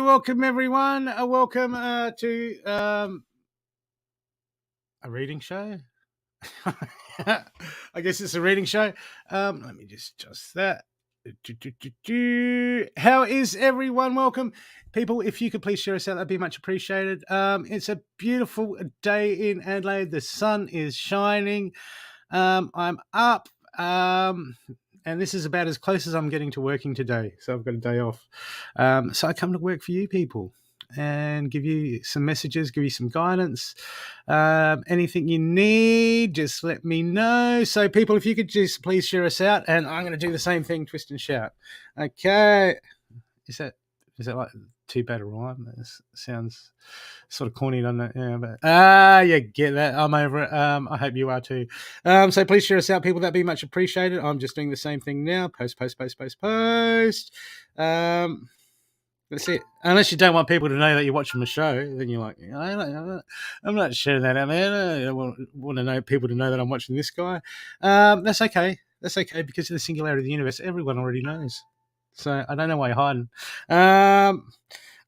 welcome everyone. Welcome to a reading show. I guess it's a reading show. Let me just adjust that. How is everyone? Welcome, people. If you could please share us out, that'd be much appreciated. It's a beautiful day in Adelaide. The sun is shining. I'm up. And this is about as close as I'm getting to working today. So I've got a day off. So I come to work for you people and give you some messages, give you some guidance. Anything you need, just let me know. So people, if you could just please share us out, and I'm going to do the same thing, twist and shout. Okay. Is that like too bad a rhyme? It sounds sort of corny, doesn't it? Yeah, but you get that. I'm over it. I hope you are too. So please share us out, people. That'd be much appreciated. I'm just doing the same thing now. Post. That's it. Unless you don't want people to know that you're watching the show, then you're like, I'm not sharing that out there. I don't want to know people to know that I'm watching this guy. That's okay. That's okay, because of the singularity of the universe. Everyone already knows. So I don't know why you're hiding.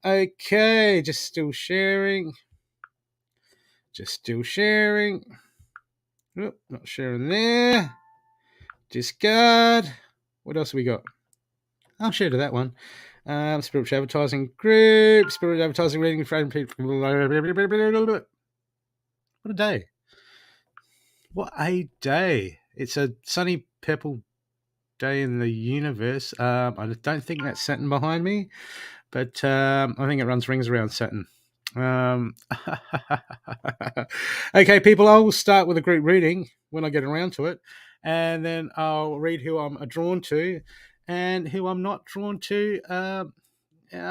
Okay, just still sharing. Oh, not sharing there. Discard. What else have we got? I'll share to that one. Spiritual advertising group. Spiritual advertising reading friend people. What a day. What a day. It's a sunny purple day in the universe. I don't think that's Saturn behind me, but I think it runs rings around Saturn. Okay, people, I'll start with a group reading when I get around to it, and then I'll read who I'm drawn to and who I'm not drawn to. I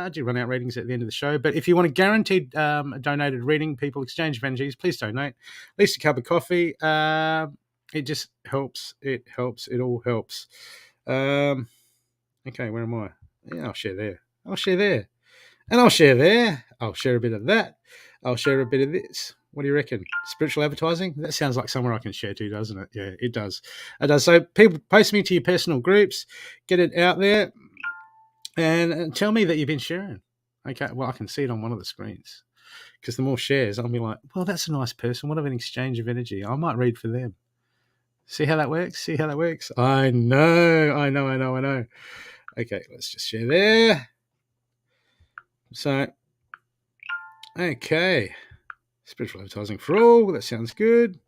do run out readings at the end of the show, but if you want a guaranteed donated reading, people, exchange of energies, please donate. At least a cup of coffee. It just helps. It all helps. Okay, where am I? Yeah, I'll share there. And I'll share there. I'll share a bit of that. I'll share a bit of this. What do you reckon? Spiritual advertising? That sounds like somewhere I can share to, doesn't it? Yeah, it does. It does. So people, post me to your personal groups. Get it out there. And tell me that you've been sharing. Okay, well, I can see it on one of the screens. Because the more shares, I'll be like, well, that's a nice person. What of an exchange of energy? I might read for them. See how that works? I know. Okay, let's just share there. So, okay. Spiritual advertising for all. That sounds good.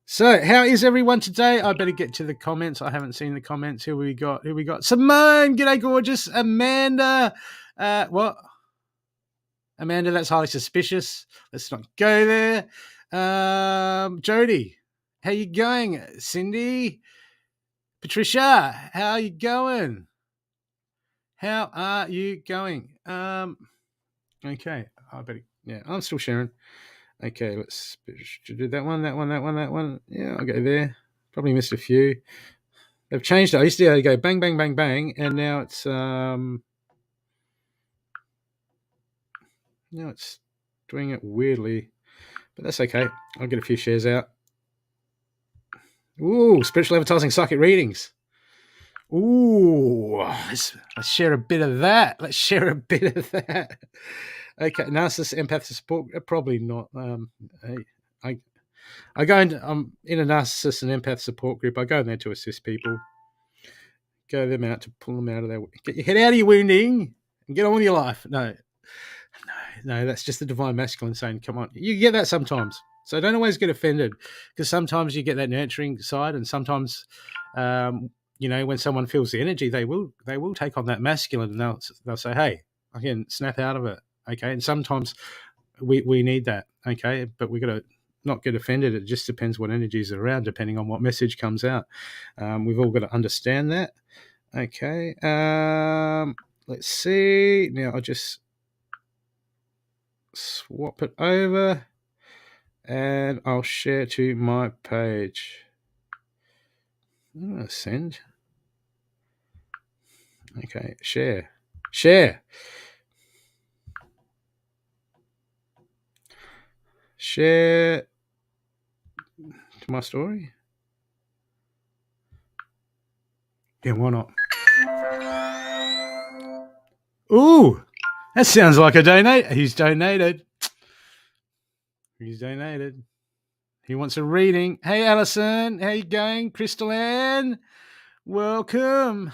So, how is everyone today? I better get to the comments. I haven't seen the comments. Who we got? Simone. G'day, gorgeous. Amanda. What? Amanda, that's highly suspicious. Let's not go there. Jody, how you going? Cindy. Patricia, how are you going? Okay. I better. Yeah, I'm still sharing. Okay, let's do that one. Yeah, I'll go there. Probably missed a few. They've changed it. I used to be able to go bang, bang, bang, bang, and now it's doing it weirdly. But that's okay. I'll get a few shares out. Ooh, spiritual advertising psychic readings. Ooh, let's share a bit of that. Okay, narcissist, empath support, probably not. I go into, I'm in a narcissist and empath support group. I go in there to assist people, go them out to pull them out of their, get your head out of your wounding and get on with your life. No, that's just the divine masculine saying, come on. You get that sometimes. So don't always get offended, because sometimes you get that nurturing side, and sometimes, when someone feels the energy, they will take on that masculine, and they'll say, hey, I can snap out of it. Okay. And sometimes we need that. Okay. But we got to not get offended. It just depends what energies are around, depending on what message comes out. We've all got to understand that. Okay. Let's see. Now I'll just swap it over and I'll share to my page. I'm going to send. Okay. Share. Share to my story. Yeah, why not? Ooh, That sounds like a donate. He's donated. He's donated. He wants a reading. Hey, Alison. How you going? Crystal Ann. Welcome.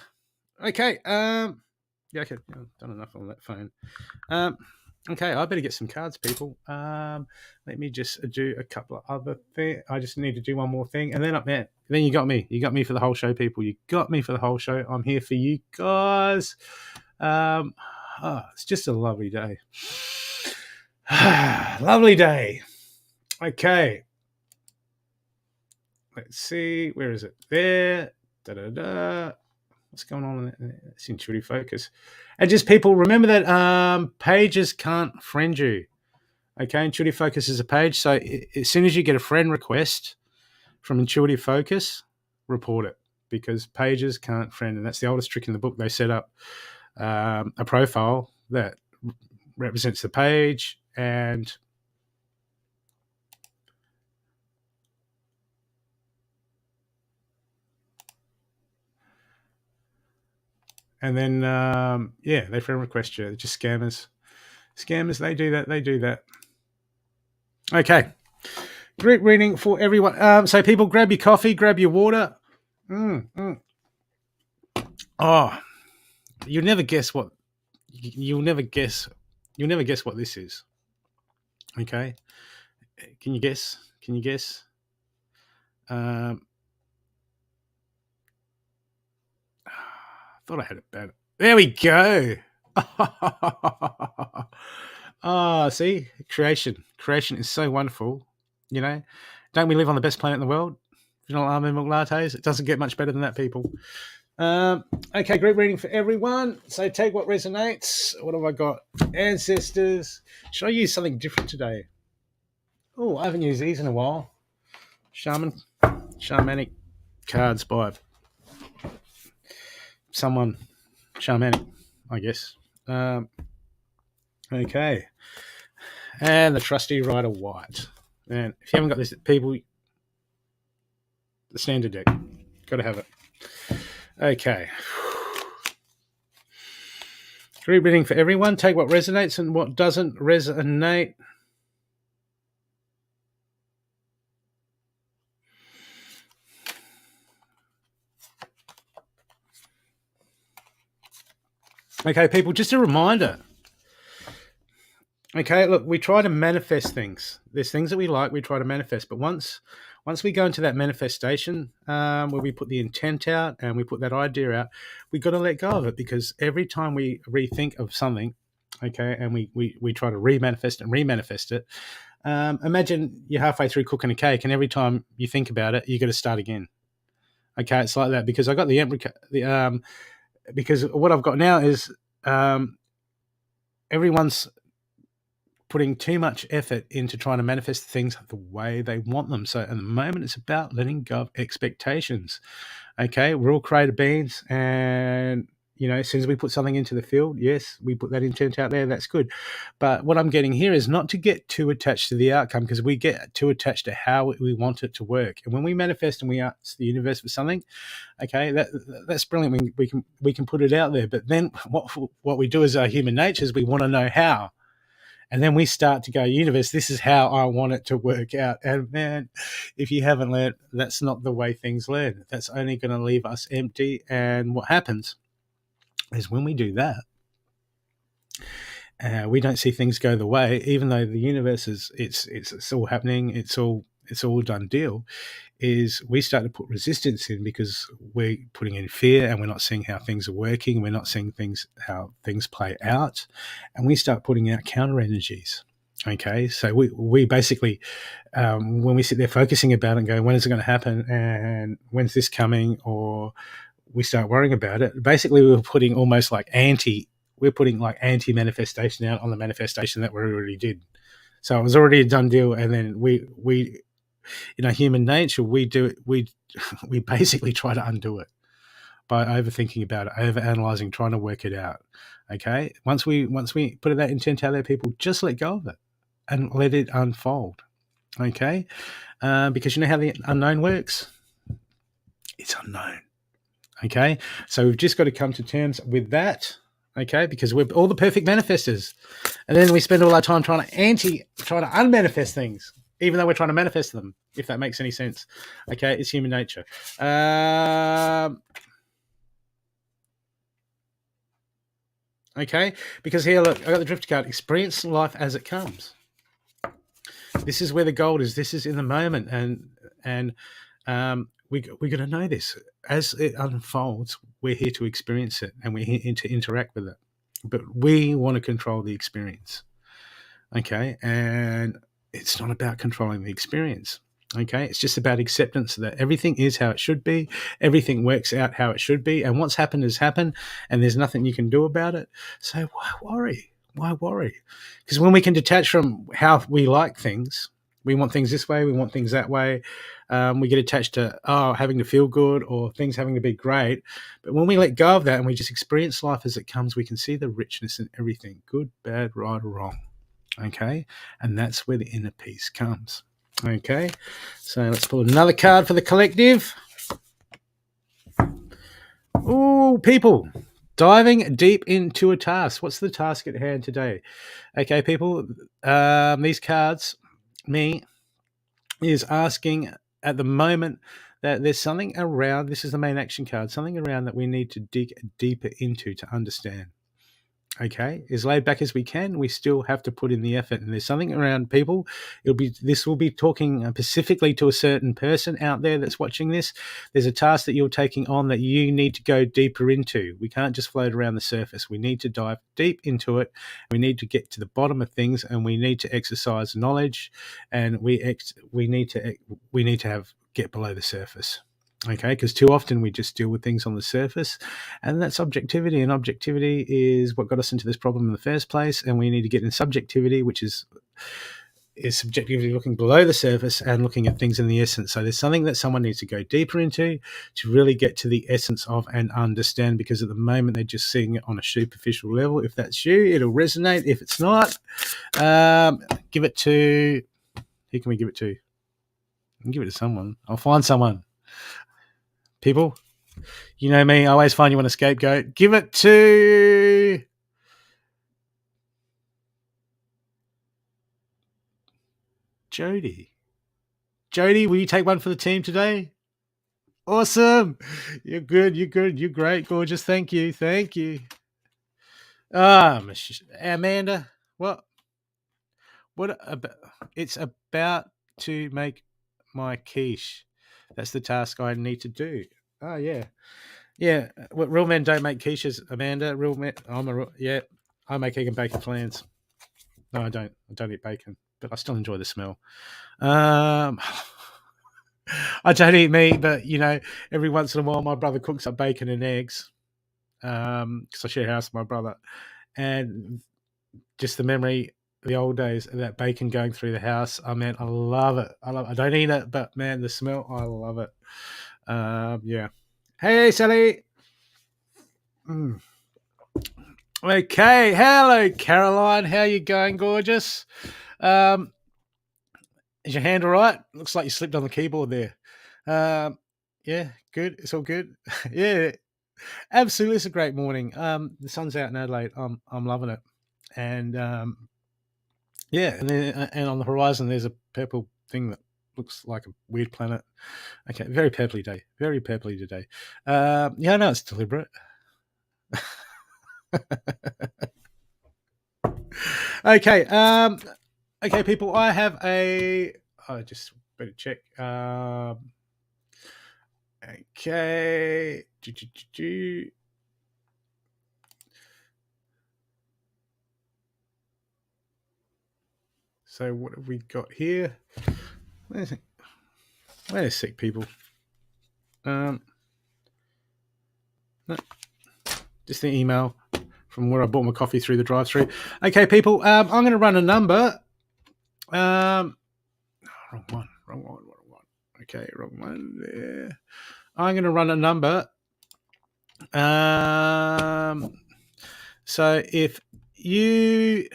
Okay. Yeah, okay. I've done enough on that phone. Okay, I better get some cards, people. Let me just do a couple of other things. I just need to do one more thing, and then up there. Then you got me. You got me for the whole show, people. You got me for the whole show. I'm here for you guys. It's just a lovely day. Lovely day. Okay. Let's see. Where is it? There. Da da da. What's going on? It's intuitive focus. And just people remember that pages can't friend you. Okay, intuitive focus is a page. So as soon as you get a friend request from intuitive focus, report it, because pages can't friend, and that's the oldest trick in the book. They set up a profile that represents the page, and then they friend request you. They're just scammers. They do that. Okay, group reading for everyone. So people, grab your coffee, grab your water. Oh, you'll never guess what this is. Okay, can you guess? I thought I had it better. There we go. See, creation is so wonderful. You know, don't we live on the best planet in the world? Original almond milk lattes. It doesn't get much better than that, people. Okay, group reading for everyone. So take what resonates. What have I got? Ancestors. Should I use something different today? Oh, I haven't used these in a while. Shamanic cards by someone shamanic, I guess. Okay. And the trusty Rider White. And if you haven't got this, people, the standard deck. Got to have it. Okay. Group reading for everyone. Take what resonates and what doesn't resonate. Okay, people, just a reminder. Okay, look, we try to manifest things. There's things that we like, we try to manifest. But once we go into that manifestation, where we put the intent out and we put that idea out, we got to let go of it, because every time we rethink of something, okay, and we try to remanifest it, imagine you're halfway through cooking a cake, and every time you think about it, you got to start again. Okay, it's like that, because I got because what I've got now is everyone's putting too much effort into trying to manifest things the way they want them. So at the moment, it's about letting go of expectations. Okay, we're all creative beings, and as soon as we put something into the field, yes, we put that intent out there. That's good. But what I'm getting here is not to get too attached to the outcome, because we get too attached to how we want it to work. And when we manifest and we ask the universe for something, okay, that's brilliant. We can put it out there. But then what we do as our human nature is we want to know how. And then we start to go, universe, this is how I want it to work out. And man, if you haven't learned, that's not the way things learn. That's only going to leave us empty. And what happens is when we do that, we don't see things go the way, even though the universe it's all happening. It's all done deal. Is we start to put resistance in, because we're putting in fear, and we're not seeing how things are working. We're not seeing how things play out, and we start putting out counter energies. Okay, so we basically, when we sit there focusing about it and going, when is it going to happen, and when's this coming, or we start worrying about it, basically we're putting almost like anti-manifestation out on the manifestation that we already did. So it was already a done deal, and then we human nature, we basically try to undo it by overthinking about it, overanalyzing, trying to work it out. Okay, once we put that intent out there, people, just let go of it and let it unfold. Okay, because you know how the unknown works. It's unknown. Okay, so we've just got to come to terms with that. Okay, because we're all the perfect manifestors, and then we spend all our time trying to unmanifest things, even though we're trying to manifest them. If that makes any sense. Okay, it's human nature. Okay, because here, look, I got the drifter card. Experience life as it comes. This is where the gold is. This is in the moment, and we got to know this as it unfolds. We're here to experience it, and we're here to interact with it. But we want to control the experience. Okay, and it's not about controlling the experience. Okay, it's just about acceptance that everything is how it should be, everything works out how it should be, and what's happened has happened, and there's nothing you can do about it. So why worry? Why worry? Because when we can detach from how we like things, we want things this way, we want things that way. We get attached to having to feel good or things having to be great. But when we let go of that and we just experience life as it comes, we can see the richness in everything, good, bad, right, or wrong. Okay, and that's where the inner peace comes. Okay, so let's pull another card for the collective. Oh, people, diving deep into a task. What's the task at hand today? Okay, people, these cards, me, is asking at the moment that there's something around, this is the main action card, something around that we need to dig deeper into to understand. Okay, as laid back as we can, we still have to put in the effort. And there's something around people. This will be talking specifically to a certain person out there that's watching this. There's a task that you're taking on that you need to go deeper into. We can't just float around the surface. We need to dive deep into it. We need to get to the bottom of things, and we need to exercise knowledge, and we need to get below the surface. Okay, because too often we just deal with things on the surface, and that's objectivity. And objectivity is what got us into this problem in the first place. And we need to get in subjectivity, which is subjectively looking below the surface and looking at things in the essence. So there's something that someone needs to go deeper into to really get to the essence of and understand, because at the moment they're just seeing it on a superficial level. If that's you, it'll resonate. If it's not, give it to, who can we give it to? I can give it to someone. I'll find someone. People, you know me, I always find you want a scapegoat. Give it to Jody. Jody, will you take one for the team today? Awesome. You're good. You're good. You're great. Gorgeous. Thank you. Thank you. Amanda, what about, it's about to make my quiche. That's the task I need to do. Oh, yeah. Yeah. Well, real men don't make quiches, Amanda. Real men, I make egg and bacon flans. No, I don't. I don't eat bacon, but I still enjoy the smell. I don't eat meat, but every once in a while, my brother cooks up bacon and eggs. Because I share a house with my brother, and just the memory, the old days of that bacon going through the house. I love it. I don't eat it, but man, the smell, I love it. Yeah. Hey, Sally. Okay. Hello, Caroline. How you going, gorgeous? Is your hand all right? Looks like you slipped on the keyboard there. Yeah, good. It's all good. Yeah, absolutely. It's a great morning. The sun's out in Adelaide. I'm loving it. And yeah, and on the horizon there's a purple thing that looks like a weird planet. Okay, very purpley day. Very purpley today. Yeah, I know it's deliberate. Okay. Okay, people. I have I just better check. Okay. So what have we got here? Wait a sec, people. No, just the email from where I bought my coffee through the drive-through. Okay, people. I'm going to run a number. Wrong one. Okay, wrong one there. I'm going to run a number. So if you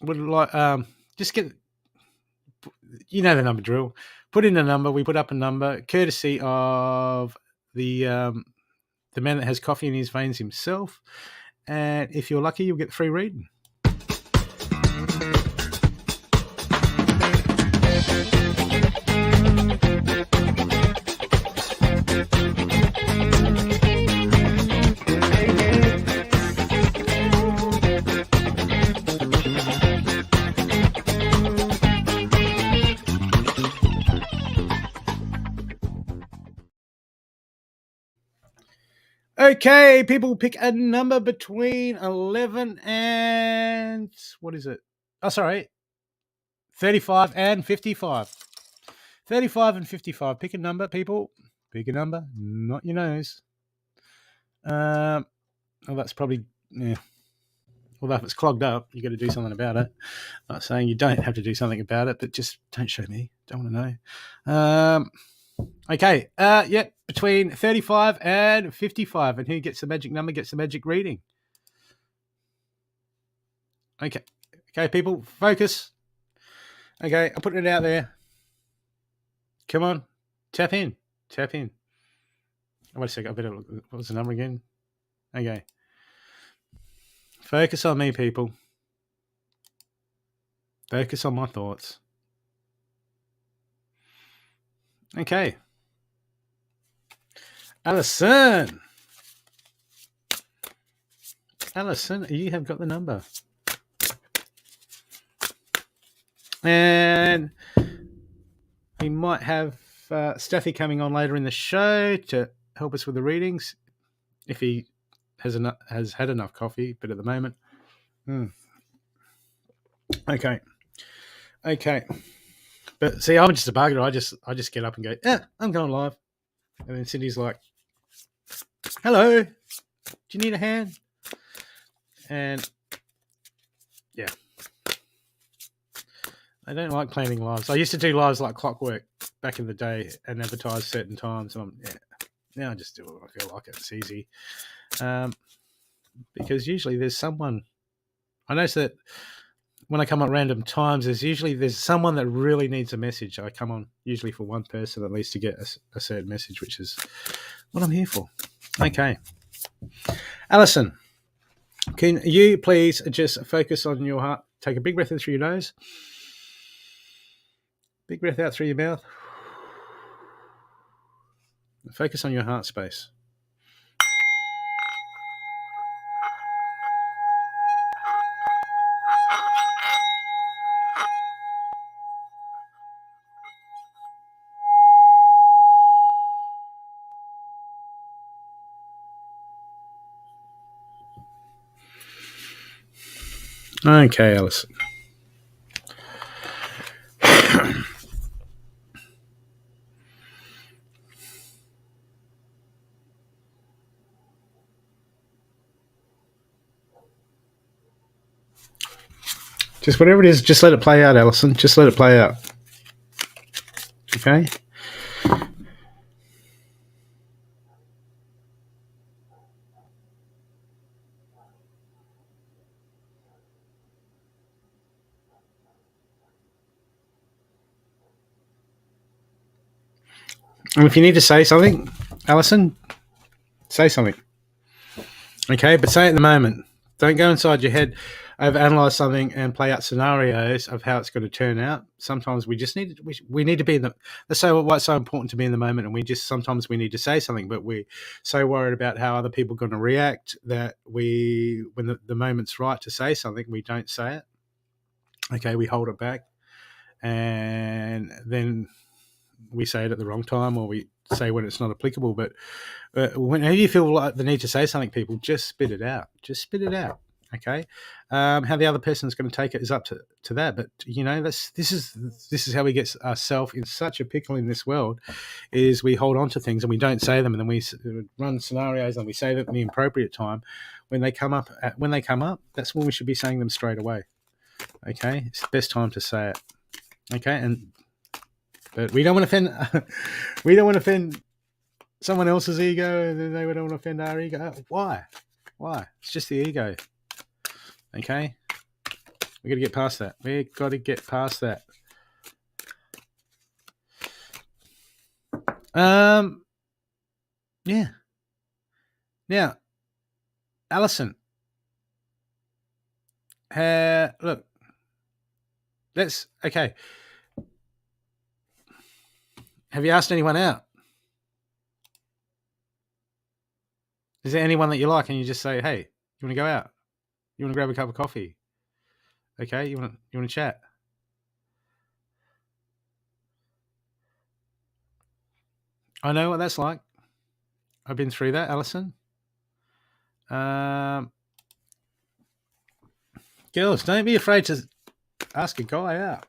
would like, just get, the number drill. Put in a number. We put up a number, courtesy of the man that has coffee in his veins himself. And if you're lucky, you'll get free reading. Okay, people, pick a number between 11 and what is it? Oh, sorry, 35 and 55. 35 and 55. Pick a number, people. Pick a number, not your nose. Oh, that's probably, yeah. Although if it's clogged up, you got to do something about it. I'm not saying you don't have to do something about it, but just don't show me. Don't want to know. Okay. Yep. Between 35 and 55. And who gets the magic number gets the magic reading. Okay. Okay, people, focus. Okay, I'm putting it out there. Come on. Tap in. Tap in. Oh, wait a second. I better look. What was the number again? Okay. Focus on me, people. Focus on my thoughts. Okay. Alison, you have got the number. And we might have Stathi coming on later in the show to help us with the readings if he has had enough coffee, but at the moment. Okay. But see, I'm just a bugger. I just get up and go, yeah, I'm going live. And then Cindy's like, hello, do you need a hand? And yeah, I don't like planning lives. I used to do lives like clockwork back in the day and advertise certain times. And now I just do it. I feel like it's easy. Because usually there's someone, I notice that when I come on random times, there's someone that really needs a message. I come on usually for one person at least to get a certain message, which is what I'm here for. Okay. Alison, can you please just focus on your heart? Take a big breath in through your nose. Big breath out through your mouth. Focus on your heart space. Okay, Alison. Just whatever it is, just let it play out, Alison. Just let it play out. Okay? And if you need to say something, Alison, say something. Okay, but say it in the moment. Don't go inside your head, overanalyze something, and play out scenarios of how it's going to turn out. Sometimes we just need to be in the. Let's say what's so important to be in the moment, and sometimes we need to say something, but we're so worried about how other people are going to react that when the moment's right to say something, we don't say it. Okay, we hold it back, and then we say it at the wrong time, or we say when it's not applicable. But whenever you feel like the need to say something, people, just spit it out. Just spit it out. Okay. How the other person's going to take it is up to that. But this is how we get ourselves in such a pickle in this world, is we hold on to things and we don't say them, and then we run scenarios and we say them at the appropriate time. When they come up, that's when we should be saying them straight away. Okay. It's the best time to say it. Okay. But we don't want to offend someone else's ego, and then they don't want to offend our ego. Why? It's just the ego. Okay? We got to get past that. Yeah. Now, Alison, look, let's, okay. Have you asked anyone out? Is there anyone that you like and you just say, hey, you want to go out? You want to grab a cup of coffee? Okay, you want to chat? I know what that's like. I've been through that, Alison. Girls, don't be afraid to ask a guy out.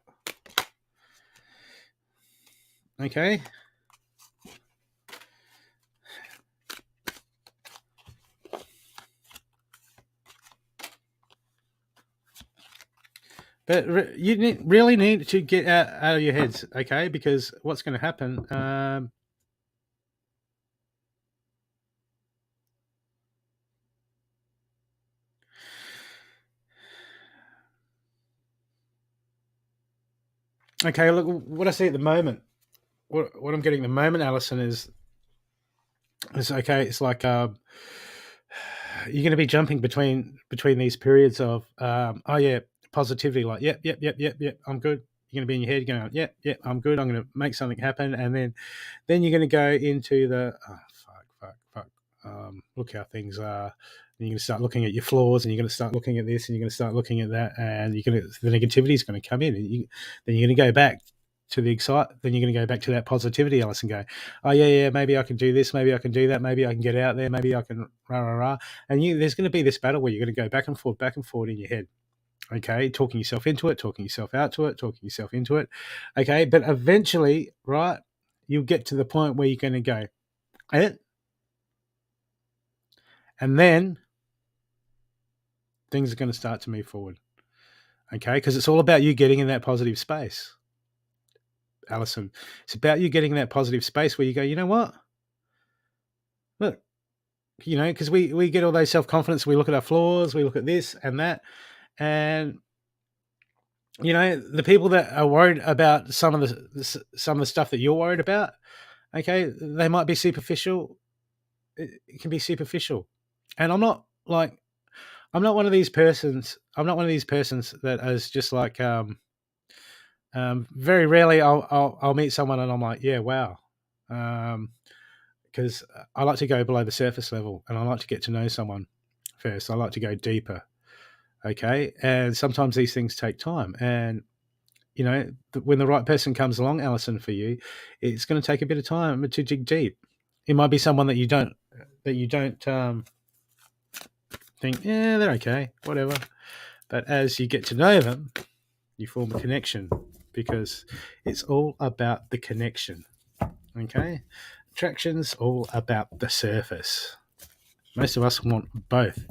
Okay? But you really need to get out of your heads, okay? Because what's going to happen? Okay, look, what I see at the moment, what I'm getting at the moment, Alison, is okay. It's like you're going to be jumping between these periods of oh yeah, positivity, like yep, I'm good. You're going to be in your head going, yep, I'm good. I'm going to make something happen, and then you're going to go into the fuck. Look how things are. And you're going to start looking at your flaws, and you're going to start looking at this, and you're going to start looking at that, and the negativity is going to come in, and then you're going to go back to the excite. Then you're going to go back to that positivity, Alice, and go, oh yeah, maybe I can do this, maybe I can do that, maybe I can get out there, maybe I can rah. And there's going to be this battle where you're going to go back and forth in your head. Okay, talking yourself into it, talking yourself out to it, talking yourself into it. Okay, but eventually, right, you'll get to the point where you're going to go, and then things are going to start to move forward. Okay, because it's all about you getting in that positive space, Alison. It's about you getting in that positive space where you go, you know what? Look, because we get all those self-confidence, we look at our flaws, we look at this and that, and the people that are worried about some of the stuff that you're worried about, okay, they might be superficial. It can be superficial, and I'm not one of these persons. I'm not one of these persons that is just like very rarely I'll meet someone and I'm like, yeah, wow. Because I like to go below the surface level and I like to get to know someone first. I like to go deeper. Okay. And sometimes these things take time. And, when the right person comes along, Alison, for you, it's going to take a bit of time to dig deep. It might be someone that you don't think, yeah, they're okay, whatever. But as you get to know them, you form a connection because it's all about the connection. Okay? Attraction's all about the surface. Most of us want both,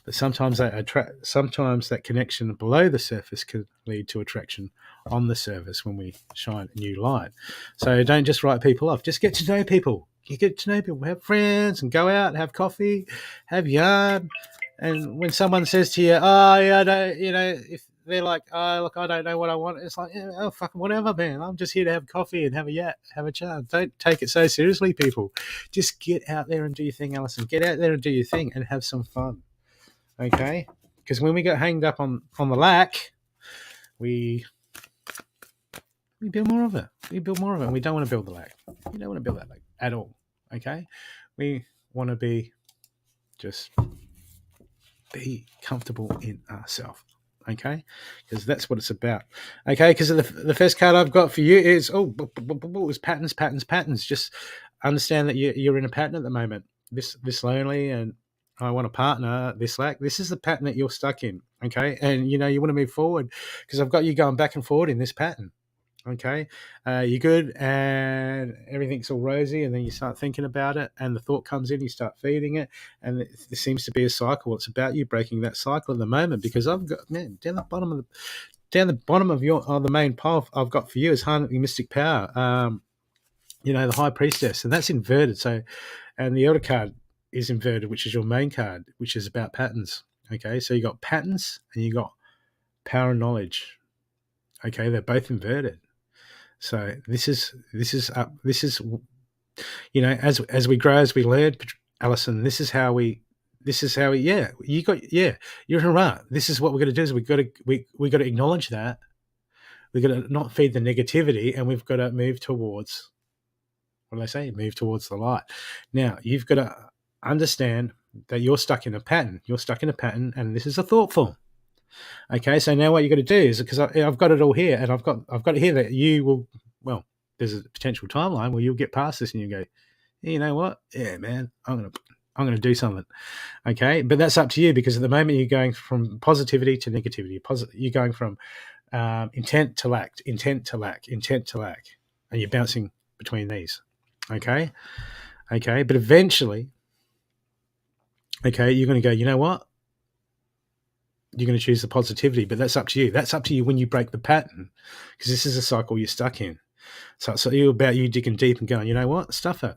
but sometimes that connection below the surface can lead to attraction on the surface when we shine a new light. So don't just write people off. Just get to know people. You get to know people, have friends, and go out, have coffee, have yarn. And when someone says to you, "Oh yeah, I don't," if they're like, "Oh look, I don't know what I want," it's like, yeah, "Oh fucking whatever, man. I'm just here to have coffee and have a chat." Don't take it so seriously, people. Just get out there and do your thing, Alison. Get out there and do your thing and have some fun. Okay? Because when we get hanged up on the lack, we build more of it. We build more of it. And we don't want to build the lack. We don't want to build that lack at all. Okay? We want to be comfortable in ourselves. Okay? Because that's what it's about. Okay? Because the first card I've got for you is, it's patterns. Just understand that you're in a pattern at the moment. This lonely and I want a partner, this lack. This is the pattern that you're stuck in. Okay? And, you want to move forward because I've got you going back and forward in this pattern. Okay, you're good and everything's all rosy, and then you start thinking about it and the thought comes in, you start feeding it, and there seems to be a cycle. It's about you breaking that cycle at the moment because I've got, man, down the bottom of the main pile I've got for you is harnessing mystic power, the high priestess, and that's inverted. So, and the elder card is inverted, which is your main card, which is about patterns. Okay, so you got patterns and you got power and knowledge. Okay, they're both inverted. So this is As we grow, as we learn, Alison, you're in a rut. This is what we're going to do is we got to acknowledge that. We've got to not feed the negativity, and we've got to move towards, what do they say? Move towards the light. Now, you've got to understand that you're stuck in a pattern. You're stuck in a pattern, and this is a thought form. Okay, so now what you've got to do is, because I've got it all here, and I've got it here that you will, well, there's a potential timeline where you'll get past this and you go, you know what? Yeah, man, I'm gonna do something. Okay, but that's up to you, because at the moment you're going from positivity to negativity. You're going from intent to lack, intent to lack, intent to lack, and you're bouncing between these. Okay, but eventually, you're going to go, you know what? You're going to choose the positivity, but that's up to you. That's up to you when you break the pattern, because this is a cycle you're stuck in. So it's about you digging deep and going, you know what? Stuff it.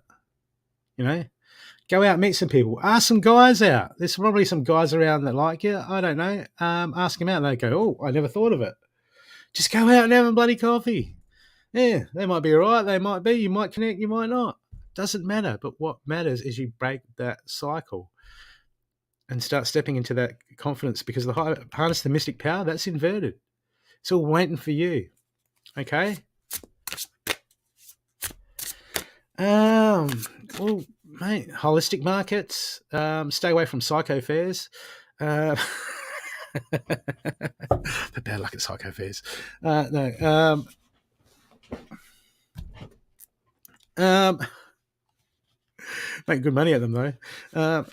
Go out, meet some people. Ask some guys out. There's probably some guys around that like you. I don't know. Ask them out. And they go, oh, I never thought of it. Just go out and have a bloody coffee. Yeah, they might be all right. They might be. You might connect. You might not. Doesn't matter. But what matters is you break that cycle and start stepping into that confidence, because the harness the mystic power, that's inverted. It's all waiting for you. Okay? Well, mate, holistic markets. Stay away from psycho fairs. The bad luck at psycho fairs. No. Make good money at them though.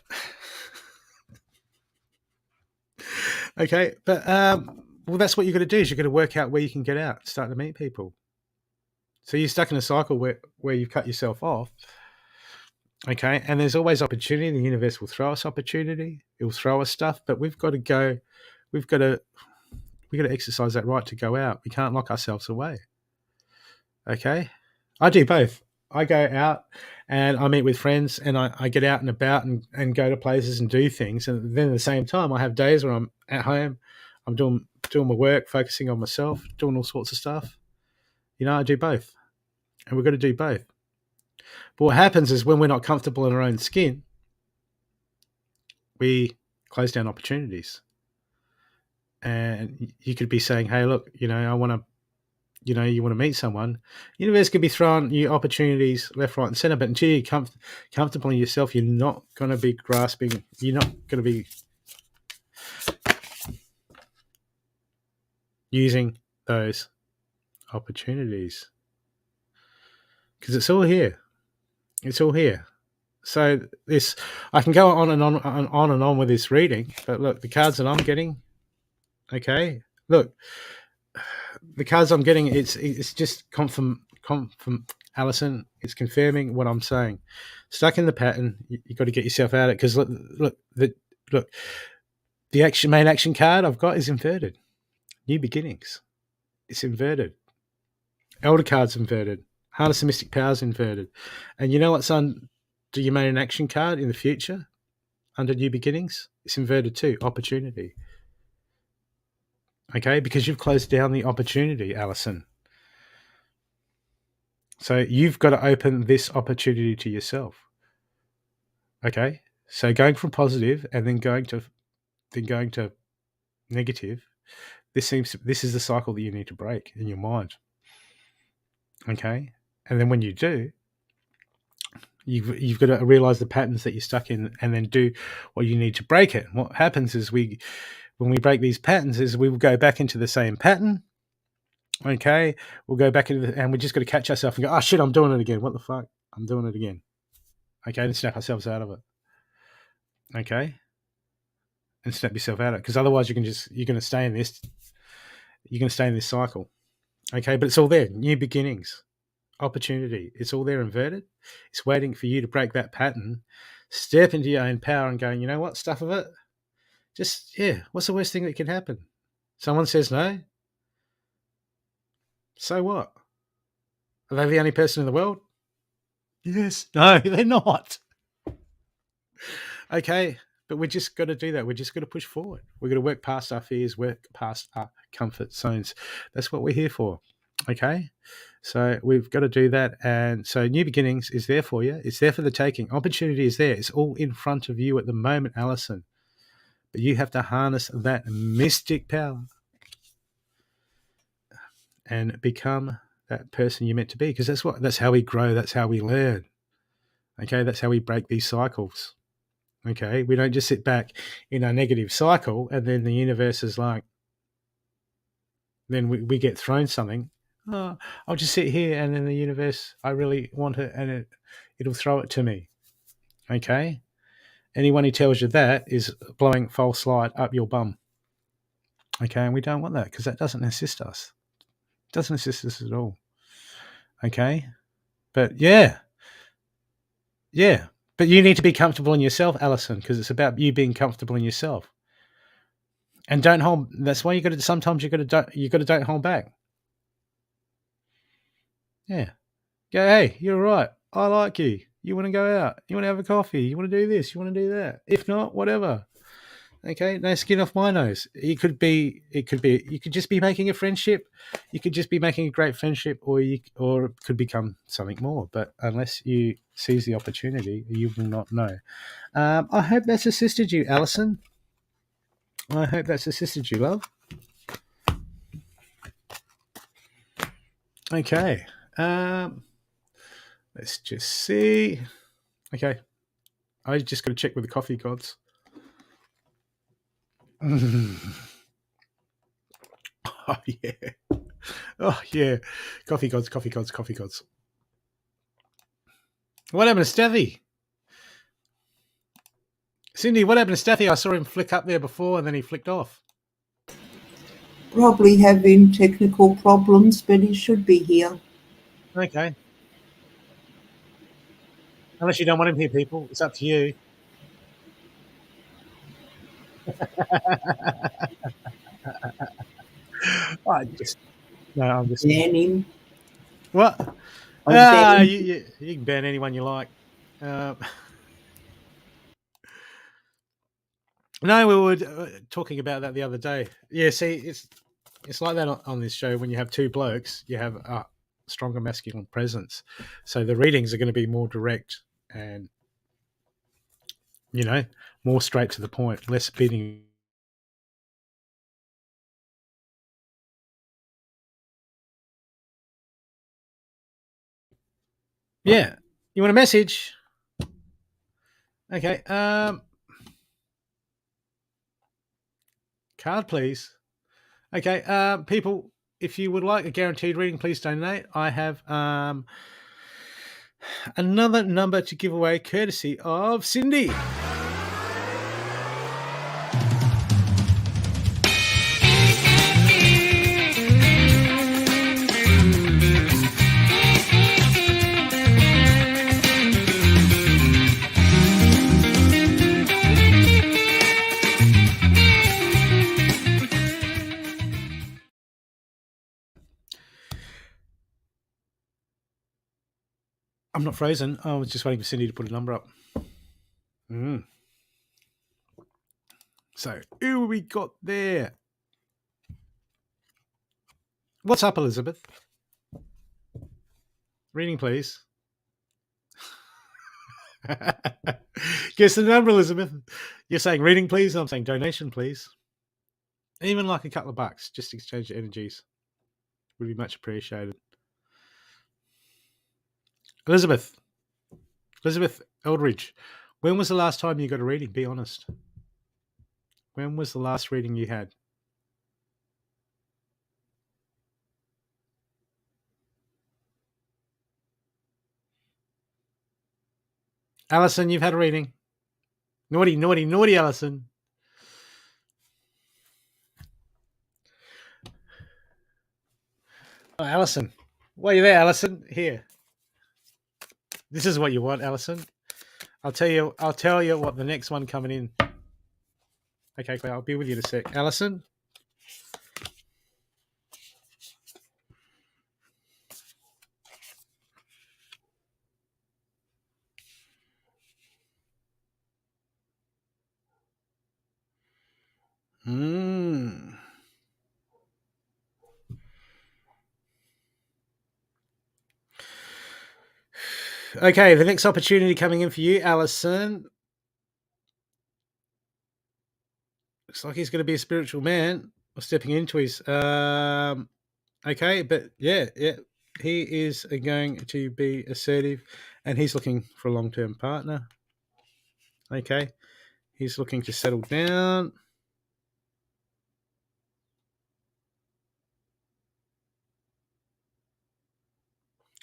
Okay, but well, that's what you've got to do. Is you've got to work out where you can get out, start to meet people. So you're stuck in a cycle where you've cut yourself off. Okay, and there's always opportunity. The universe will throw us opportunity. It will throw us stuff, but we've got to go. We've got to exercise that right to go out. We can't lock ourselves away. Okay, I do both. I go out and I meet with friends, and I get out and about and go to places and do things. And then at the same time, I have days where I'm at home. I'm doing my work, focusing on myself, doing all sorts of stuff. I do both, and we've got to do both. But what happens is, when we're not comfortable in our own skin, we close down opportunities. And you could be saying, hey, look, I want to, you want to meet someone. The universe could be throwing you opportunities left, right, and center, but until you're comfortable in yourself, you're not going to be grasping, you're not going to be using those opportunities, because it's all here. It's all here. So I can go on and on with this reading, but look, the cards that I'm getting, okay, look, the cards I'm getting, it's just confirm, Alison, it's confirming what I'm saying. Stuck in the pattern, you've got to get yourself out of it, because look, the main action card I've got is inverted. New beginnings. It's inverted. Elder card's inverted. Harness the mystic power's inverted. And you know what's under your main action card in the future? Under new beginnings? It's inverted too. Opportunity. Okay? Because you've closed down the opportunity, Alison. So you've got to open this opportunity to yourself. Okay? So going from positive and then going to negative, this is the cycle that you need to break in your mind. Okay? And then when you do, you've got to realize the patterns that you're stuck in, and then do what you need to break it. What happens is, when we break these patterns, is we will go back into the same pattern. Okay, we'll go back into and we just got to catch ourselves and go, oh shit, I'm doing it again. What the fuck? I'm doing it again. Okay, and snap ourselves out of it. Okay, and snap yourself out of it, because otherwise you're going to stay in this. You're going to stay in this cycle. Okay, but it's all there. New beginnings. Opportunity. It's all there inverted. It's waiting for you to break that pattern, step into your own power and going, you know what, stuff of it. Just, what's the worst thing that can happen? Someone says no. So what? Are they the only person in the world? Yes. No, they're not. Okay, but we just got to do that. We just got to push forward. We've got to work past our fears, work past our comfort zones. That's what we're here for. Okay. So we've got to do that. And so New Beginnings is there for you. It's there for the taking. Opportunity is there. It's all in front of you at the moment, Alison. But you have to harness that mystic power and become that person you're meant to be. Because that's how we grow. That's how we learn. Okay. That's how we break these cycles. Okay. We don't just sit back in a negative cycle and then the universe is like, then we get thrown something. Oh, I'll just sit here and then the universe, I really want it and it'll throw it to me. Okay. Anyone who tells you that is blowing false light up your bum. Okay. And we don't want that because that doesn't assist us. It doesn't assist us at all. Okay. But yeah. But you need to be comfortable in yourself, Alison, because it's about you being comfortable in yourself. And don't hold. That's why sometimes you got to don't hold back. Yeah. Go, hey, you're right. I like you. You want to go out. You want to have a coffee. You want to do this. You want to do that. If not, whatever. Okay, no skin off my nose. You could just be making a friendship. You could just be making a great friendship, or it could become something more. But unless you seize the opportunity, you will not know. I hope that's assisted you, Alison. I hope that's assisted you, love. Okay. Let's just see. Okay. I just got to check with the coffee gods. Oh yeah. Oh yeah. Coffee gods, coffee gods, coffee gods. What happened to Stathi? Cindy, what happened to Stathi? I saw him flick up there before and then he flicked off. Probably having technical problems, but he should be here. Okay. Unless you don't want him here, people. It's up to you. I'm just Ban him. What? You can ban anyone you like. No, we were talking about that the other day. Yeah, see, it's like that on this show. When you have two blokes, you have a stronger masculine presence. So the readings are going to be more direct and, more straight to the point, less beating. Yeah. You want a message? Okay. Card, please. Okay. People, if you would like a guaranteed reading, please donate. I have another number to give away courtesy of Cindy. I'm not frozen. I was just waiting for Cindy to put a number up. So, who we got there? What's up, Elizabeth? Reading, please. Guess the number, Elizabeth. You're saying reading, please. I'm saying donation, please. Even like a couple of bucks, just to exchange energies. Would be much appreciated. Elizabeth Eldridge, when was the last time you got a reading? Be honest. When was the last reading you had? Alison, you've had a reading. Naughty, naughty, naughty, Alison. Oh, Alison. Why are you there, Alison? Here. This is what you want, Alison. I'll tell you what the next one coming in. Okay, I'll be with you in a sec. Alison? Okay, the next opportunity coming in for you, Alison. Looks like he's going to be a spiritual man or stepping into his. Okay, but yeah, he is going to be assertive, and he's looking for a long-term partner. Okay, he's looking to settle down.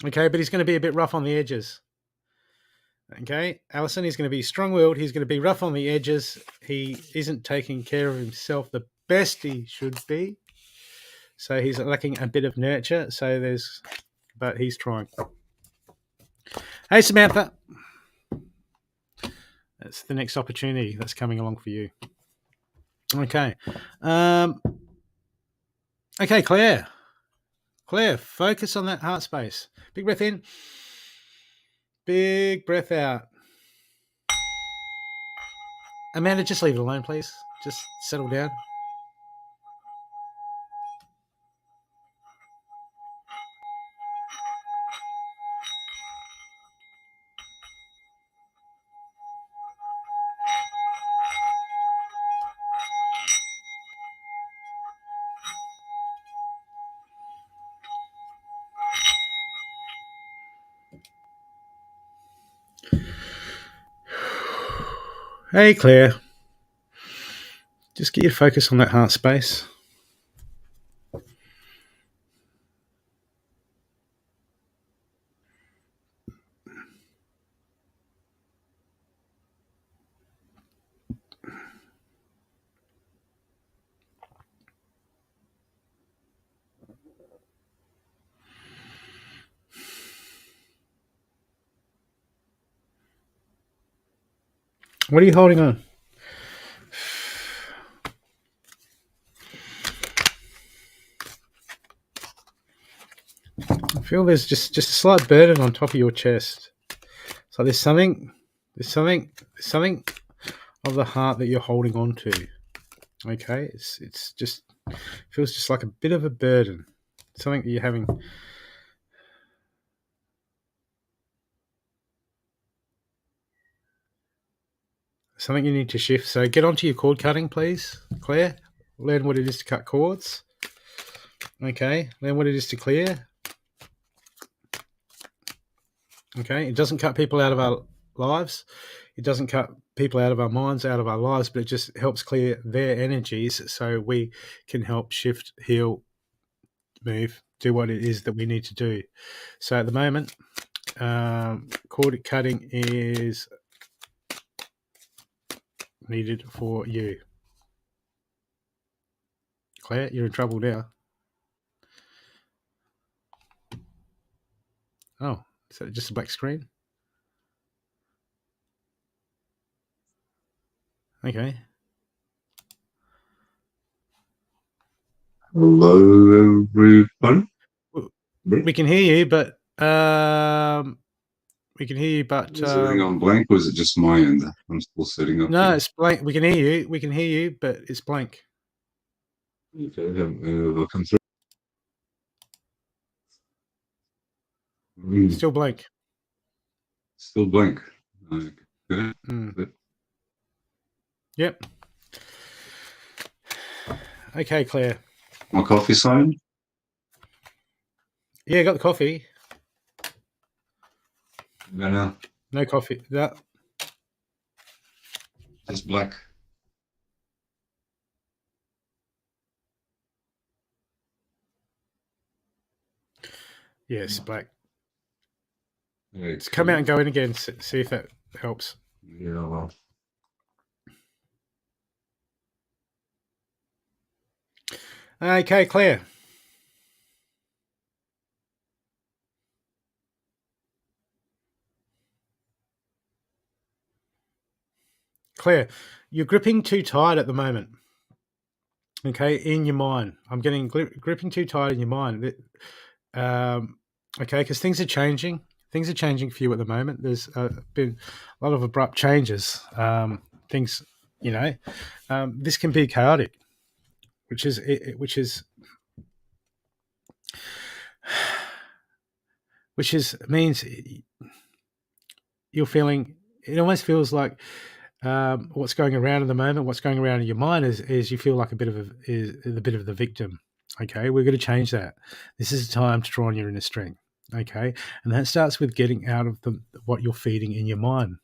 Okay, but he's going to be a bit rough on the edges. Okay, Alison, he's going to be strong-willed. He's going to be rough on the edges. He isn't taking care of himself the best he should be. So he's lacking a bit of nurture. But he's trying. Hey, Samantha. That's the next opportunity that's coming along for you. Okay. Okay, Claire. Claire, focus on that heart space. Big breath in. Big breath out. Amanda, just leave it alone, please. Just settle down. Hey, Claire. Just get your focus on that heart space. What are you holding on? I feel there's just a slight burden on top of your chest. So there's something of the heart that you're holding on to. Okay, it's just feels just like a bit of a burden. Something that you're having. Something you need to shift. So get onto your cord cutting, please, Claire. Learn what it is to cut cords. Okay, learn what it is to clear. Okay, it doesn't cut people out of our lives. It doesn't cut people out of our minds, out of our lives, but it just helps clear their energies so we can help shift, heal, move, do what it is that we need to do. So at the moment, cord cutting is needed for you. Claire, you're in trouble now. Oh, is that just a black screen? Okay. Hello, everyone. We can hear you, but Is everything on blank, or is it just my end? I'm still setting up. No, here. it's blank. We can hear you. We can hear you, but it's blank. Okay, they'll come through. Still blank. Still blank. Okay. Yep. Okay, Claire. My coffee sign? Yeah, got the coffee. No, No coffee. That. just black. Yes, black. Okay. Let's come out and go in again. See if that helps. Yeah, well. Okay, Claire. Claire, you're gripping too tight at the moment. Okay, in your mind. I'm getting gripping too tight in your mind. Okay, because things are changing. Things are changing for you at the moment. There's been a lot of abrupt changes. Things, this can be chaotic, which means you're feeling, it almost feels like what's going around at the moment, what's going around in your mind is you feel like a bit of the victim. Okay, we're going to change that. This is the time to draw on your inner strength. Okay, and that starts with getting out of what you're feeding in your mind,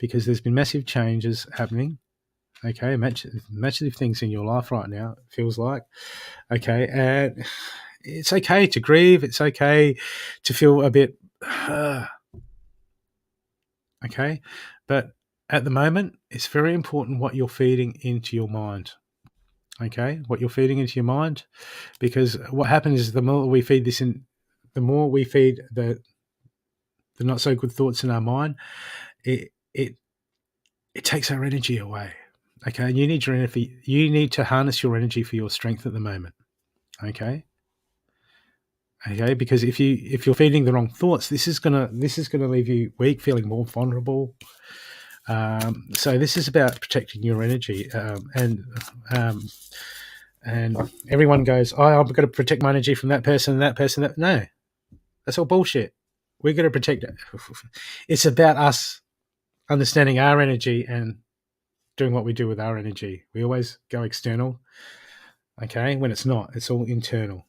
because there's been massive changes happening. Okay, massive things in your life right now, it feels like. Okay, and it's okay to grieve. It's okay to feel a bit, okay, but at the moment, it's very important what you're feeding into your mind. Okay, what you're feeding into your mind, because what happens is the more we feed this in, the more we feed the not so good thoughts in our mind, it takes our energy away. Okay, and you need your energy. You need to harness your energy for your strength at the moment. Okay. Okay, because if you're feeding the wrong thoughts, this is gonna leave you weak, feeling more vulnerable. So this is about protecting your energy, and everyone goes, "Oh, I'm going to protect my energy from that person, and that person." No, that's all bullshit. We're going to protect it. It's about us understanding our energy and doing what we do with our energy. We always go external, okay, when it's not. It's all internal,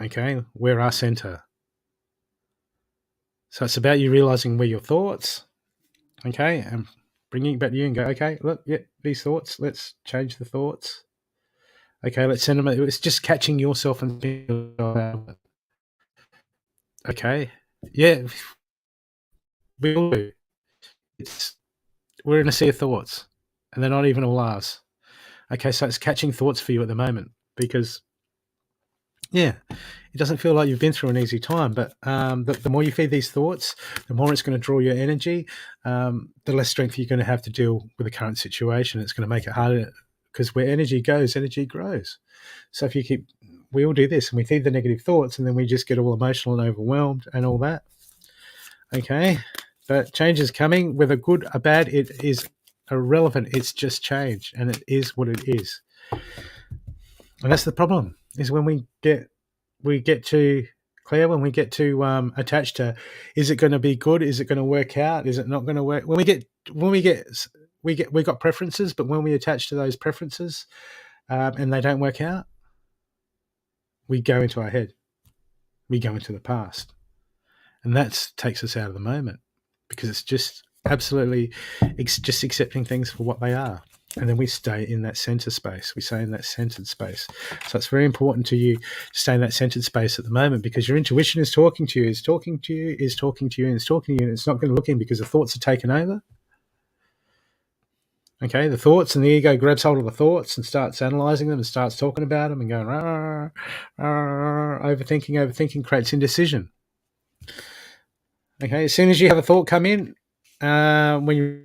okay? We're our center. So it's about you realizing where your thoughts, okay, and bringing it back to you and go, okay, look, yeah, these thoughts, let's change the thoughts. Okay, let's send them. It's just catching yourself and okay, yeah, we all do. We're in a sea of thoughts, and they're not even all ours. Okay, so it's catching thoughts for you at the moment because, yeah, it doesn't feel like you've been through an easy time. But the more you feed these thoughts, the more it's going to draw your energy. The less strength you're going to have to deal with the current situation. It's going to make it harder because where energy goes, energy grows. So if you we all do this, and we feed the negative thoughts, and then we just get all emotional and overwhelmed and all that. Okay, but change is coming, whether good or bad. It is irrelevant. It's just change, and it is what it is. And that's the problem, is when we get to Claire, when we get to attached to, is it going to be good? Is it going to work out? Is it not going to work? We got preferences, but when we attach to those preferences and they don't work out, we go into our head. We go into the past. And that takes us out of the moment, because it's just absolutely just accepting things for what they are. And then we stay in that center space. We stay in that centered space. So it's very important to you to stay in that centered space at the moment, because your intuition is talking to you, and it's talking to you, and it's not going to look in, because the thoughts are taken over. Okay, the thoughts, and the ego grabs hold of the thoughts and starts analyzing them and starts talking about them and going, rah, rah, overthinking creates indecision. Okay, as soon as you have a thought come in, when you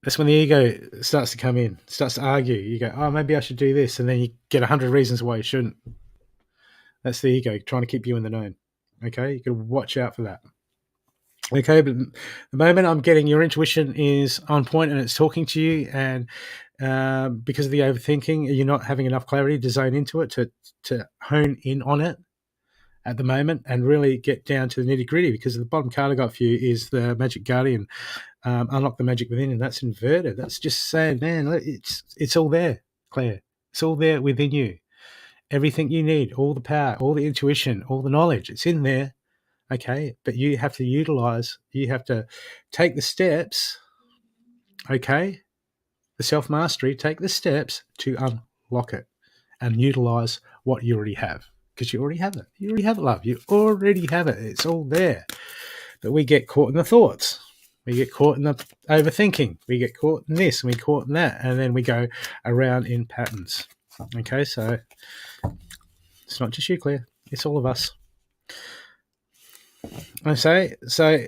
that's when the ego starts to come in, starts to argue. You go, oh, maybe I should do this, and then you get 100 reasons why you shouldn't. That's the ego trying to keep you in the known. Okay, you got to watch out for that. Okay, but the moment I'm getting your intuition is on point and it's talking to you, and because of the overthinking, you're not having enough clarity to zone into it, to hone in on it at the moment and really get down to the nitty gritty. Because the bottom card I got for you is the Magic Guardian, unlock the magic within, and that's inverted. That's just saying, man, it's all there, Claire. It's all there within you. Everything you need, all the power, all the intuition, all the knowledge, it's in there. Okay, but you have to utilize, you have to take the steps, okay, the self-mastery, take the steps to unlock it and utilize what you already have, because you already have it. You already have it, love. You already have it. It's all there. But we get caught in the thoughts. We get caught in the overthinking. We get caught in this and we get caught in that. And then we go around in patterns. Okay, so it's not just you, Claire. It's all of us. I say, so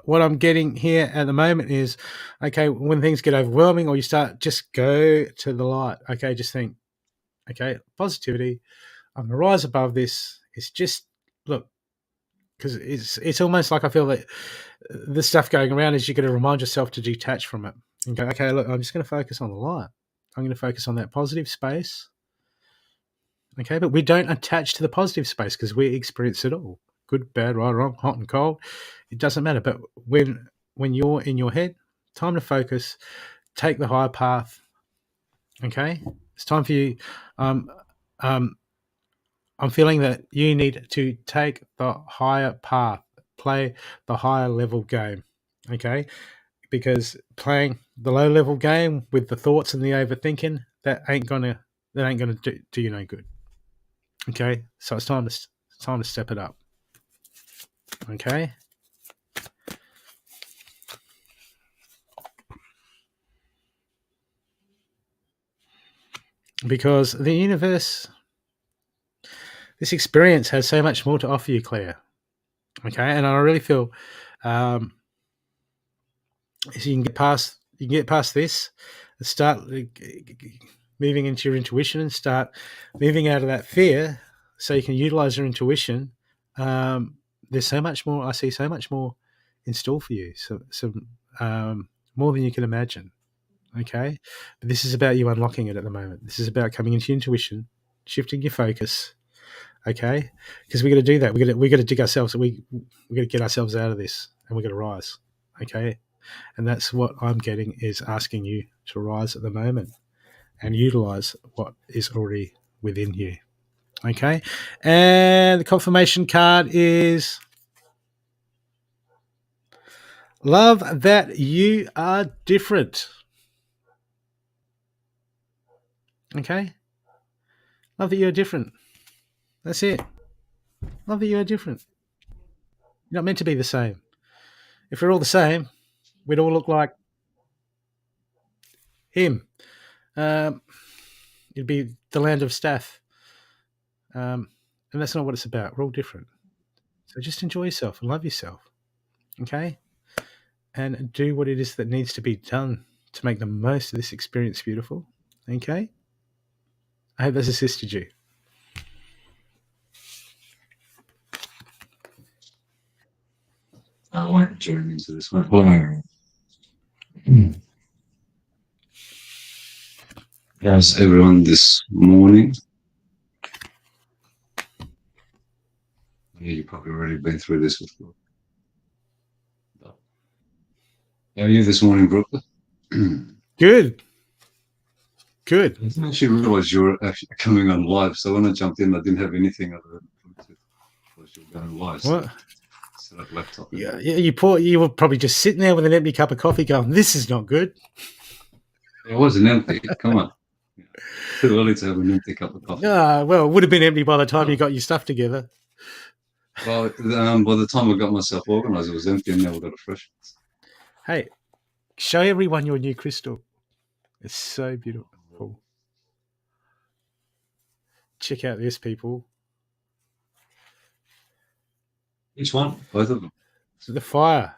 what I'm getting here at the moment is, okay, when things get overwhelming or you start, just go to the light. Okay, just think, okay, positivity. I'm going to rise above this. It's just, look, because it's almost like I feel that the stuff going around is you're going to remind yourself to detach from it and go, okay, look, I'm just going to focus on the light. I'm going to focus on that positive space. Okay, but we don't attach to the positive space because we experience it all. Good, bad, right, wrong, hot and cold. It doesn't matter. But when you're in your head, time to focus. Take the higher path. Okay, it's time for you. I'm feeling that you need to take the higher path, play the higher level game. Okay, because playing the low level game with the thoughts and the overthinking, that ain't gonna do you no good. Okay, so it's time to step it up. Okay. Because the universe, this experience has so much more to offer you, Claire. Okay, and I really feel so you can get past this and start moving into your intuition and start moving out of that fear, so you can utilize your intuition. There's so much more. I see so much more in store for you. So more than you can imagine. Okay, but this is about you unlocking it at the moment. This is about coming into your intuition, shifting your focus. Okay, because we got to do that. We got to dig ourselves. We got to get ourselves out of this, and we got to rise. Okay, and that's what I'm getting, is asking you to rise at the moment and utilize what is already within you. Okay, and the confirmation card is love that you are different. Okay, love that you're different. That's it. Love that you're different. You're not meant to be the same. If we're all the same, we'd all look like him. It'd be the land of Stath. And that's not what it's about. We're all different. So just enjoy yourself and love yourself. Okay? And do what it is that needs to be done to make the most of this experience beautiful. Okay? I hope that's assisted you. I won't join into this one. How's everyone this morning? Yeah, you've probably already been through this before. How are you this morning, Brooke? Good. I didn't actually realize you were actually coming on live. So when I jumped in, I didn't have anything other than Bluetooth. I was going live. So What? set up laptop. Yeah, you were probably just sitting there with an empty cup of coffee going, this is not good. It wasn't empty. Come on. Too early to have an empty cup of coffee. Well, it would have been empty by the time you got your stuff together. Well, by the time I got myself organised, it was empty, and now we've got a fresh one. Hey, show everyone your new crystal. It's so beautiful. Check out this, people. Which one? Both of them. So the fire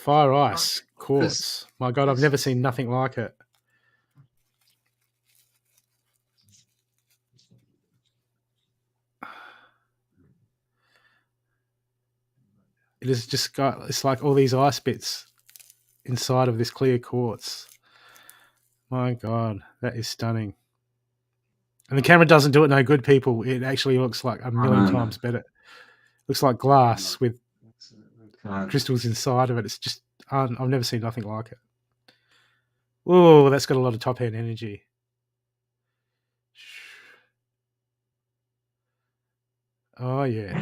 ice quartz. My God, I've never seen nothing like it. It has just got, it's like all these ice bits inside of this clear quartz. My God, that is stunning. And the camera doesn't do it no good, people. It actually looks like a million times better. Looks like glass with crystals inside of it. It's just, I've never seen nothing like it. Oh, that's got a lot of top end energy. Oh, yeah.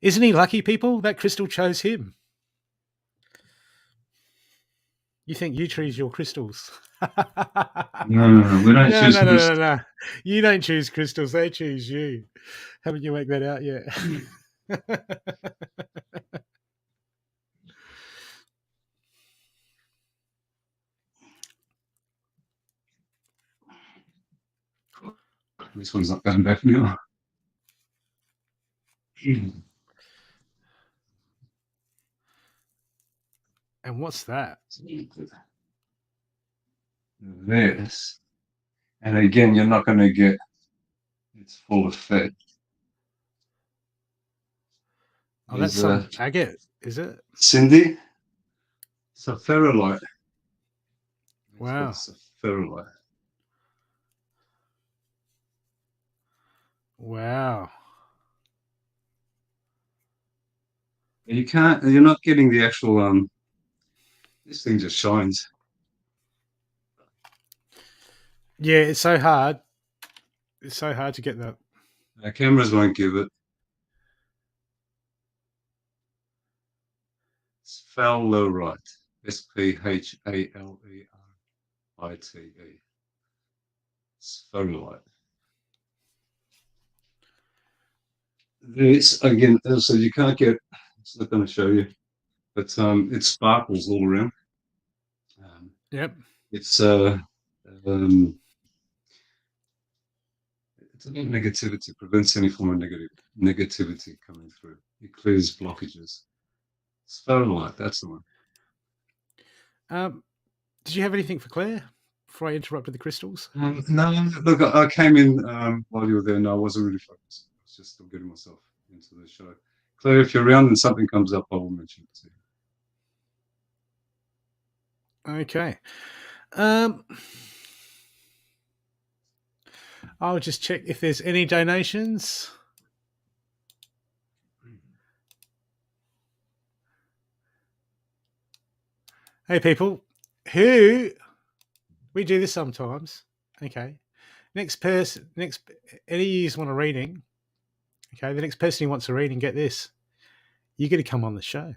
Isn't he lucky, people? That crystal chose him. You think you choose your crystals? No, we don't choose crystals. No. You don't choose crystals. They choose you. Haven't you worked that out yet? This one's not going back now. And what's that? This. And again, you're not going to get its full effect. Oh, that's some agate, is it? Cindy? It's a ferrolite. Wow. It's a ferrolite. Wow. And you're not getting the actual, this thing just shines. Yeah, it's so hard. It's so hard to get that. Cameras won't give it. Sphalerite. Sphalerite. Sphalerite. This again, so you can't get. It's not going to show you, but it sparkles all around. Yep. It's it's about negativity. Prevents any form of negativity coming through. It clears blockages. Sphalerite. That's the one. Did you have anything for Claire before I interrupted the crystals? No, look, I came in while you were there. No, I wasn't really focused. I was just still getting myself into the show. Claire, if you're around and something comes up, I will mention it to you. Okay. I'll just check if there's any donations. Hey, people, who we do this sometimes. Okay. Next person, any of you want a reading. Okay. The next person who wants a reading, get this. You get to come on the show.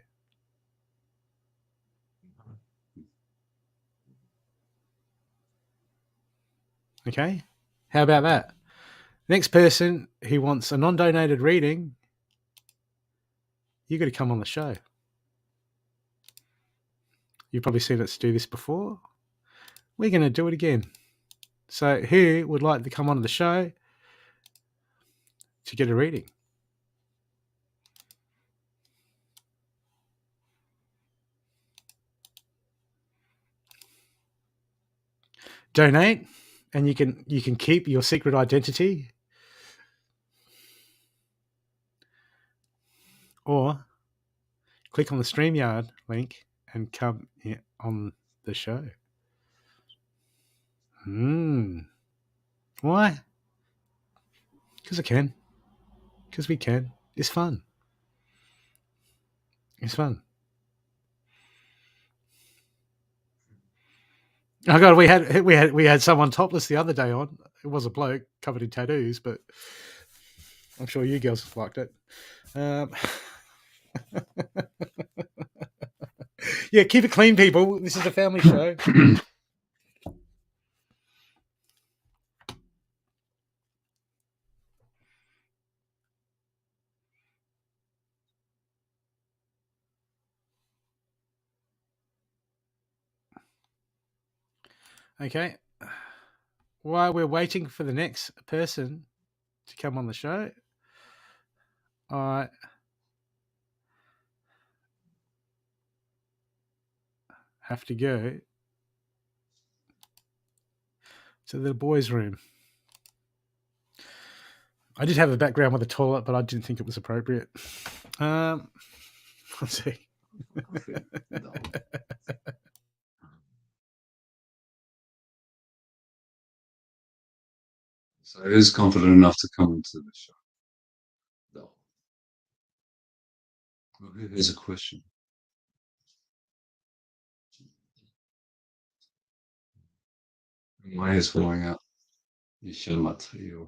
Okay. How about that? Next person who wants a non-donated reading, you got to come on the show. You've probably seen us do this before. We're going to do it again. So who would like to come on the show to get a reading? Donate, and you can keep your secret identity, or click on the StreamYard link and come on the show. Why? Because I can. Because we can. It's fun. It's fun. Oh God, we had someone topless the other day on. It was a bloke covered in tattoos, but I'm sure you girls liked it. Yeah, keep it clean, people. This is a family show. Okay. While we're waiting for the next person to come on the show, I have to go to the boys' room. I did have a background with a toilet, but I didn't think it was appropriate. Let's see. So he is confident enough to come into the show. No. Well, here's a question. My hair's falling out. You should not you.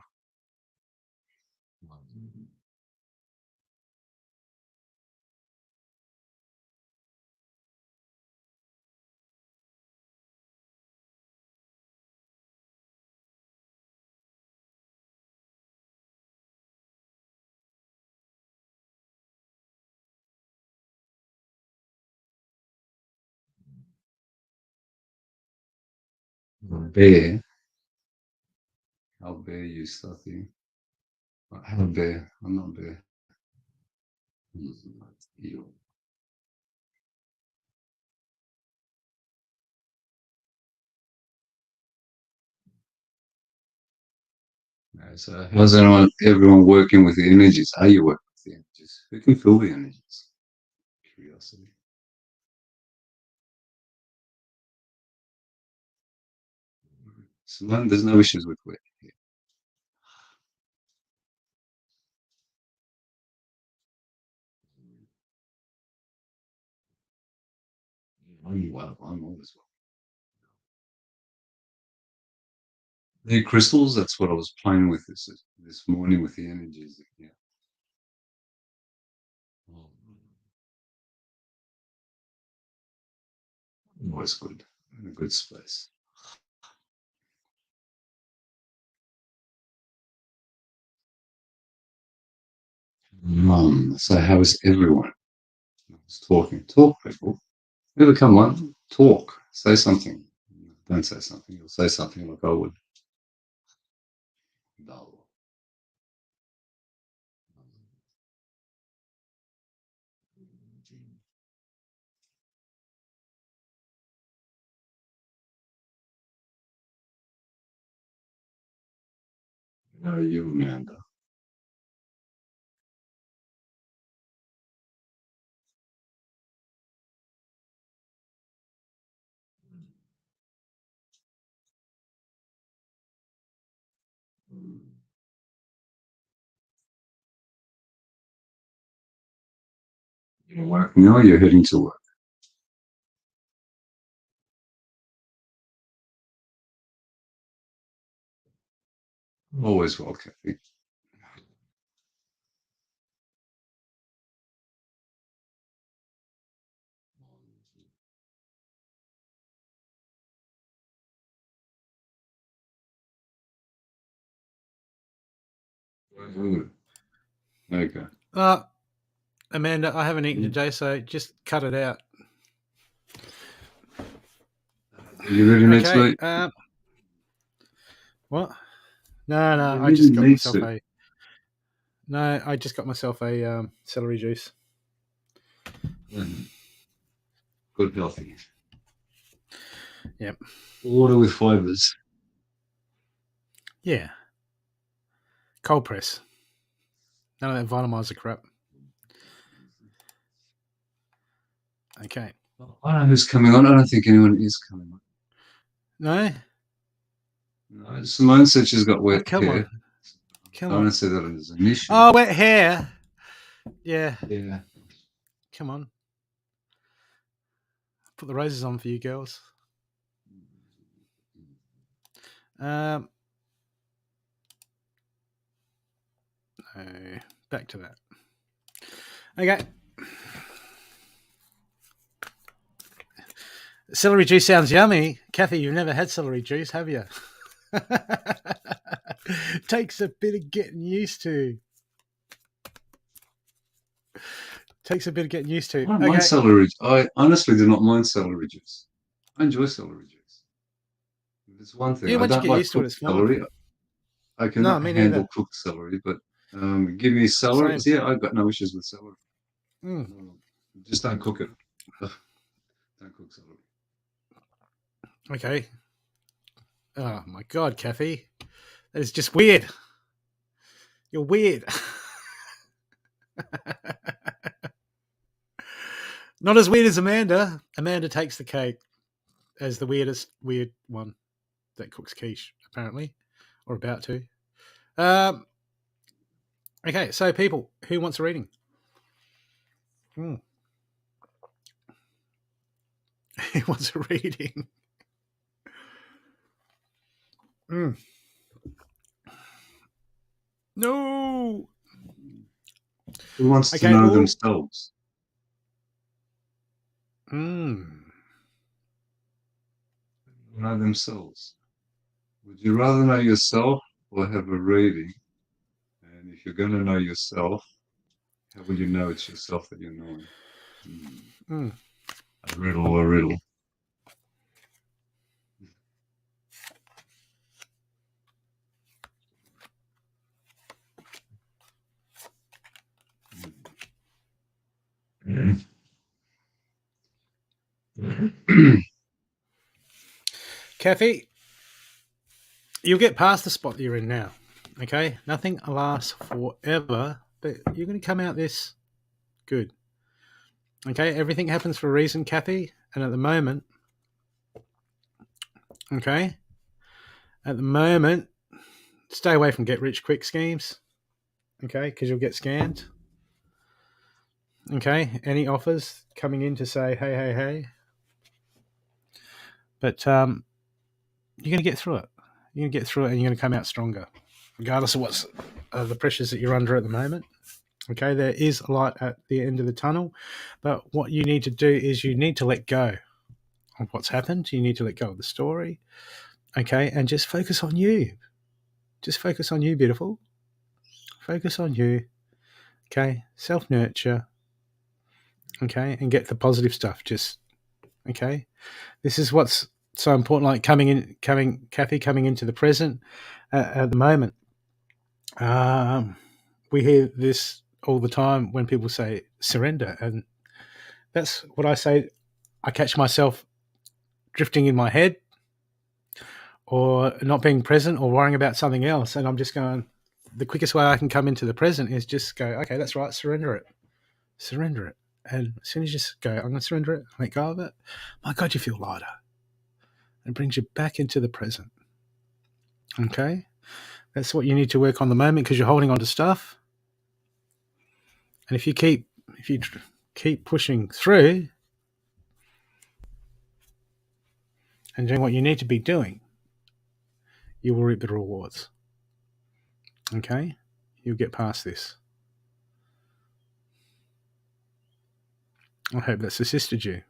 Bear. How bear you, Stathi? How bear? I'm not bear. You. So how's everyone working with the energies? Are you working with the energies? Who can feel the energies? Curiosity. There's no issues with wet hair. I'm well. I'm always well. The crystals, that's what I was playing with this morning with the energies. Yeah. Always good. In a good space. So how is everyone? I was talking. Talk, people. Never come on. Talk. Say something. Don't say something. You'll say something like I would. No. How are you, Amanda? You're work now. You're heading to work. Always well, Kathy. Okay. Amanda, I haven't eaten today, so just cut it out. Are you ready next Okay. week? What? No, You I just really got need myself to. I just got myself a celery juice. Good healthy. Yep. Water with fibers. Yeah. Cold press. None of that Vitamizer crap. Okay. I don't know who's coming on. I don't think anyone is coming on. No? No, Simone said she's got wet Come hair. on. I don't see that as an issue. Oh, wet hair. Yeah. Yeah. Come on. Put the roses on for you girls. No, back to that. Okay. Celery juice sounds yummy. Kathy, you've never had celery juice, have you? Takes a bit of getting used to. Takes a bit of getting used to. I don't mind celery. I honestly do not mind celery juice. I enjoy celery juice. It's one thing. Yeah, I once you don't get like used to it, cooked it's fine. celery. I No, cannot me handle neither. cooked celery, but give me celery. Same. Yeah, I've got no issues with celery. Mm. Just don't cook it. Don't cook celery. Okay. Oh my God, Kathy. That is just weird. You're weird. Not as weird as Amanda. Amanda takes the cake as the weirdest weird one that cooks quiche, apparently, or about to. Okay, so people, who wants a reading? Who wants a reading? No. Who wants to know themselves? Know themselves. Would you rather know yourself or have a reading? And if you're going to know yourself, how will you know it's yourself that you're knowing? A riddle, a riddle. Kathy, you'll get past the spot that you're in now. Okay? Nothing lasts forever, but you're going to come out this good. Okay? Everything happens for a reason, Kathy. And at the moment, okay, At the moment, stay away from get-rich-quick schemes, okay, because you'll get scammed. Okay, any offers coming in to say, hey. But you're going to get through it. You're going to get through it and you're going to come out stronger, regardless of what's the pressures that you're under at the moment. Okay, there is a light at the end of the tunnel, but what you need to do is you need to let go of what's happened. You need to let go of the story, okay, and just focus on you. Just focus on you, beautiful. Focus on you, okay? Self-nurture, okay, and get the positive stuff. Just, okay? This is what's so important, like Kathy, coming into the present at the moment. We hear this all the time when people say surrender, and that's what I say. I catch myself drifting in my head or not being present or worrying about something else, and I'm just going, the quickest way I can come into the present is just go, okay, that's right, surrender it. And as soon as you just go, I'm going to surrender it, let go of it, my God, you feel lighter. It brings you back into the present. Okay? That's what you need to work on the moment, because you're holding on to stuff. And if you keep pushing through and doing what you need to be doing, you will reap the rewards. Okay? You'll get past this. I hope that's assisted you.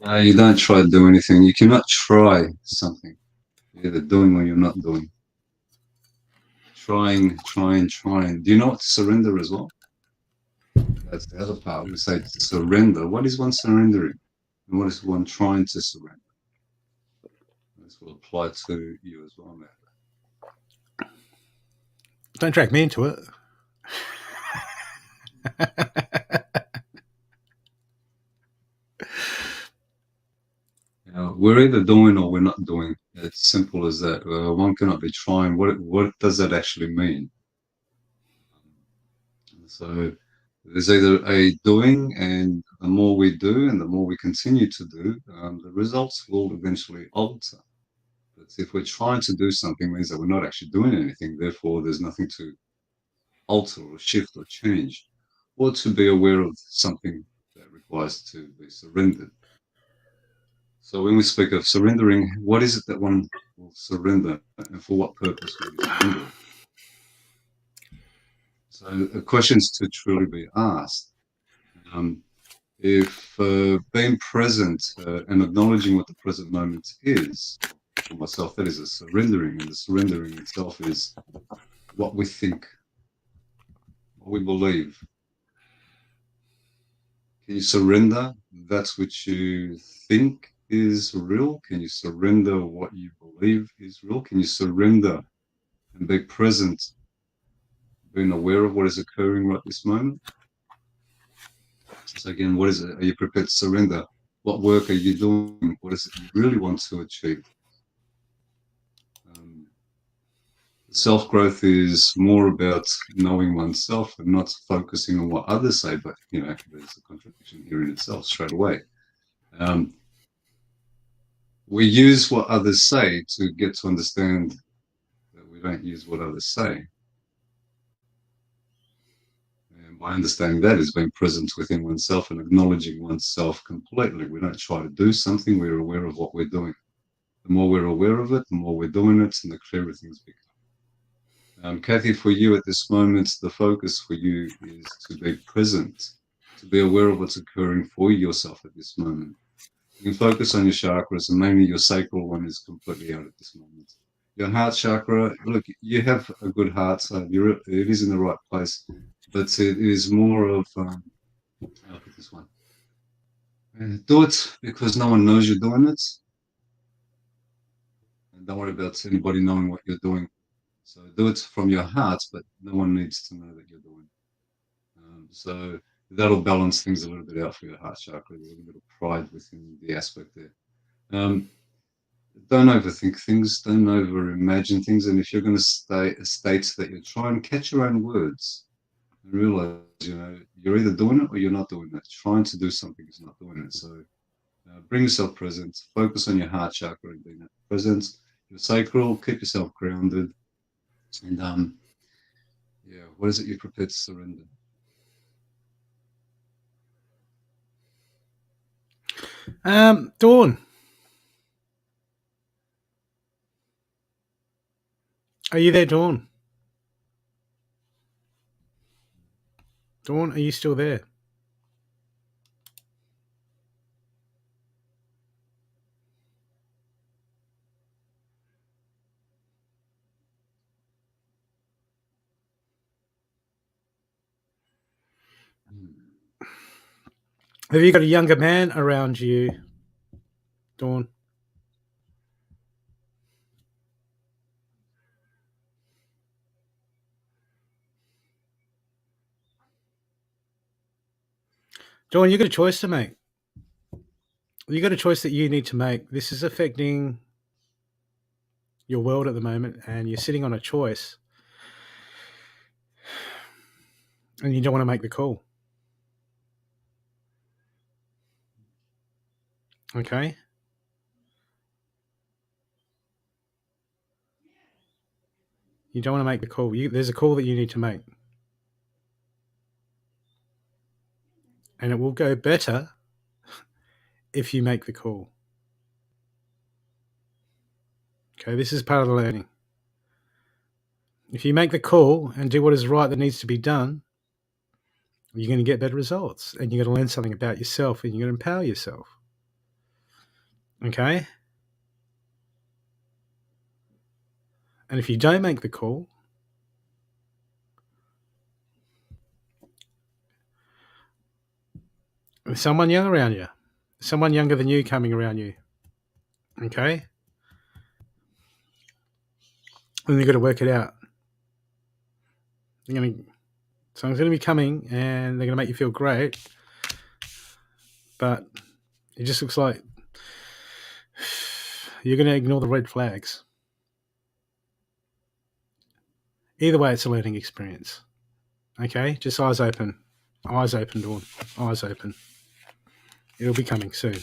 You don't try to do anything. You cannot try something. You're either doing or you're not doing. Trying. Do you know what surrender as well? That's the other part. We say surrender. What is one surrendering? And what is one trying to surrender? This will apply to you as well, man. Don't drag me into it. We're either doing or we're not doing. It's simple as that. One cannot be trying. What does that actually mean? So there's either a doing, and the more we do and the more we continue to do, the results will eventually alter. But if we're trying to do something, it means that we're not actually doing anything. Therefore, there's nothing to alter or shift or change, or to be aware of something that requires to be surrendered. So when we speak of surrendering, what is it that one will surrender, and for what purpose will you surrender it? So the questions to truly be asked. If being present and acknowledging what the present moment is, for myself, that is a surrendering, and the surrendering itself is what we think, what we believe. Can you surrender that which you think is real? Can you surrender what you believe is real? Can you surrender and be present, being aware of what is occurring right this moment? So again, what is it? Are you prepared to surrender? What work are you doing? What is it you really want to achieve? Self-growth is more about knowing oneself and not focusing on what others say, but there's a contradiction here in itself straight away. We use what others say to get to understand that we don't use what others say. And by understanding that is being present within oneself and acknowledging oneself completely. We don't try to do something, we're aware of what we're doing. The more we're aware of it, the more we're doing it, and the clearer things become. Kathy, for you at this moment, the focus for you is to be present, to be aware of what's occurring for yourself at this moment. You can focus on your chakras, and mainly your sacral one is completely out at this moment. Your heart chakra, look, you have a good heart, so it is in the right place, but it is more of, I'll put this one. Do it because no one knows you're doing it. And don't worry about anybody knowing what you're doing. So do it from your heart, but no one needs to know that you're doing it. So that'll balance things a little bit out for your heart chakra, a little bit of pride within the aspect there. Don't overthink things, don't over imagine things. And if you're going to state that you're trying, catch your own words. and realize, you're either doing it or you're not doing it. Trying to do something is not doing it. So bring yourself present, focus on your heart chakra and being present, your sacral, keep yourself grounded. And yeah, what is it you're prepared to surrender? Dawn. Are you there, Dawn? Dawn, are you still there? Have you got a younger man around you, Dawn? Dawn, you've got a choice to make. You've got a choice that you need to make. This is affecting your world at the moment, and you're sitting on a choice, and you don't want to make the call. Okay? You don't want to make the call. There's a call that you need to make. And it will go better if you make the call. Okay, this is part of the learning. If you make the call and do what is right that needs to be done, you're going to get better results, and you're going to learn something about yourself, and you're going to empower yourself. Okay? And if you don't make the call, there's someone young around you, someone younger than you coming around you. Okay? And you've got to work it out. Someone's going to be coming, and they're going to make you feel great, but it just looks like you're going to ignore the red flags. Either way, it's a learning experience. Okay? Just eyes open. Eyes open, Dawn. Eyes open. It'll be coming soon.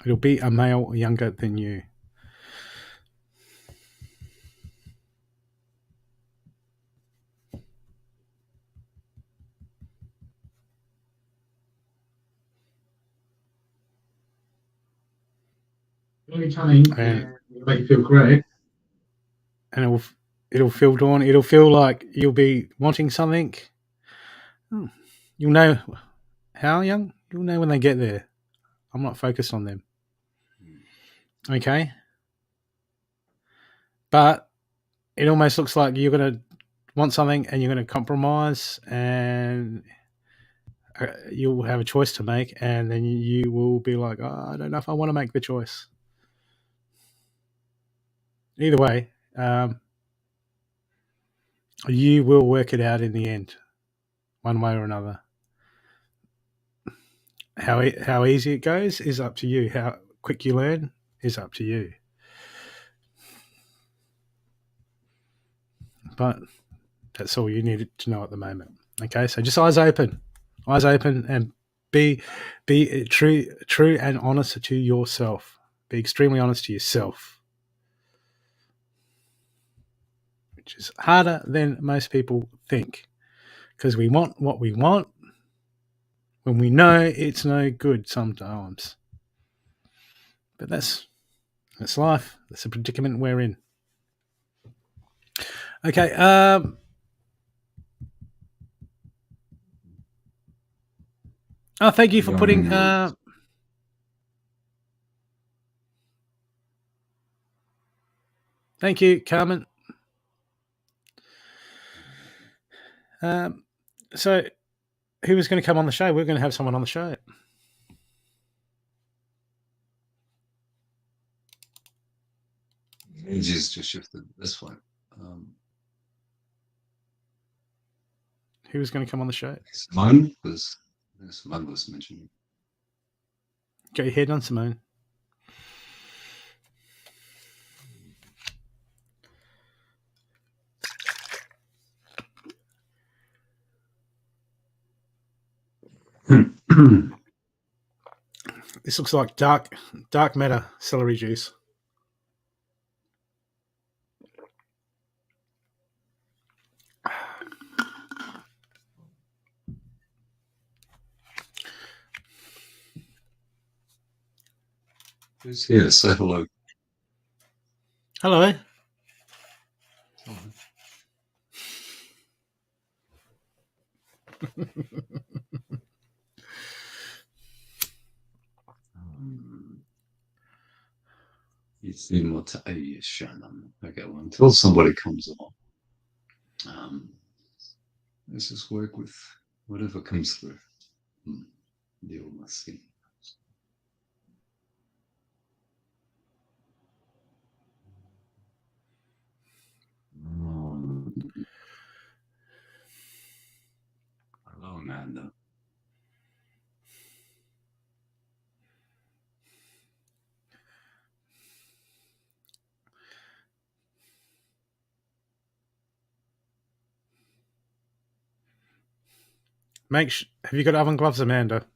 It'll be a male younger than you. It'll be coming, and it'll make you feel great. And it'll feel, Dawn. It'll feel like you'll be wanting something. You'll know how young. You'll know when they get there. I'm not focused on them. Okay? But it almost looks like you're going to want something, and you're going to compromise, and you'll have a choice to make, and then you will be like, I don't know if I want to make the choice. Either way, you will work it out in the end, one way or another. How easy it goes is up to you. How quick you learn is up to you. But that's all you need to know at the moment. Okay, so just eyes open, and be true and honest to yourself. Be extremely honest to yourself, which is harder than most people think, because we want what we want when we know it's no good sometimes. But that's life. That's the predicament we're in. Okay. Thank you for putting. Thank you, Carmen. So, who was going to come on the show? We're going to have someone on the show. Ages just shifted. That's fine. Who was going to come on the show? Simone was mentioning. Get your head on, Simone. This looks like dark matter celery juice. Who's here? Say hello. Hello. You seem more to Shannon. Okay, well, until somebody comes along, let's just work with whatever comes through. You must see. Hello, Amanda. Have you got oven gloves, Amanda?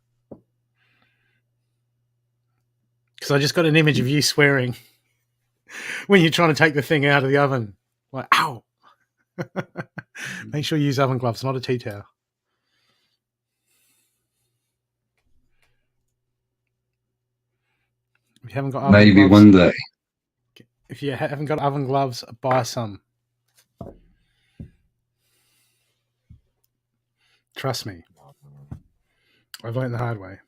Because I just got an image of you swearing when you're trying to take the thing out of the oven. Like, ow! Make sure you use oven gloves, not a tea towel. If you haven't got oven Maybe gloves, one day. if you haven't got oven gloves, buy some. Trust me. I've learned the hard way.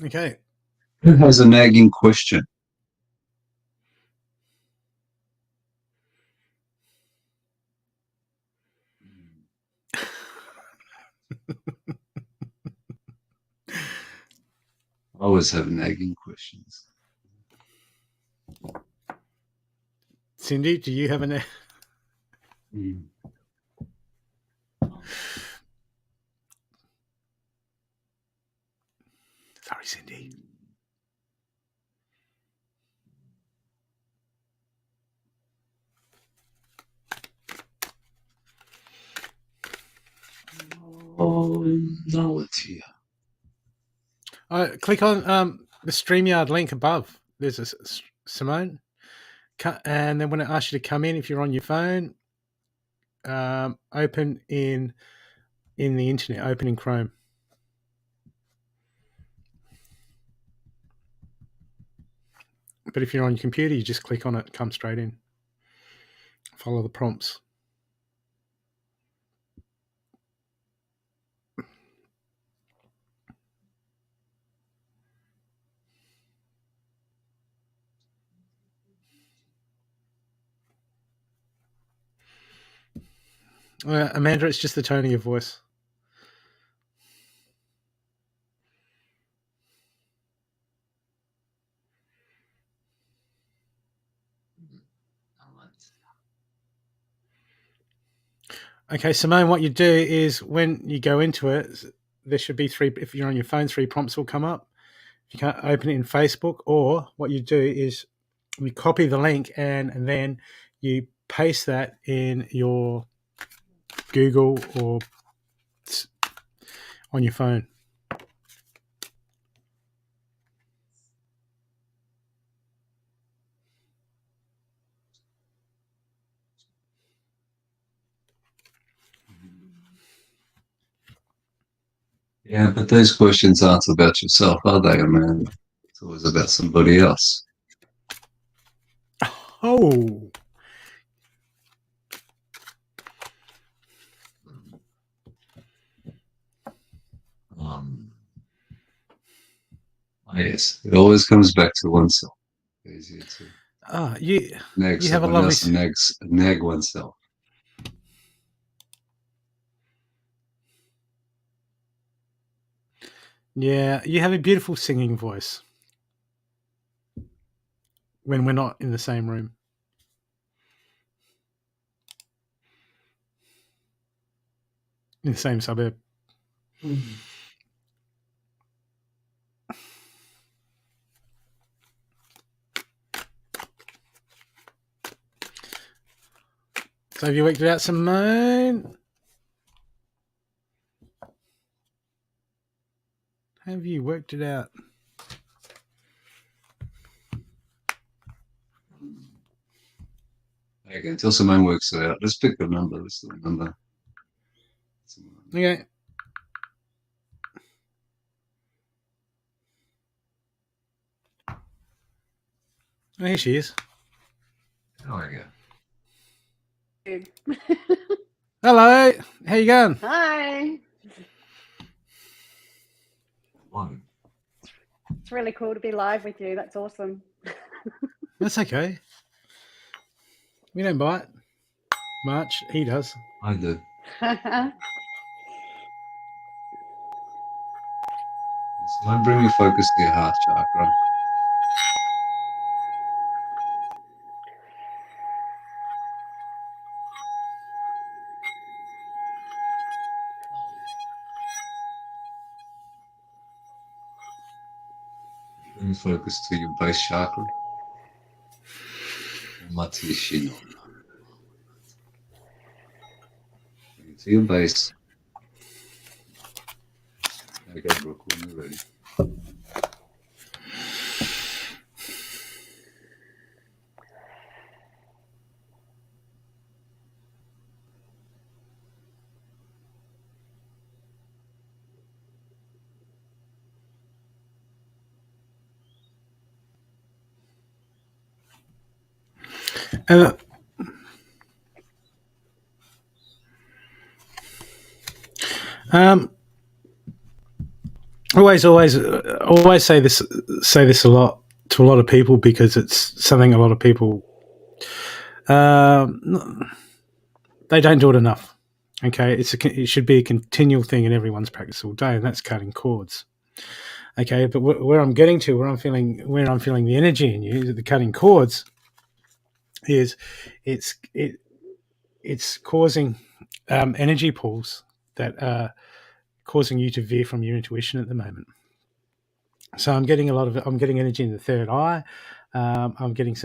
Okay. Who has a nagging question? I always have nagging questions. Cindy, do you have an... Sorry, Cindy. Oh, no, it's here. Click on the StreamYard link above. There's a Simone. And then when it asks you to come in, if you're on your phone, open in the internet, open in Chrome. But if you're on your computer, you just click on it, come straight in. Follow the prompts. Amanda, it's just the tone of your voice. Okay, Simone, what you do is when you go into it, there should be three, if you're on your phone, 3 prompts will come up. You can't open it in Facebook, or what you do is you copy the link and then you paste that in your Google or on your phone. Yeah, but those questions aren't about yourself, are they, Amanda? It's always about somebody else. Oh, Yes, it always comes back to oneself. Easier to nag you have a someone lovely. else and nag oneself. Yeah, you have a beautiful singing voice. When we're not in the same room. In the same suburb. So have you worked it out, Simone? Have you worked it out? Okay, until Simone works it out, let's pick a number. Let's do a number. Okay. Oh, here she is. Oh, there you go. Hello. How you going? Hi. One. It's really cool to be live with you. That's awesome. That's okay. We don't bite much. He does. I do. Simone, bring your focus to your heart chakra. Bring focus to your base chakra. Mati Shino. Bring it to your base. Okay, Brooke, when you're ready. Always say this a lot to a lot of people because it's something a lot of people they don't do it enough. Okay, it should be a continual thing in everyone's practice all day, and that's cutting cords. Okay, but where I'm getting to, where I'm feeling the energy in you, the cutting cords, is it's causing energy pools that are causing you to veer from your intuition at the moment. So I'm getting energy in the third eye. I'm getting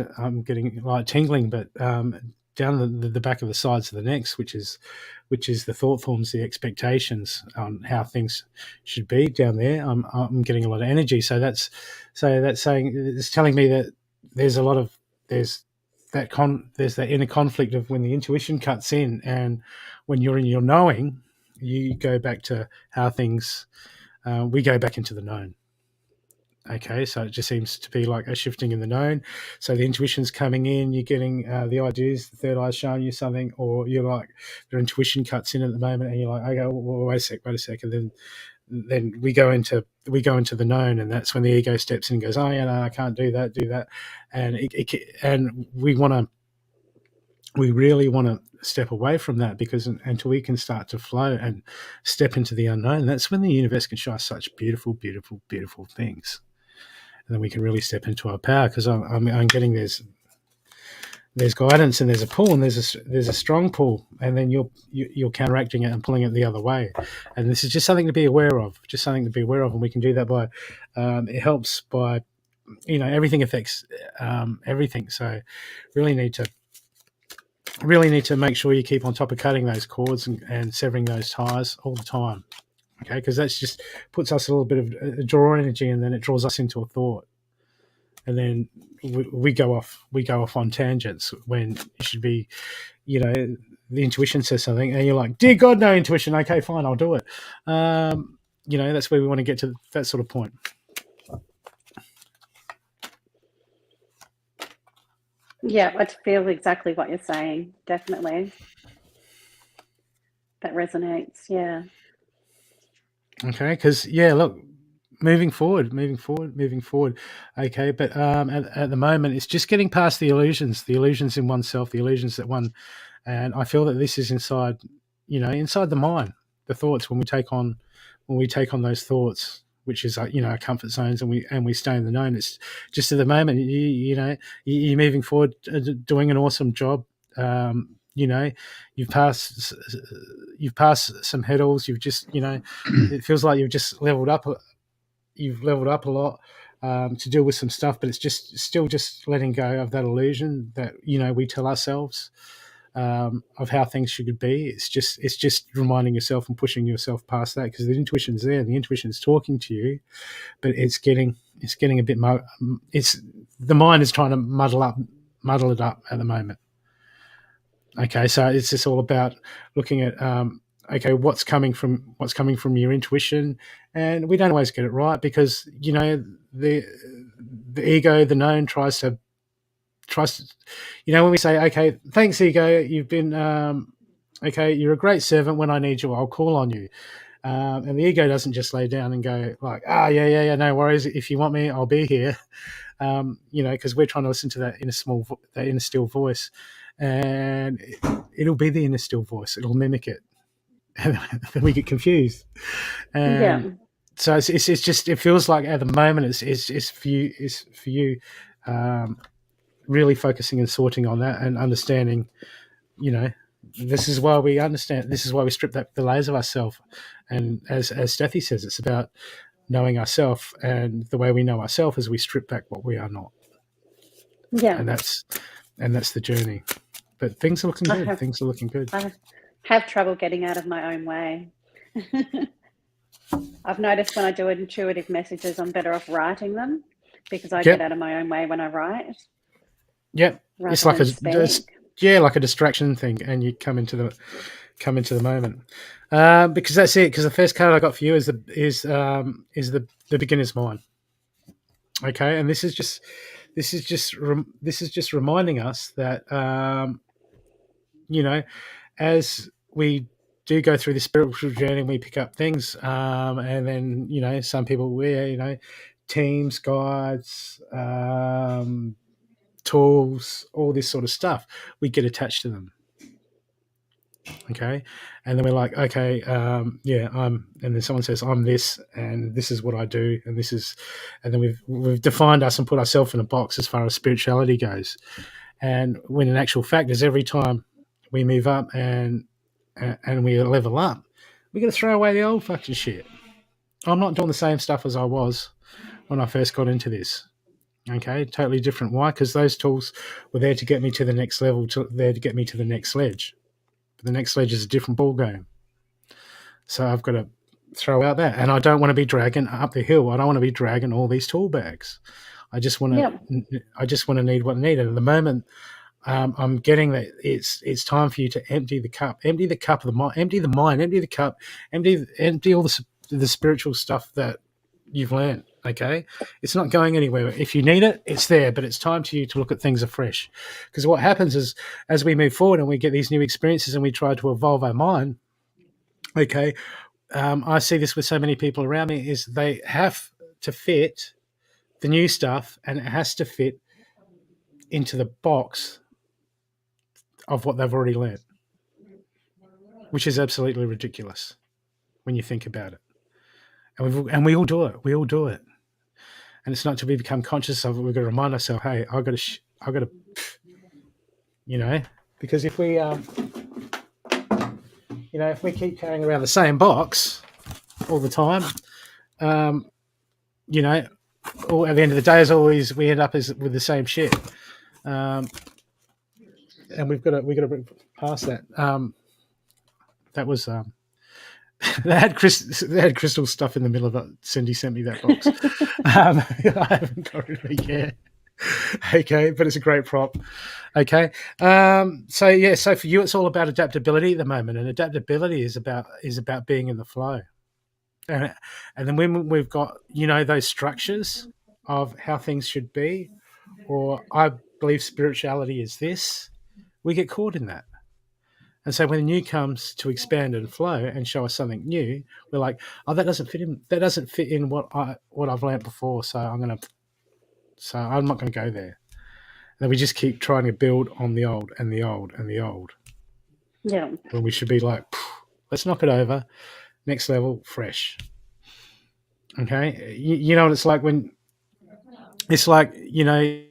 like tingling, but down the back of the sides of the necks, which is the thought forms, the expectations on how things should be down there. I'm getting a lot of energy. So that's saying, it's telling me that there's that inner conflict of when the intuition cuts in, and when you're in your knowing, you go back to how things. We go back into the known. Okay, so it just seems to be like a shifting in the known. So the intuition's coming in, you're getting the ideas, the third eye's showing you something, or you're like, their intuition cuts in at the moment, and you're like, okay, well, wait a sec, and then we go into the known, and that's when the ego steps in and goes, oh yeah, no, I can't do that, and and we really want to step away from that, because until we can start to flow and step into the unknown, that's when the universe can show us such beautiful, beautiful, beautiful things. And then we can really step into our power, because I'm getting there's guidance, and there's a pull, and there's a strong pull, and then you're counteracting it and pulling it the other way. And this is just something to be aware of, and we can do that by it helps by, everything affects everything. So really need to make sure you keep on top of cutting those cords and severing those ties all the time. Okay, because that's just puts us a little bit of a draw energy, and then it draws us into a thought, and then we go off on tangents when it should be, the intuition says something, and you're like, dear God, no, intuition. Okay, fine, I'll do it. That's where we want to get to, that sort of point. Yeah, I feel exactly what you're saying. Definitely. That resonates, yeah. Okay, because look, moving forward. Okay, but at the moment, it's just getting past the illusions in oneself, the illusions that one, and I feel that this is inside, inside the mind, the thoughts when we take on those thoughts, which is our comfort zones, and we stay in the known. It's just at the moment, you're moving forward, doing an awesome job. You know, you've passed some hurdles. You've just, it feels like you've just leveled up. You've leveled up a lot to deal with some stuff, but it's still just letting go of that illusion that we tell ourselves of how things should be. It's just reminding yourself and pushing yourself past that, because the intuition's there. The intuition's talking to you, but it's getting a bit. It's the mind is trying to muddle it up at the moment. Okay, so it's just all about looking at what's coming from your intuition, and we don't always get it right, because the ego, the known, tries to when we say, okay, thanks ego, you've been you're a great servant. When I need you, I'll call on you. And the ego doesn't just lay down and go like, yeah, no worries, if you want me, I'll be here. Because we're trying to listen to that inner still voice, and it'll be the inner still voice. It'll mimic it, and then we get confused. And so it's just, it feels like at the moment it's for you, really focusing and sorting on that and understanding. This is why we understand. This is why we strip the layers of ourselves. And as Stathi says, it's about knowing ourselves, and the way we know ourselves is we strip back what we are not. Yeah. And that's the journey. But things are looking good. Things are looking good. I have trouble getting out of my own way. I've noticed when I do intuitive messages, I'm better off writing them, because I get out of my own way when I write. Yep. It's like like a distraction thing, and you come into the moment. Because that's it. Because the first card I got for you is the beginner's mind. Okay, and this is just reminding us that as we do go through the spiritual journey, we pick up things, and then some people wear teams, guides, tools, all this sort of stuff. We get attached to them. Okay, and then we're like, okay, and then someone says, I'm this, and this is what I do, and then we've defined us and put ourselves in a box as far as spirituality goes. And when in actual fact is, every time we move up and we level up, we got to throw away the old fucking shit. I'm not doing the same stuff as I was when I first got into this. Okay, totally different. Why? Because those tools were there to get me to the next level, there to get me to the next sledge. But the next sledge is a different ball game. So I've got to throw out that, and I don't want to be dragging up the hill. I don't want to be dragging all these tool bags. I just want to need what I need. And at the moment, I'm getting that it's time for you to empty the cup of the mind, empty the mind, empty the cup, empty all the spiritual stuff that you've learned. Okay, it's not going anywhere. If you need it, it's there, but it's time to you to look at things afresh. Because what happens is, as we move forward and we get these new experiences and we try to evolve our mind, okay, I see this with so many people around me, is they have to fit the new stuff, and it has to fit into the box of what they've already learned, which is absolutely ridiculous when you think about it. And we all do it. We all do it. And it's not till we become conscious of it. We've got to remind ourselves, hey, I've got to, because if we, if we keep carrying around the same box all the time, or at the end of the day, as always, we end up with the same shit. And we've got to bring past that. That was they had crystal stuff in the middle of it. Cindy sent me that box. I haven't got it yet. Okay, but it's a great prop. Okay, so for you, it's all about adaptability at the moment, and adaptability is about being in the flow. And then when we've got those structures of how things should be, or I believe spirituality is this, we get caught in that. And so when the new comes to expand and flow and show us something new, we're like, oh, that doesn't fit in. That doesn't fit in what I've learnt before. So I'm not going to go there. And then we just keep trying to build on the old and the old and the old. Yeah. When we should be like, let's knock it over, next level, fresh. Okay, you know what it's like when it's like, you know,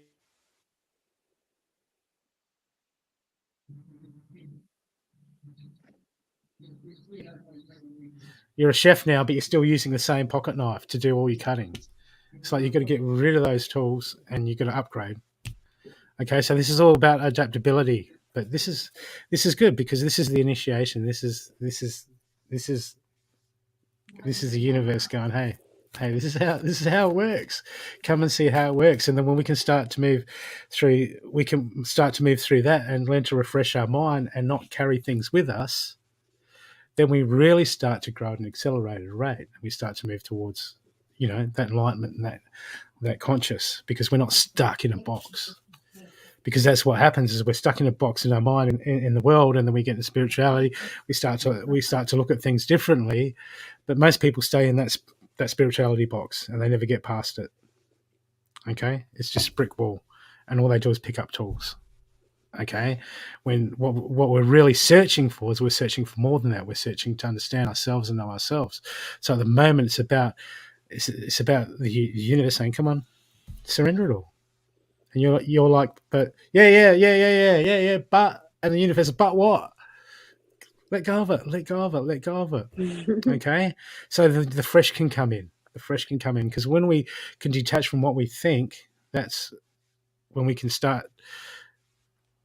you're a chef now, but you're still using the same pocket knife to do all your cutting. It's like you've got to get rid of those tools and you've got to upgrade. Okay, so this is all about adaptability, but this is good because this is the initiation. This is the universe going, hey, this is how it works. Come and see how it works, and then when we can start to move through that and learn to refresh our mind and not carry things with us. Then we really start to grow at an accelerated rate. We start to move towards, you know, that enlightenment and that conscious, because we're not stuck in a box. Because that's what happens is we're stuck in a box in our mind in the world, and then we get into spirituality. We start to look at things differently, but most people stay in that spirituality box and they never get past it. Okay, it's just a brick wall, and all they do is pick up tools. Okay, when what we're really searching for is we're searching for more than that. We're searching to understand ourselves and know ourselves. So at the moment, it's about the universe saying, "Come on, surrender it all." And you're like, "But yeah, but," and the universe, "But what? Let go of it. Let go of it. Let go of it." Okay, so the fresh can come in. The fresh can come in because when we can detach from what we think, that's when we can start.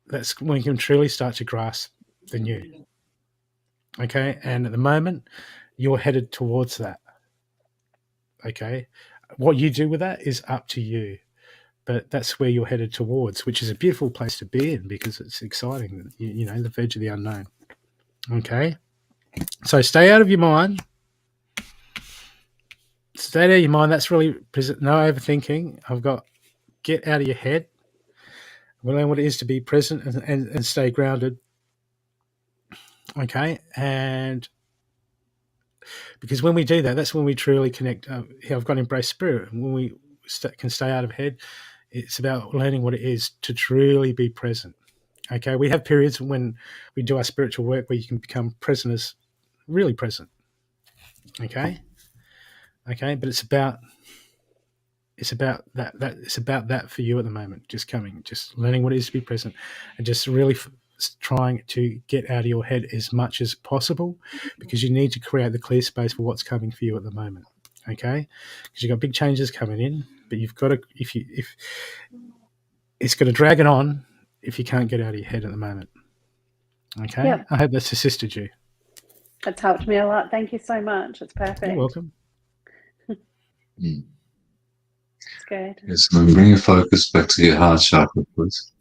That's when we can truly start to grasp the new. Okay, and at the moment, you're headed towards that. Okay, what you do with that is up to you, but that's where you're headed towards, which is a beautiful place to be in because it's exciting. You know, the verge of the unknown. Okay, so stay out of your mind. Stay out of your mind. That's really no overthinking. I've got get out of your head. We learn what it is to be present and stay grounded. Okay, and because when we do that, that's when we truly connect. I've got to embrace spirit. When we can stay out of head, it's about learning what it is to truly be present. Okay, we have periods when we do our spiritual work where you can become present, really present. Okay, but it's about that. It's about that for you at the moment. Just learning what it is to be present, and just really trying to get out of your head as much as possible, because you need to create the clear space for what's coming for you at the moment. Okay, because you've got big changes coming in, but you've got to if it's going to drag it on if you can't get out of your head at the moment. Okay, yep. I hope that's assisted you. That's helped me a lot. Thank you so much. It's perfect. You're welcome. It's good. Yes, and bring your focus back to your heart chakra, please.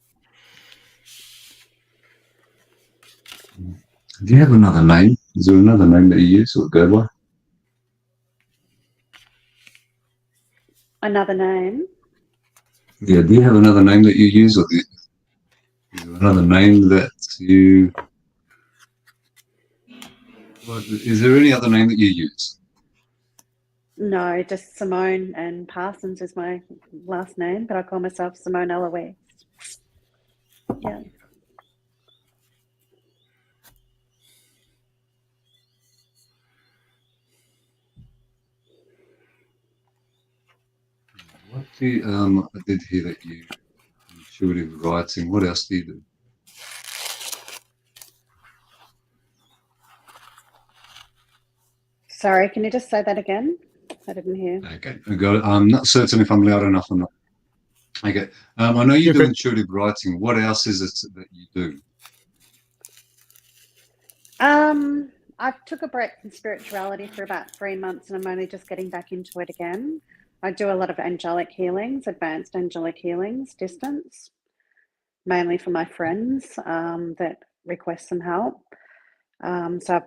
Do you have another name? Is there another name that you use or go by? Another name? Yeah, do you have another name that you use, or is there another name that you... Is there any other name that you use? No, just Simone, and Parsons is my last name, but I call myself Simone Eloise. Yeah. What do you, I did hear that you intuitive writing. What else do you do? Sorry, can you just say that again? I didn't hear. Okay, I got it. I'm not certain if I'm loud enough or not. Okay, I know you do intuitive writing. What else is it that you do? I took a break from spirituality for about 3 months, and I'm only just getting back into it again. I do a lot of angelic healings, advanced angelic healings, distance, mainly for my friends that request some help. So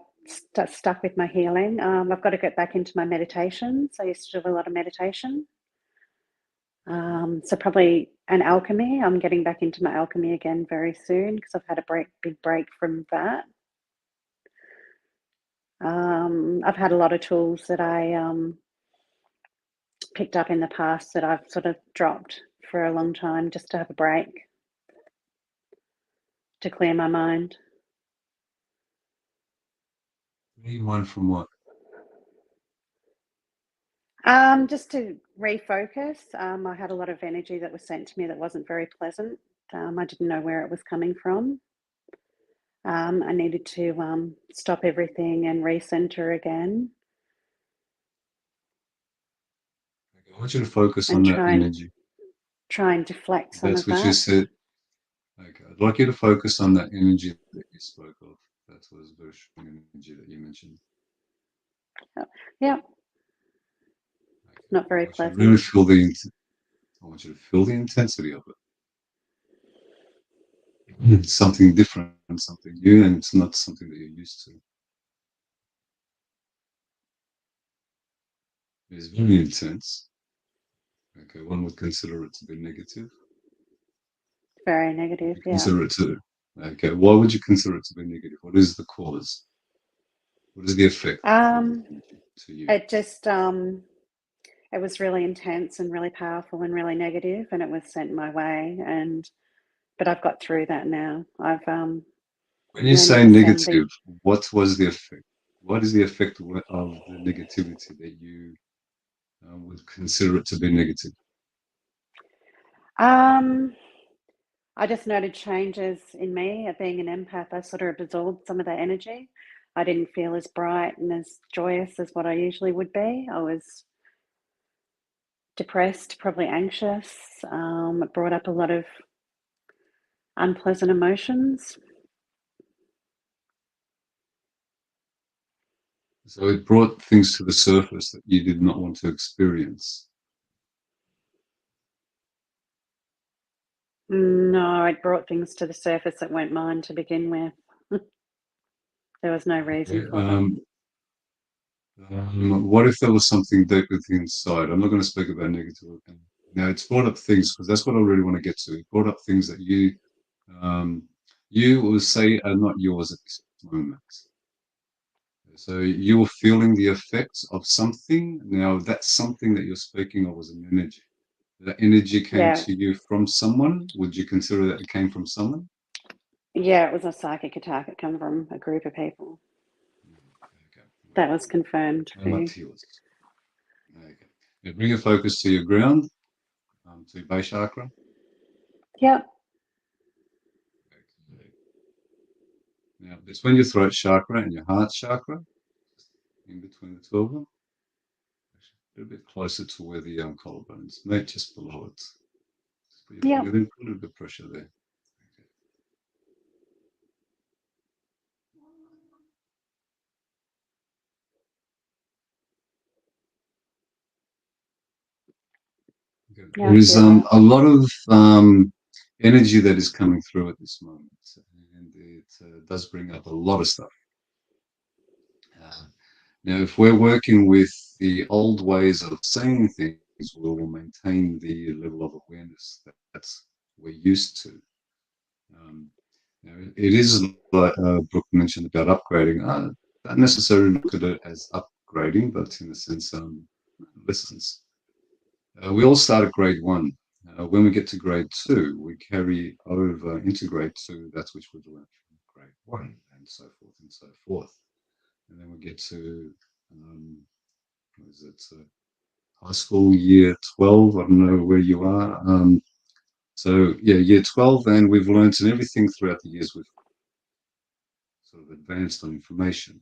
I've stuck with my healing. I've got to get back into my meditations. I used to do a lot of meditation. So probably an alchemy. I'm getting back into my alchemy again very soon because I've had a big break from that. I've had a lot of tools that I picked up in the past that I've sort of dropped for a long time just to have a break, to clear my mind. Clear mind from what? Just to refocus. I had a lot of energy that was sent to me that wasn't very pleasant. I didn't know where it was coming from. I needed to stop everything and recenter again Okay, I want you to focus on and that energy. try and deflect some That's of what you that. said. Okay, I'd like you to focus on that energy that you spoke of. That was very strong energy that you mentioned. Yeah, Okay. not very I want you to really pleasant. feel the. I want you to feel the intensity of it. It's something different, something new, and it's not something that you're used to. It's very intense. Okay, one would consider it to be negative. Very negative, You yeah. consider it to. Okay, why would you consider it to be negative? What is the cause? What is the effect of this energy to you? It just it was really intense and really powerful and really negative, and it was sent my way. But I've got through that now. I've When you learning say to send the negative, what was the effect? What is the effect of the negativity that you would consider it to be negative? um I just noted changes in me. Being an empath, I sort of absorbed some of that energy. I didn't feel as bright and as joyous as what I usually would be. I was depressed, probably anxious. It brought up a lot of unpleasant emotions. So it brought things to the surface that you did not want to experience. No, it brought things to the surface that weren't mine to begin with. There was no reason Okay, for them. what if there was something deep within inside? I'm not going to speak about negative. Now it's brought up things because that's what I really want to get to. It brought up things that um, you will say are not yours at this moment. So you were feeling the effects of something. Now that something that you're speaking of was an energy. That energy came Yeah, to you from someone. Would you consider that it came from someone? yeah, it was a psychic attack. It came from a group of people. Okay. That was confirmed to How be. much yours? Okay. Now bring your focus to your ground, to your base chakra. Yep, Okay. Now between your throat chakra and your heart chakra, in between the two of them, a little bit closer to where the collarbones, mate, just below it. Just put your yep, finger there, put a little bit of pressure there. Okay. yeah, There I is feel that. a lot of energy that is coming through at this moment, and it does bring up a lot of stuff. Uh, Now, if we're working with the old ways of saying things, we will maintain the level of awareness that's we're used to. Um, it is like Brooke mentioned about upgrading. I don't necessarily look at it as upgrading, but in a sense, lessons. We all start at grade one. When we get to grade two, we carry over into grade two that which we've learned from grade one, and so forth and so forth. And then we get to what is it? High school year 12. I don't know where you are. So yeah, year 12, and we've learned and everything throughout the years. We've sort of advanced on information,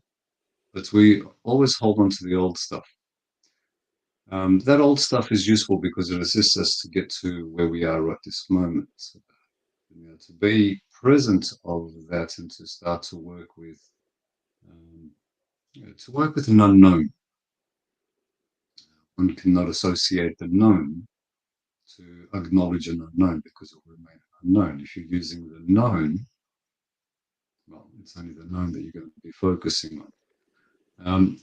but we always hold on to the old stuff. That old stuff is useful because it assists us to get to where we are right this moment. To be present of that and to start to work with, um, an unknown. One cannot associate the known to acknowledge an unknown because it will remain unknown. If you're using the known, well, it's only the known that you're going to be focusing on.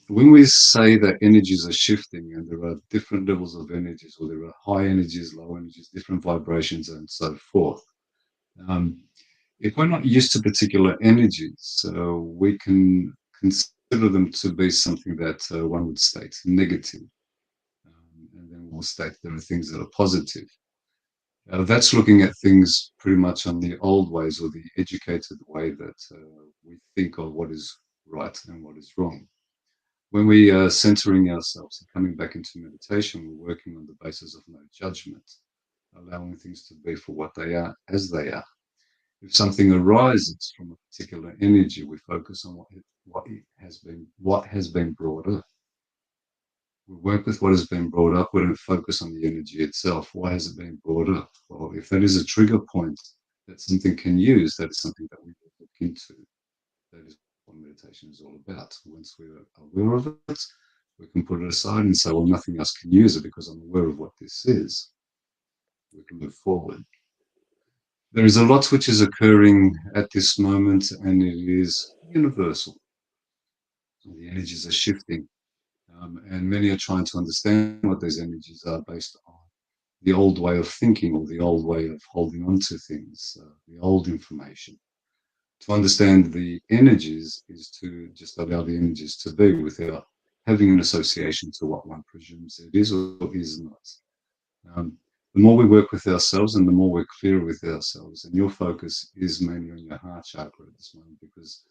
When we say that energies are shifting and there are different levels of energies, or there are high energies, low energies, different vibrations, and so forth, um, if we're not used to particular energies, we can consider consider them to be something that one would state negative. And then we'll state there are things that are positive. That's looking at things pretty much on the old ways or the educated way that we think of what is right and what is wrong. When we are centering ourselves and coming back into meditation, we're working on the basis of no judgment, allowing things to be for what they are, as they are. If something arises from a particular energy, we focus on what has been brought up. We work with what has been brought up. We don't focus on the energy itself. Why has it been brought up? Well, if that is a trigger point that something can use, that is something that we will look into. That is what meditation is all about. Once we're aware of it, we can put it aside and say, well, nothing else can use it because I'm aware of what this is. We can move forward. There is a lot which is occurring at this moment, and it is universal. The energies are shifting, and many are trying to understand what those energies are based on the old way of thinking or the old way of holding on to things, the old information. To understand the energies is to just allow the energies to be without having an association to what one presumes it is or is not. The more we work with ourselves and the more we're clear with ourselves, and your focus is mainly on your heart chakra at this moment because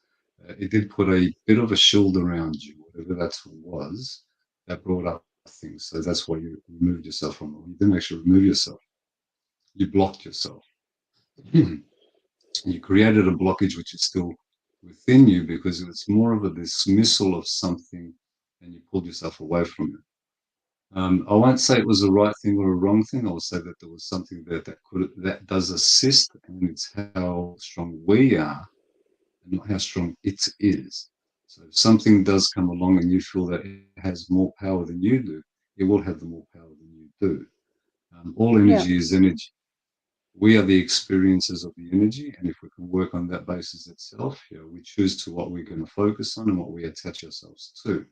it did put a bit of a shield around you, whatever that was, that brought up things. So that's why you removed yourself from it. You didn't actually remove yourself, you blocked yourself. You created a blockage which is still within you because it's more of a dismissal of something and you pulled yourself away from it. I won't say it was a right thing or a wrong thing. I will say that there was something there that does assist, and it's how strong we are and not how strong it is. So if something does come along and you feel that it has more power than you do, it will have the more power than you do. All energy is energy. We are the experiences of the energy, and if we can work on that basis itself, we choose to what we're going to focus on and what we attach ourselves to.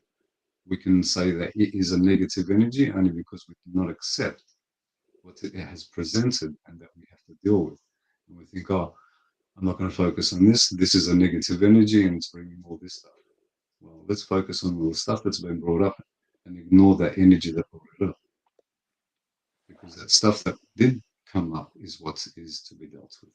We can say that it is a negative energy only because we cannot accept what it has presented and that we have to deal with. And we think, oh, I'm not going to focus on this. This is a negative energy and it's bringing all this stuff. Well, let's focus on all the stuff that's been brought up and ignore that energy that brought it up. Because that stuff that did come up is what is to be dealt with.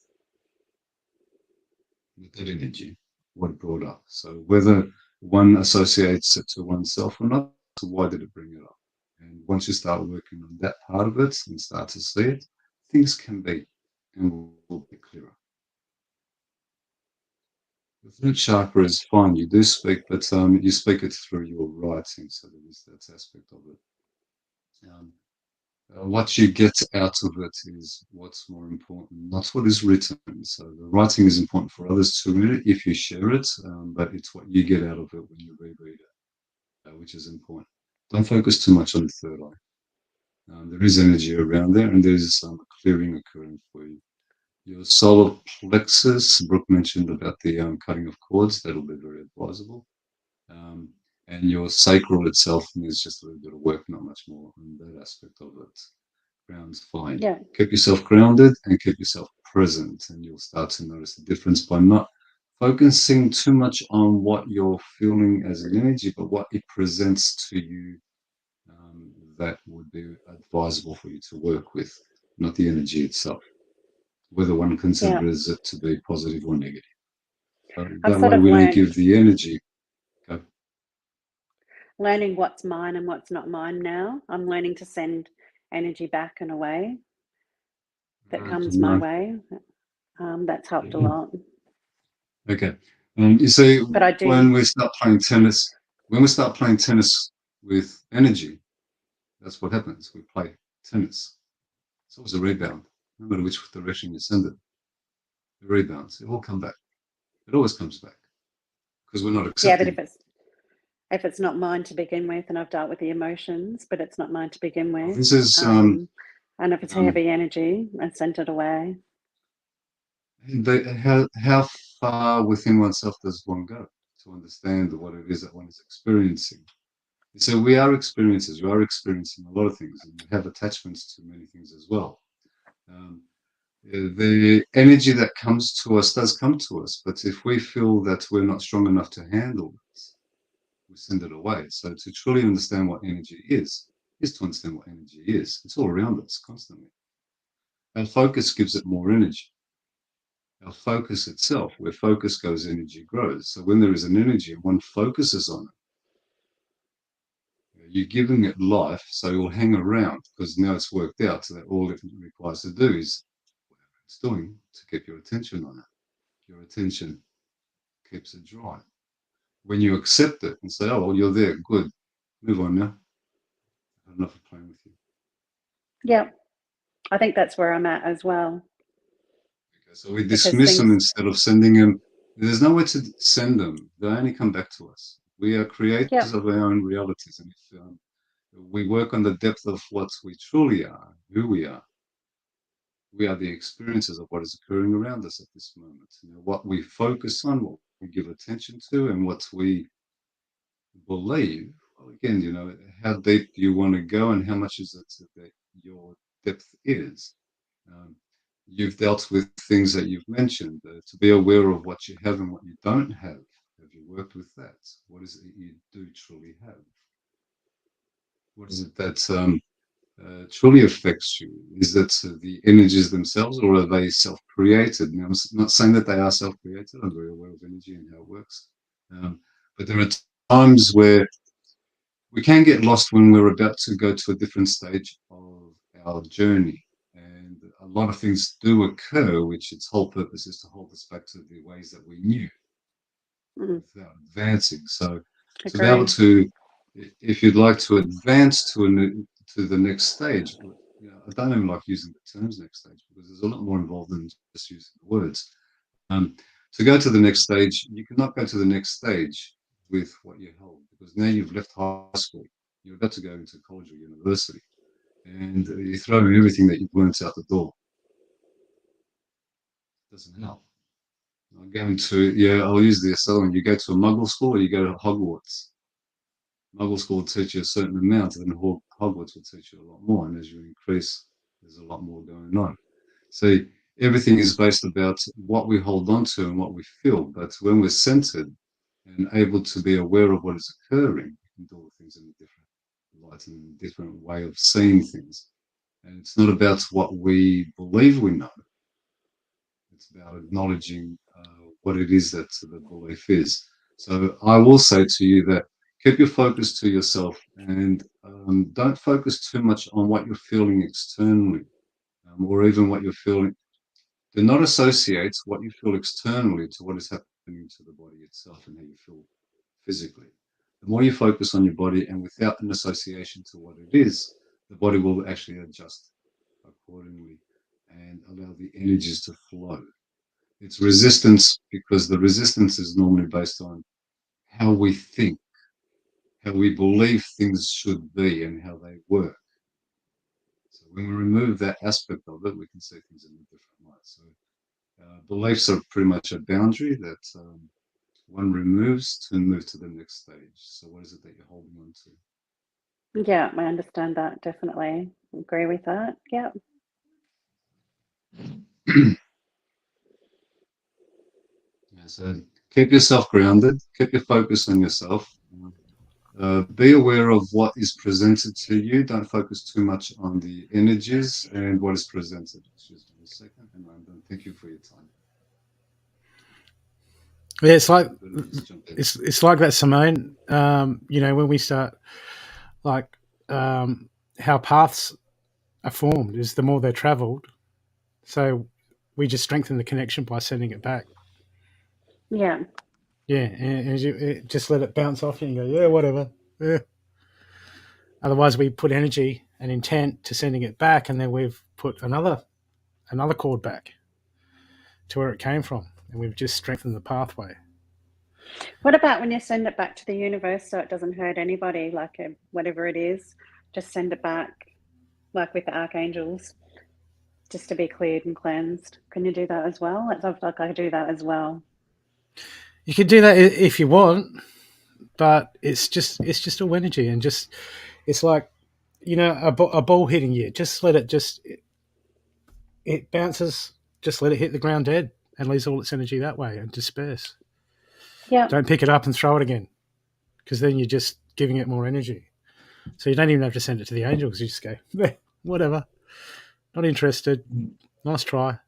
That energy, what it brought up. So whether one associates it to oneself or not, so why did it bring it up? And once you start working on that part of it and start to see it, things can be and will be clearer. The third chakra is fine. You do speak, but you speak it through your writing, so there is that aspect of it. What you get out of it is what's more important, not what is written. So the writing is important for others to read it if you share it, but it's what you get out of it when you reread it, which is important. Don't focus too much on the third eye. There is energy around there, and there's some clearing occurring for you. Your solar plexus, Brooke mentioned about the cutting of cords, that'll be very advisable. And your sacral itself needs just a little bit of work, not much more on that aspect of it. Ground's fine. Yeah. Keep yourself grounded and keep yourself present, and you'll start to notice the difference by not focusing too much on what you're feeling as an energy, but what it presents to you. That would be advisable for you to work with, not the energy itself, whether one considers it to be positive or negative. So I've that sort way of we don't learned give the energy. learning what's mine and what's not mine now. I'm learning to send energy back and away that comes my way. That's helped a lot. Okay. You see, But I do. when we start playing tennis with energy, that's what happens. We play tennis. It's always a rebound, no matter which direction you send it. It rebounds. It will come back. It always comes back because we're not Yeah, but accepting. if it's not mine to begin with, and I've dealt with the emotions, but it's not mine to begin with. This is And if it's heavy energy, I sent it away. how far within oneself does one go to understand what it is that one is experiencing? So we are experiencers. We are experiencing a lot of things, and we have attachments to many things as well. The energy that comes to us does come to us, but if we feel that we're not strong enough to handle it, we send it away. So to truly understand what energy is to understand what energy is. It's all around us constantly. Our focus gives it more energy. Our focus itself, where focus goes, energy grows. So when there is an energy and one focuses on it, you're giving it life, so it will hang around because now it's worked out. So that all it requires to do is whatever it's doing to keep your attention on it. Your attention keeps it dry. When you accept it and say, "Oh, well, you're there, good, move on now. I've had enough of playing with you." Yeah, I think that's where I'm at as well. Okay, so we Because dismiss them things, instead of sending them. There's nowhere to send them. They only come back to us. We are yeah, creators of our own realities, and if we work on the depth of what we truly are, who we are the experiences of what is occurring around us at this moment. What we focus on, what we give attention to, and what we believe. Well, again, how deep do you want to go, and how much is it that your depth is? Um, you've dealt with things that you've mentioned, to be aware of what you have and what you don't have. Have you worked with that? What is it you do truly have? What is it that truly affects you? Is it the energies themselves, or are they self-created? Now, I'm not saying that they are self-created. I'm very aware of energy and how it works. But there are times where we can get lost when we're about to go to a different stage of our journey. And a lot of things do occur, which its whole purpose is to hold us back to the ways that we knew without advancing. So to be able agree. to, if you'd like to advance to the next stage, I don't even like using the terms next stage because there's a lot more involved than just using the words. Um, to go to the next stage, you cannot go to the next stage with what you held because now you've left high school. You're about to go into college or university, and you're throwing everything that you've learnt out the door. It doesn't help. I'm going to, I'll use the other one. You go to a Muggle school or you go to Hogwarts. Muggle school will teach you a certain amount, and Hogwarts will teach you a lot more. And as you increase, there's a lot more going on. So everything is based about what we hold on to and what we feel. But when we're centered and able to be aware of what is occurring, we can deal with things in a different light and a different way of seeing things. And it's not about what we believe we know. It's about acknowledging what it is that the belief is. So I will say to you that keep your focus to yourself and don't focus too much on what you're feeling externally or even what you're feeling. Do not associate what you feel externally to what is happening to the body itself and how you feel physically. The more you focus on your body and without an association to what it is, the body will actually adjust accordingly and allow the energies to flow. It's resistance because the resistance is normally based on how we think, how we believe things should be, and how they work. So when we remove that aspect of it, we can see things in a different light. So beliefs are pretty much a boundary that one removes to move to the next stage. So what is it that you're holding on Yeah, I understand that. Definitely agree with that. Yeah. to? So keep yourself grounded, keep your focus on yourself. Be aware of what is presented to you. Don't focus too much on the energies and what is presented. Excuse me a second, and I'm done. Thank you for your time. Yeah, it's like Just jump in. it's like that, Simone. When we start, like, how paths are formed is the more they're travelled. So we just strengthen the connection by sending it back. Yeah. Yeah, and just let it bounce off you and go, yeah, whatever. Yeah. Otherwise, we put energy and intent to sending it back, and then we've put another cord back to where it came from, and we've just strengthened the pathway. What about when you send it back to the universe so it doesn't hurt anybody, like whatever it is, just send it back, like with the archangels, just to be cleared and cleansed? Can you do that as well? It sounds like I do that as well. You can do that if you want, but it's just all energy, and just it's like a ball hitting you. Just let it it bounces. Just let it hit the ground dead and leaves all its energy that way and disperse. Yeah. Don't pick it up and throw it again. because then you're just giving it more energy. So you don't even have to send it to the angels. You just go, whatever, not interested. Nice try.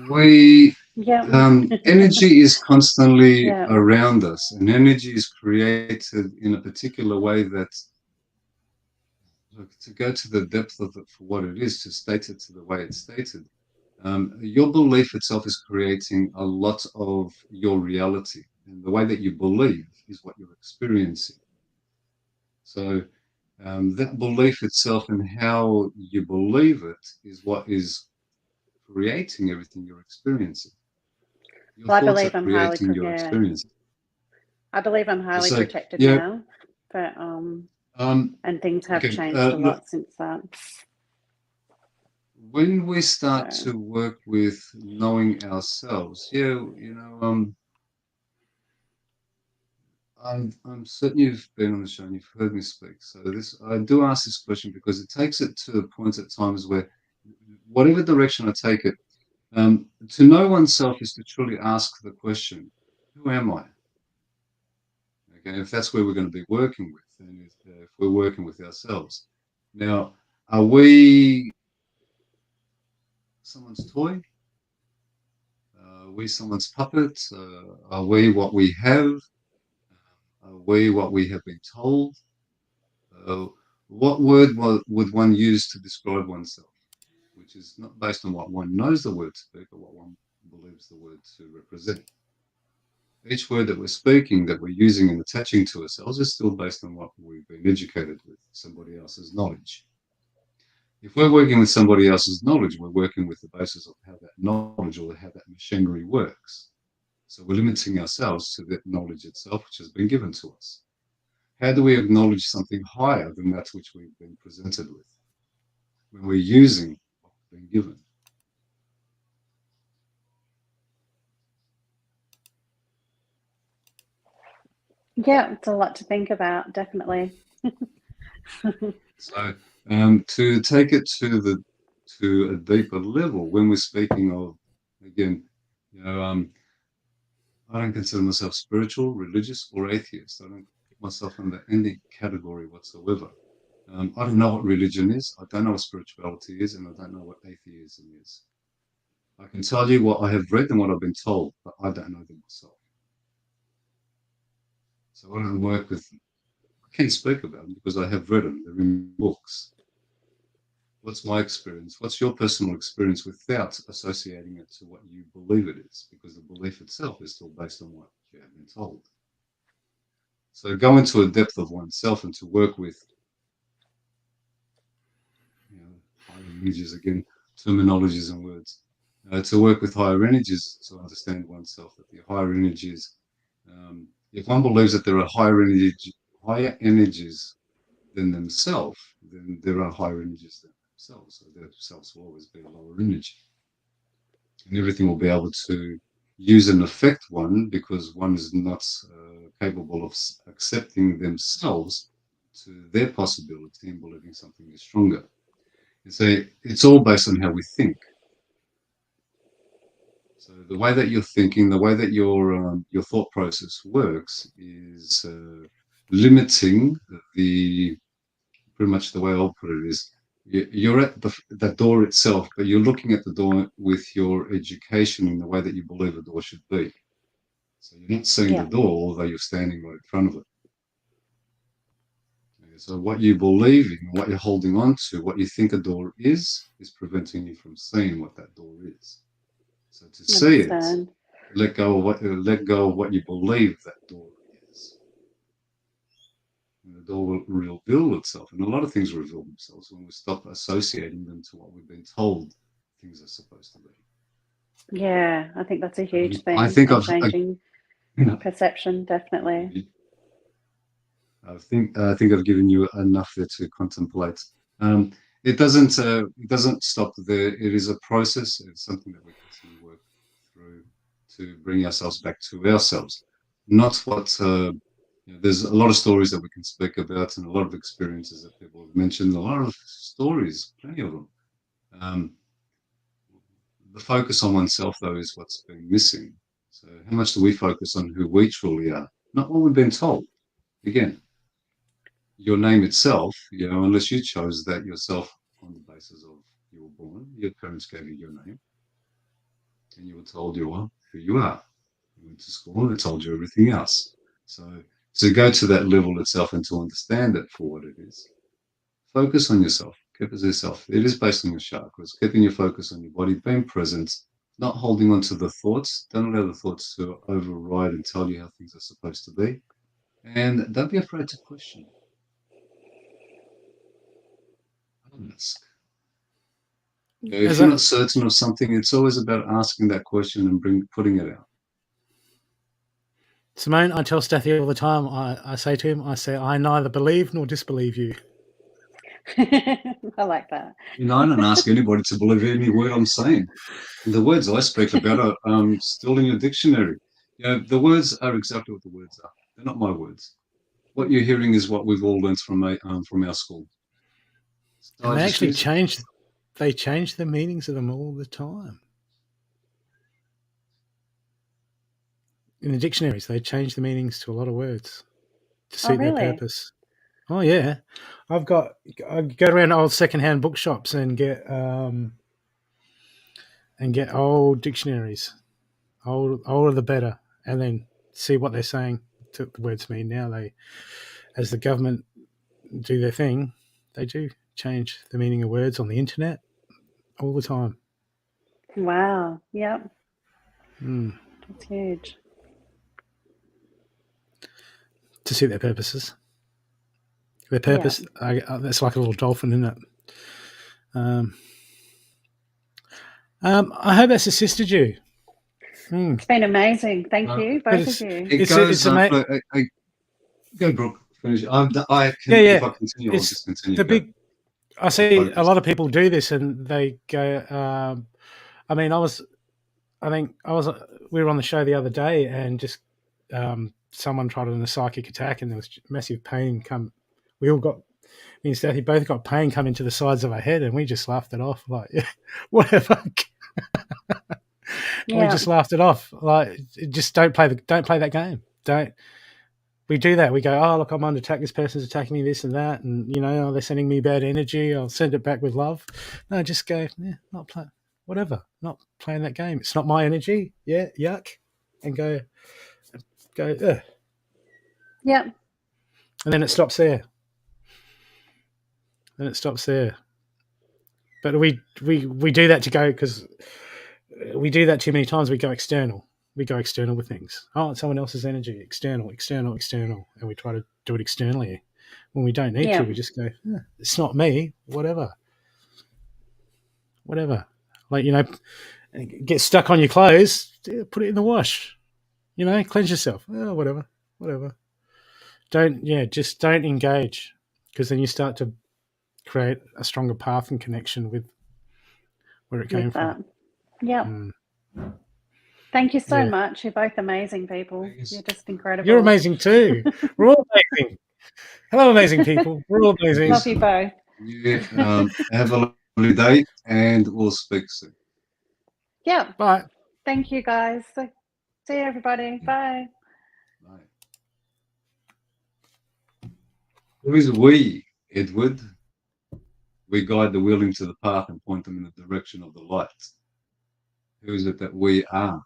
We Yeah. energy is constantly Yeah. around us, and energy is created in a particular way that, look, to go to the depth of it for what it is, to state it to the way it's stated, your belief itself is creating a lot of your reality, and the way that you believe is what you're experiencing. So that belief itself and how you believe it is what is creating everything you're experiencing. Your Well, I thoughts are believe I'm highly, creating your yeah, experience. I believe I'm highly So, protected yeah, now, but um, and things have okay. changed a Look, lot since that. when we start So to work with knowing ourselves, yeah, I'm certain you've been on the show and you've heard me speak. So this, I do ask this question because it takes it to the point at times where, whatever direction I take it, to know oneself is to truly ask the question, "Who am I?" Okay, if that's where we're going to be working with, and if we're working with ourselves, now, are we someone's toy? Are we someone's puppet? Are we what we have? Are we what we have been told? Uh, what word would one use to describe oneself, which is not based on what one knows the word to speak, but what one believes the word to represent? Each word that we're speaking, that we're using and attaching to ourselves, is still based on what we've been educated with, somebody else's knowledge. If we're working with somebody else's knowledge, we're working with the basis of how that knowledge or how that machinery works. So we're limiting ourselves to that knowledge itself, which has been given to us. How do we acknowledge something higher than that which we've been presented with when we're using what we've been given? yeah, it's a lot to think about, definitely. So to take it to a deeper level, when we're speaking of, again, I don't consider myself spiritual, religious, or atheist. I don't put myself under any category whatsoever. I don't know what religion is. I don't know what spirituality is, and I don't know what atheism is. I can tell you what I have read and what I've been told, but I don't know them myself. So I don't work with them. I can't speak about them because I have read them. They're in books. What's my experience? What's your personal experience without associating it to what you believe it is? Because the belief itself is still based on what you have been told. So go into a depth of oneself and to work with, higher energies, again, terminologies and words. To work with higher energies, to understand oneself, that the higher energies, if one believes that there are higher energies than themselves, then there are higher energies than themselves. So their selves will always be a lower energy. And everything will be able to use and affect one because one is not capable of accepting themselves to their possibility and believing something is stronger. So it's all based on how we think. So the way that you're thinking, the way that your thought process works is limiting the pretty much the way I'll put it is you're at the door itself, but you're looking at the door with your education in the way that you believe a door should be. So you're not seeing the Yeah, door, although you're standing right in front of it. Okay, so what you believe in, what you're holding on to, what you think a door is preventing you from seeing what that door is. So to I see it, understand. let go of what you believe that door is. And the door will reveal itself. And a lot of things reveal themselves when we stop associating them to what we've been told things are supposed to be. Yeah, I think that's a huge I thing think in changing you know, perception, definitely. I think I've given you enough there to contemplate. Um, it doesn't stop there. It is a process. It's something that we continue to work through to bring ourselves back to ourselves. Not what there's a lot of stories that we can speak about and a lot of experiences that people have mentioned. A lot of stories, plenty of them. Um, the focus on oneself, though, is what's been missing. So, how much do we focus on who we truly are, not what we've been told? Again, your name itself, unless you chose that yourself on the basis of you were born, your parents gave you your name, and you were told you are who you are. You went to school and they told you everything else. So to go to that level itself and to understand it for what it is, focus on yourself. Keep as yourself. It is based on your chakras, keeping your focus on your body, being present, not holding on to the thoughts. Don't allow the thoughts to override and tell you how things are supposed to be. And don't be afraid to question. Ask. If you're not certain of something, it's always about asking that question and putting it out. Simone, I tell Stathi all the time, I say to him, I neither believe nor disbelieve you. I like that. I don't ask anybody to believe any word I'm saying. The words I speak about are still in your dictionary. The words are exactly what the words are. They're not my words. What you're hearing is what we've all learned from our school. So and they actually change the meanings of them all the time. In the dictionaries, they change the meanings to a lot of words to suit their purpose. Oh yeah, I go around old secondhand bookshops and get old dictionaries, older the better, and then see what they're saying. To the words mean now. As the government do their thing, they do change the meaning of words on the internet all the time. Wow. Yep. That's huge. To suit their purposes. Their purpose, yeah. That's like a little dolphin, isn't it? I hope that's assisted you. It's been amazing. Thank you, both of you. It's amazing. Go, Brooke. Finish. If I continue, I'll just continue. I see a lot of people do this, and they go. We were on the show the other day, and just someone tried on a psychic attack, and there was massive pain come. We all got. Me and Stathi both got pain come into the sides of our head, and we just laughed it off, like, yeah, whatever. We just laughed it off, like, just don't play that game. Don't. We do that. We go, oh, look, I'm under attack. This person's attacking me, this and that, and they're sending me bad energy. I'll send it back with love. No, just go, yeah, not play, whatever. Not playing that game. It's not my energy. Yeah, yuck, and go. Ugh. Yeah. And then it stops there. But we do that to go, because we do that too many times. We go external. We go external with things. Oh, it's someone else's energy. External. And we try to do it externally. When we don't need to, we just go, it's not me. Whatever. Like, get stuck on your clothes, put it in the wash. Cleanse yourself. Oh, whatever. Don't engage, because then you start to create a stronger path and connection with where it came from. Yeah. Thank you so much. You're both amazing people. You're just incredible. You're amazing too. We're all amazing. Hello, amazing people. We're all amazing. Love you both. Yeah, have a lovely day, and we'll speak soon. Yeah. Bye. Thank you, guys. See you, everybody. Bye. Bye. Who is we, Edward? We guide the willing to the path and point them in the direction of the light. Who is it that we are?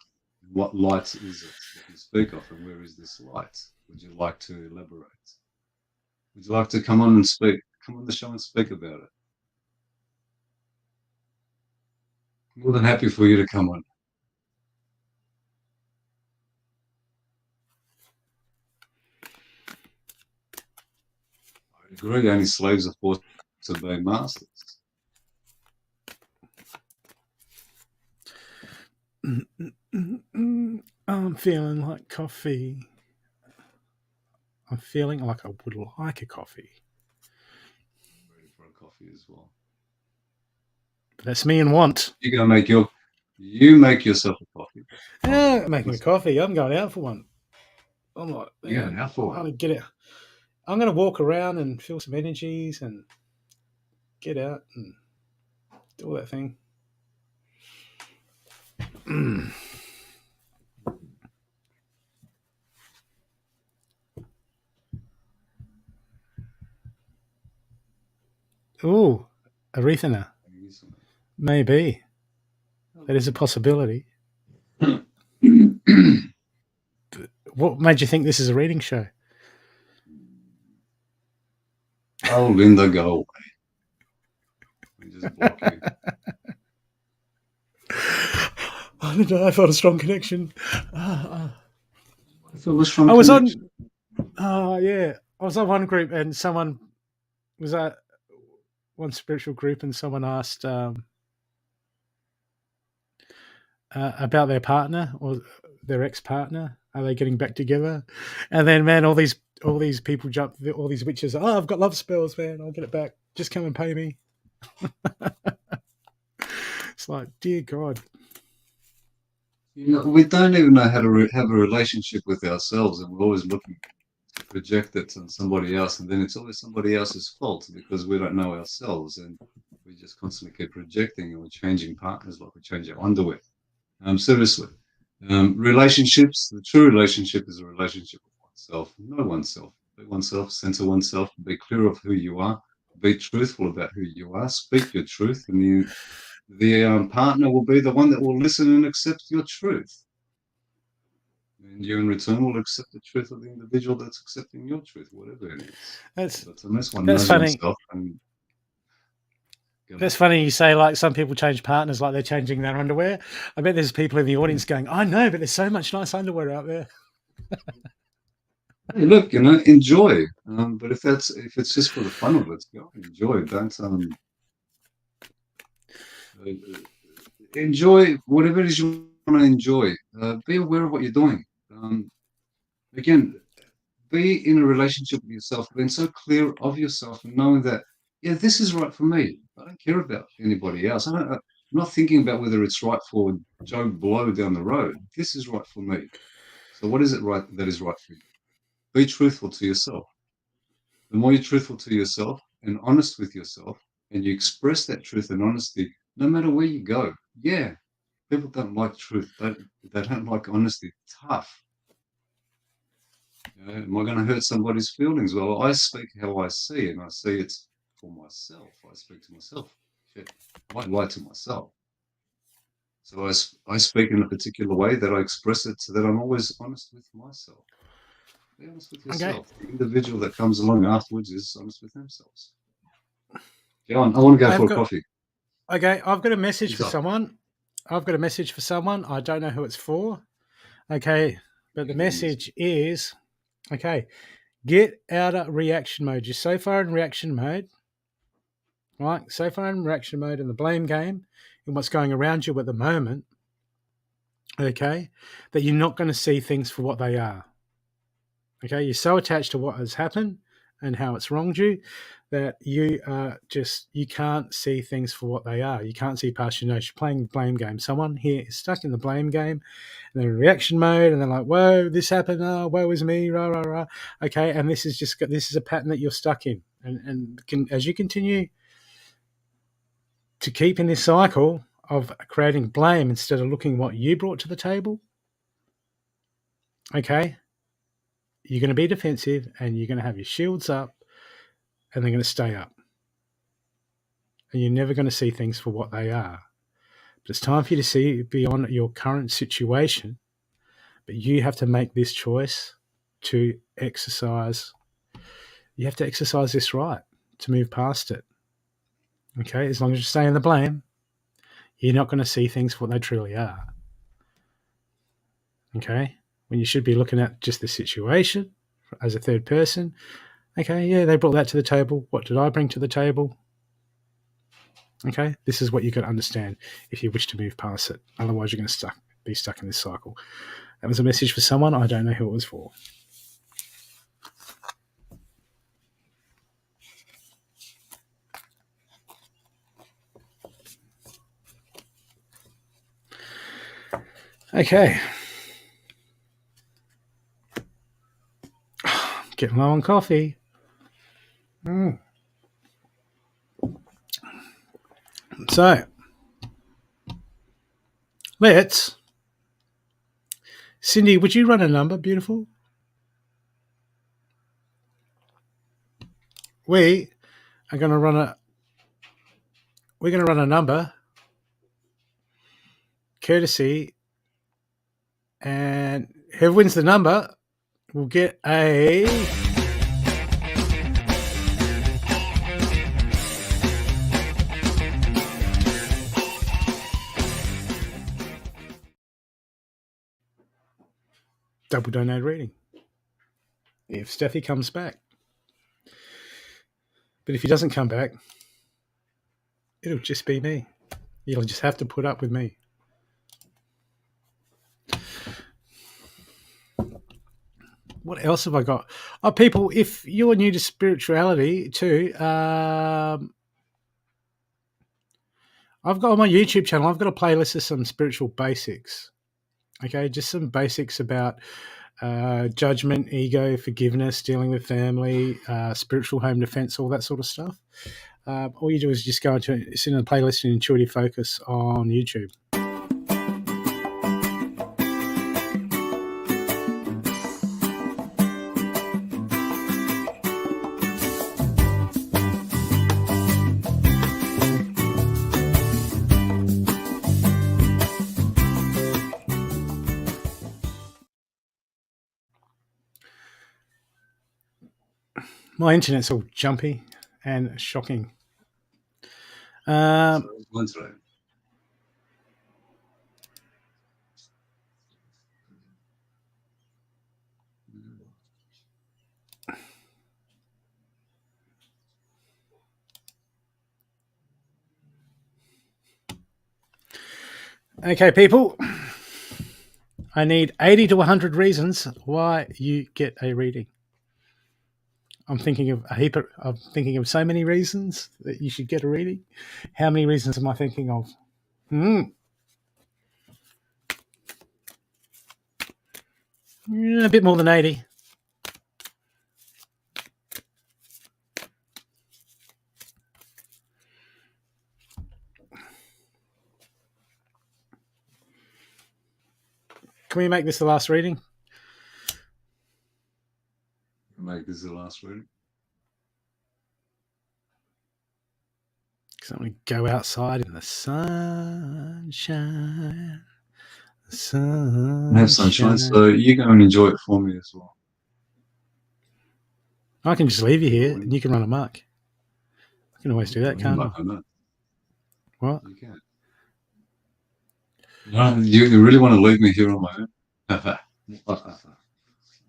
What light is it that you speak of, and where is this light? Would you like to elaborate? Would you like to come on and speak? Come on the show and speak about it. More than happy for you to come on. I agree, only slaves are forced to obey masters. I'm feeling like coffee. I'm feeling like I would like a coffee. I'm ready for a coffee as well. But that's me and want. You're gonna you make yourself a coffee. Yeah, I'm making a coffee. I'm going out for one. I'm like, yeah, out for one. I'm going to walk around and feel some energies and get out and do all that thing. Ooh, Arethana. Maybe something. Maybe. That is a possibility. What made you think this is a reading show? Oh, Linda, go away. We just block you. I don't know. I felt a strong connection. I feel a strong I was connection. on. Yeah, I was on one group, and someone was at one spiritual group, and someone asked about their partner or their ex-partner. Are they getting back together? And then, man, all these people jump. All these witches. Oh, I've got love spells, man. I'll get it back. Just come and pay me. It's like, dear God. You know, we don't even know how to have a relationship with ourselves, and we're always looking to project it on somebody else, and then it's always somebody else's fault because we don't know ourselves, and we just constantly keep projecting, and we're changing partners like we change our underwear. Seriously, relationships. The true relationship is a relationship with oneself. Know oneself. Be oneself. Center oneself. Be clear of who you are. Be truthful about who you are. Speak your truth, and the partner will be the one that will listen and accept your truth. And you, in return, will accept the truth of the individual that's accepting your truth, whatever it is. But unless one knows funny. oneself, and That's funny you say, like, some people change partners like they're changing their underwear. I bet there's people in the audience going, I know, but there's so much nice underwear out there. hey, look, enjoy. But if it's just for the fun of it, go and enjoy. Don't enjoy whatever it is you want to enjoy. Be aware of what you're doing. Again, be in a relationship with yourself, being so clear of yourself and knowing that, yeah, this is right for me. I don't care about anybody else. I'm not thinking about whether it's right for Joe Blow down the road. This is right for me. So what is it right that is right for you? Be truthful to yourself. The more you're truthful to yourself and honest with yourself, and you express that truth and honesty, no matter where you go. Yeah, people don't like truth. They don't like honesty. Tough. Am I going to hurt somebody's feelings? Well, I speak how I see, and I see it's for myself. I speak to myself. Shit, I lie to myself. So I speak in a particular way that I express it so that I'm always honest with myself. Be honest with yourself. The individual that comes along afterwards is honest with themselves. John, I want to go for a coffee. Okay, I've got a message for someone. I don't know who it's for. Okay, but the message is, okay, get out of reaction mode. You're so far in reaction mode, right? So far in reaction mode in the blame game and what's going around you at the moment, okay, that you're not going to see things for what they are. Okay, you're so attached to what has happened and how it's wronged you that you can't see things for what they are. You can't see past your nose. You're playing the blame game. Someone here is stuck in the blame game and they're in reaction mode and they're like, whoa, this happened, oh, woe is me, rah, rah, rah. Okay, and this is a pattern that you're stuck in. And as you continue to keep in this cycle of creating blame instead of looking what you brought to the table, okay, you're going to be defensive and you're going to have your shields up and they're going to stay up. And you're never going to see things for what they are. But it's time for you to see beyond your current situation. But you have to make this choice to exercise. You have to exercise this right to move past it. Okay? As long as you stay in the blame, you're not going to see things for what they truly are. Okay? When you should be looking at just the situation as a third person. Okay, yeah, they brought that to the table. What did I bring to the table? Okay, this is what you got to understand if you wish to move past it. Otherwise, you're going to be stuck in this cycle. That was a message for someone. I don't know who it was for. Okay. Getting low on coffee. So, let's. Cindy, would you run a number, beautiful? We are going to run we're going to run a number, courtesy, and whoever wins the number will get a double donated reading if Stathi comes back. But if he doesn't come back, it'll just be me. You'll just have to put up with me. What else have I got? Oh, people, if you're new to spirituality too, I've got on my YouTube channel, I've got a playlist of some spiritual basics. Okay, just some basics about judgment, ego, forgiveness, dealing with family, spiritual home defense, all that sort of stuff. All you do is just go into it's in a playlist in Intuitive Focus on YouTube. My internet's all jumpy and shocking. One's right. Okay, people. I need 80 to 100 reasons why you get a reading. I'm thinking of I'm thinking of so many reasons that you should get a reading. How many reasons am I thinking of? A bit more than 80. Can we make this the last reading? Make this the last reading. Because I'm going to go outside in the sunshine. The sunshine. Have sunshine, so you go and enjoy it for me as well. I can just leave you here and you can run amok. I can always do that, can't I? What? You can. No, you really want to leave me here on my own?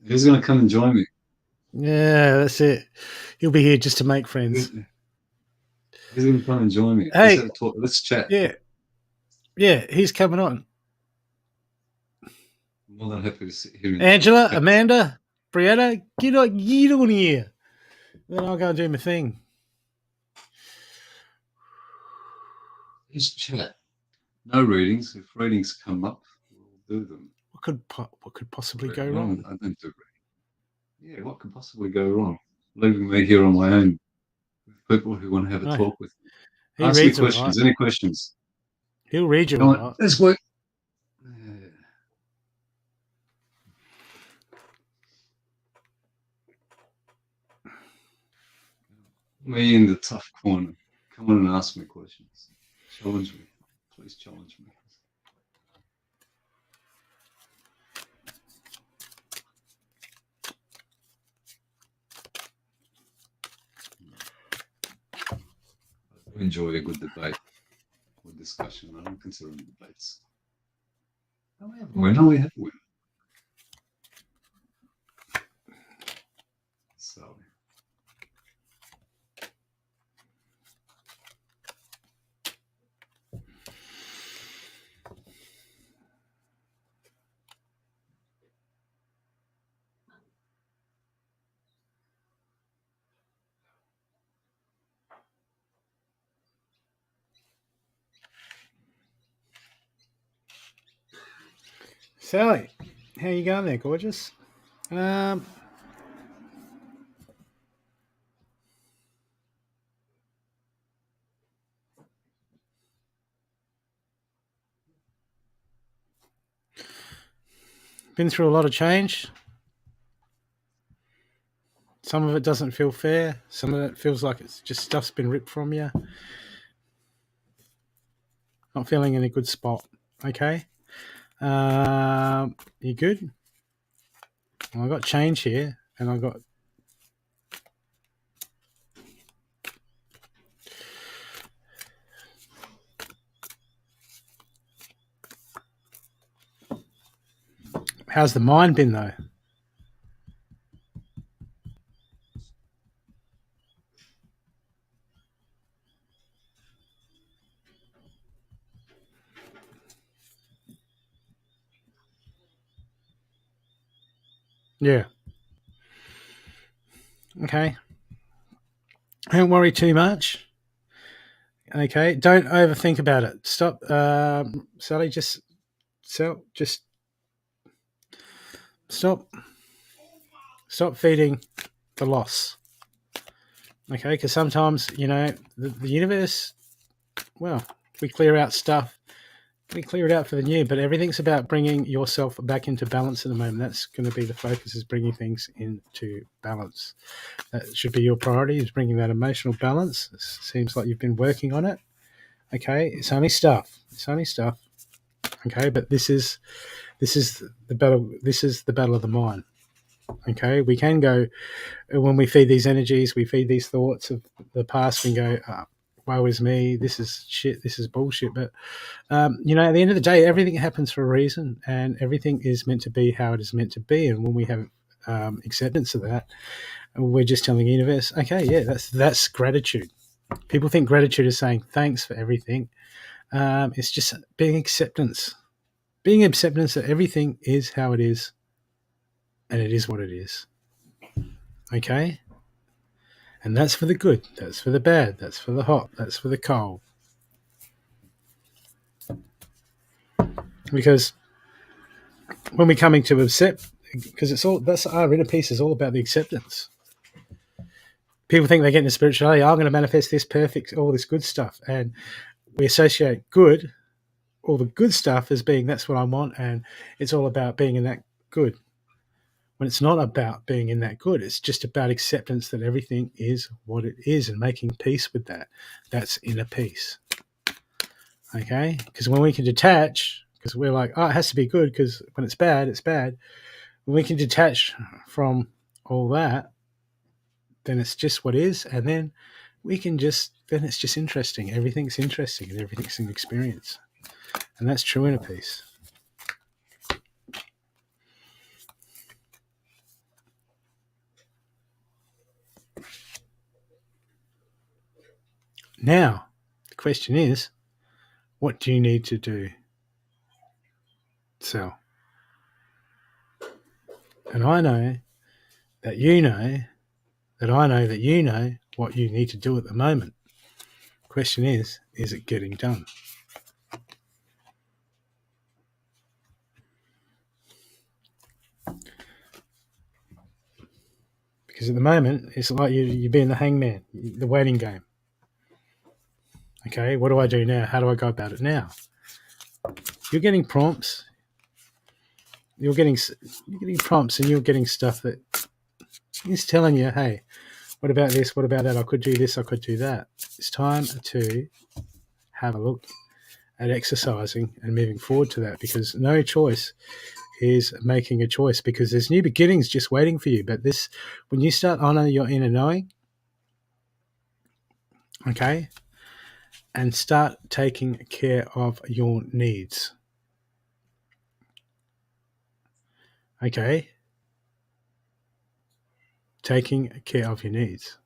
Who's going to come and join me? Yeah, that's it. He'll be here just to make friends. Who's going to come and join me? Hey, let's chat. Yeah, he's coming on. I'm more than happy to sit here. Angela, Amanda, Brianna, get on here. Then I'll go and do my thing. Just chat. No readings. If readings come up, we'll do them. What could possibly go wrong? I don't do readings. Yeah, what could possibly go wrong? Leaving me here on my own with people who want to have a talk with me. Ask me questions. Any questions? He'll read you. Right. Let's work. Me in the tough corner. Come on and ask me questions. Challenge me. Please challenge me. I enjoy a good debate or discussion. I don't consider them debates. No, we have a winner. We have a winner. So. Sally, how you going there, gorgeous? Been through a lot of change. Some of it doesn't feel fair. Some of it feels like it's just stuff's been ripped from you. not feeling in a good spot. Okay. You good? Well, I got change here, and I got. How's the mind been though? Yeah. Okay. Don't worry too much. Okay. Don't overthink about it. Stop, Sally. Just stop. Stop feeding the loss. Okay, because sometimes the universe. Well, we clear out stuff. We clear it out for the new, but everything's about bringing yourself back into balance at the moment. That's going to be the focus, is bringing things into balance. That should be your priority, is bringing that emotional balance. It seems like you've been working on it. Okay, it's only stuff. Okay, but this is the battle. This is the battle of the mind. Okay, we can go, when we feed these energies, we feed these thoughts of the past, we go, woe is me, this is shit, this is bullshit. But at the end of the day, everything happens for a reason, and everything is meant to be how it is meant to be. And when we have acceptance of that, we're just telling the universe, okay, yeah, that's gratitude. People think gratitude is saying thanks for everything. It's just being acceptance that everything is how it is, and it is what it is. Okay? And that's for the good, that's for the bad, that's for the hot, that's for the cold. Because when we're coming to accept, because that's our inner peace is all about the acceptance. People think they get into spirituality, I'm going to manifest this perfect, all this good stuff. And we associate good, all the good stuff, as being that's what I want, and it's all about being in that good. When it's not about being in that good, it's just about acceptance that everything is what it is and making peace with that. That's inner peace. Okay? Because when we can detach, because we're like, oh, it has to be good, because when it's bad, it's bad. When we can detach from all that, then it's just what is, and then then it's just interesting. Everything's interesting, and everything's an experience. And that's true inner peace. Now, the question is, what do you need to do? So, and I know that you know that I know that you know what you need to do at the moment. The question is it getting done? Because at the moment, it's like you're being the hangman, the waiting game. Okay, what do I do now? How do I go about it now? You're getting prompts. You're getting prompts, and you're getting stuff that is telling you, hey, what about this? What about that? I could do this. I could do that. It's time to have a look at exercising and moving forward to that, because no choice is making a choice, because there's new beginnings just waiting for you. But when you start honor your inner knowing, okay, and start taking care of your needs, okay, taking care of your needs,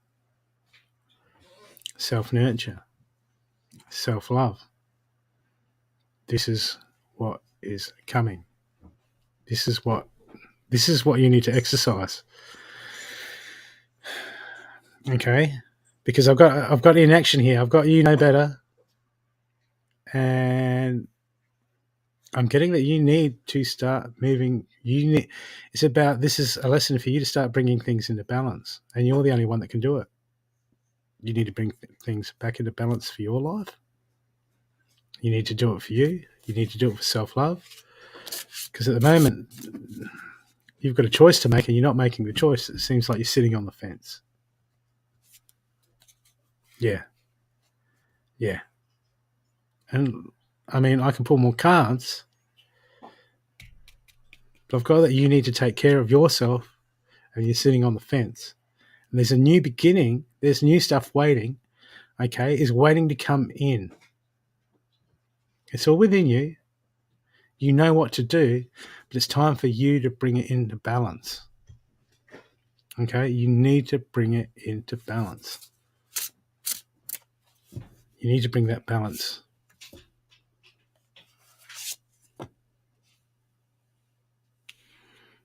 self-nurture, self-love. This is what is coming. This is what you need to exercise. Okay? Because I've got inaction here. I've got you know better. And I'm getting that you need to start moving. This is a lesson for you to start bringing things into balance. And you're the only one that can do it. You need to bring things back into balance for your life. You need to do it for you. You need to do it for self-love. Because at the moment, you've got a choice to make, and you're not making the choice. It seems like you're sitting on the fence. Yeah. And I mean, I can pull more cards, but I've got that you need to take care of yourself and you're sitting on the fence. And there's a new beginning. There's new stuff waiting, okay, is waiting to come in. It's all within you. You know what to do, but it's time for you to bring it into balance. Okay, you need to bring it into balance. You need to bring that balance.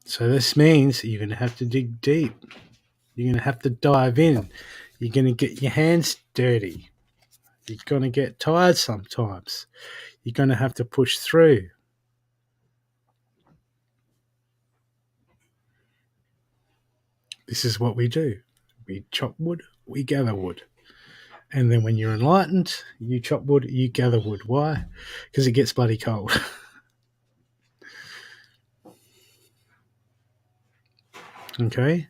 So this means you're going to have to dig deep. You're going to have to dive in. You're going to get your hands dirty. You're going to get tired sometimes. You're going to have to push through. This is what we do. We chop wood, we gather wood. And then when you're enlightened, you chop wood, you gather wood. Why? Because it gets bloody cold. Okay?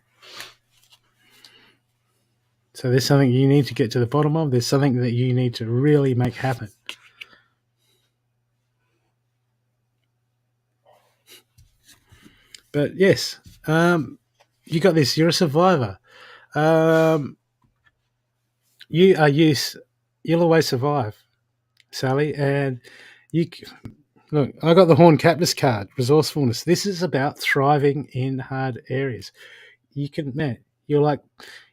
So there's something you need to get to the bottom of. There's something that you need to really make happen. But yes, you got this. You're a survivor. You'll always survive, Sally. And you look. I got the Horn Captain's card, resourcefulness. This is about thriving in hard areas. You can, man. You're like,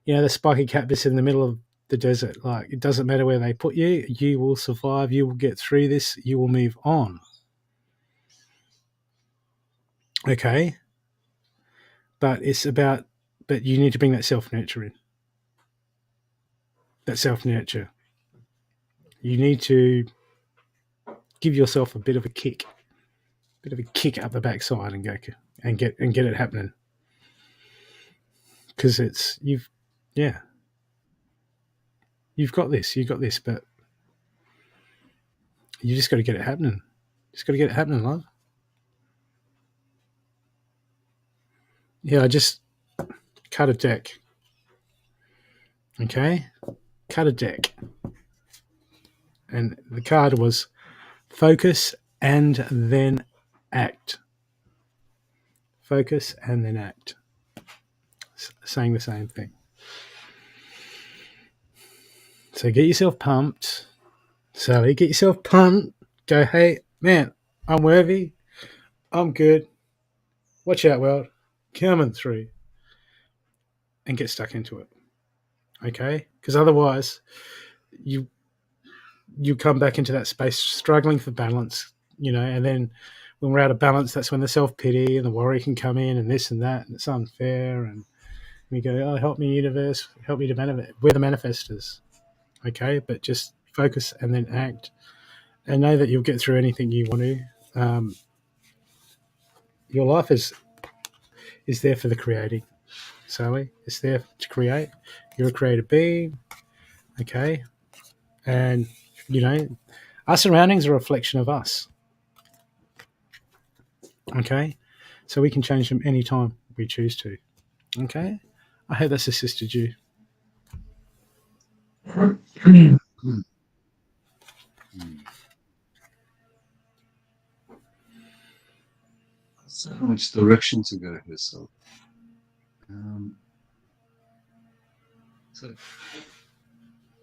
the spiky cactus in the middle of the desert. Like, it doesn't matter where they put you. You will survive. You will get through this. You will move on. Okay. But you need to bring that self-nurture in. That self-nurture. You need to give yourself a bit of a kick up the backside and get it happening. Because you've got this, but you just got to get it happening. Just got to get it happening, love. Yeah, I just cut a deck. Okay? Cut a deck. And the card was focus and then act. Focus and then act. Saying the same thing. So get yourself pumped. Sally, get yourself pumped. Go, hey, man, I'm worthy. I'm good. Watch out, world. Coming through. And get stuck into it. Okay? Because otherwise, you come back into that space struggling for balance, and then when we're out of balance, that's when the self-pity and the worry can come in and this and that, and it's unfair, and we go, oh, help me, universe, help me to manifest. We're the manifestors, okay? But just focus and then act, and know that you'll get through anything you want to. Your life is there for the creating, Sally. It's there to create. You're a creative being, okay? And, our surroundings are a reflection of us. Okay? So we can change them anytime we choose to. Okay? I hope that's assisted you. So much direction to go here, so.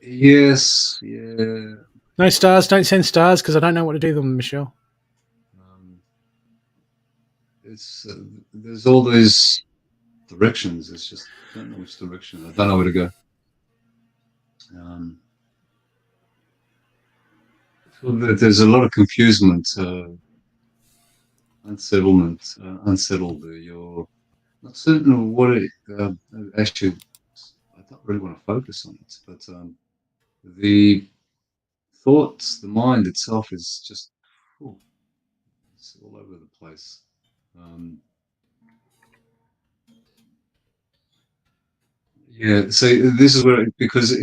Yes, yeah. No stars. Don't send stars because I don't know what to do with them, Michelle. There's all those directions. It's just I don't know which direction. I don't know where to go. There's a lot of confusement, unsettlement, unsettled. You're not certain of what it actually. I don't really want to focus on it, but the thoughts, the mind itself is just it's all over the place. Yeah, so this is where because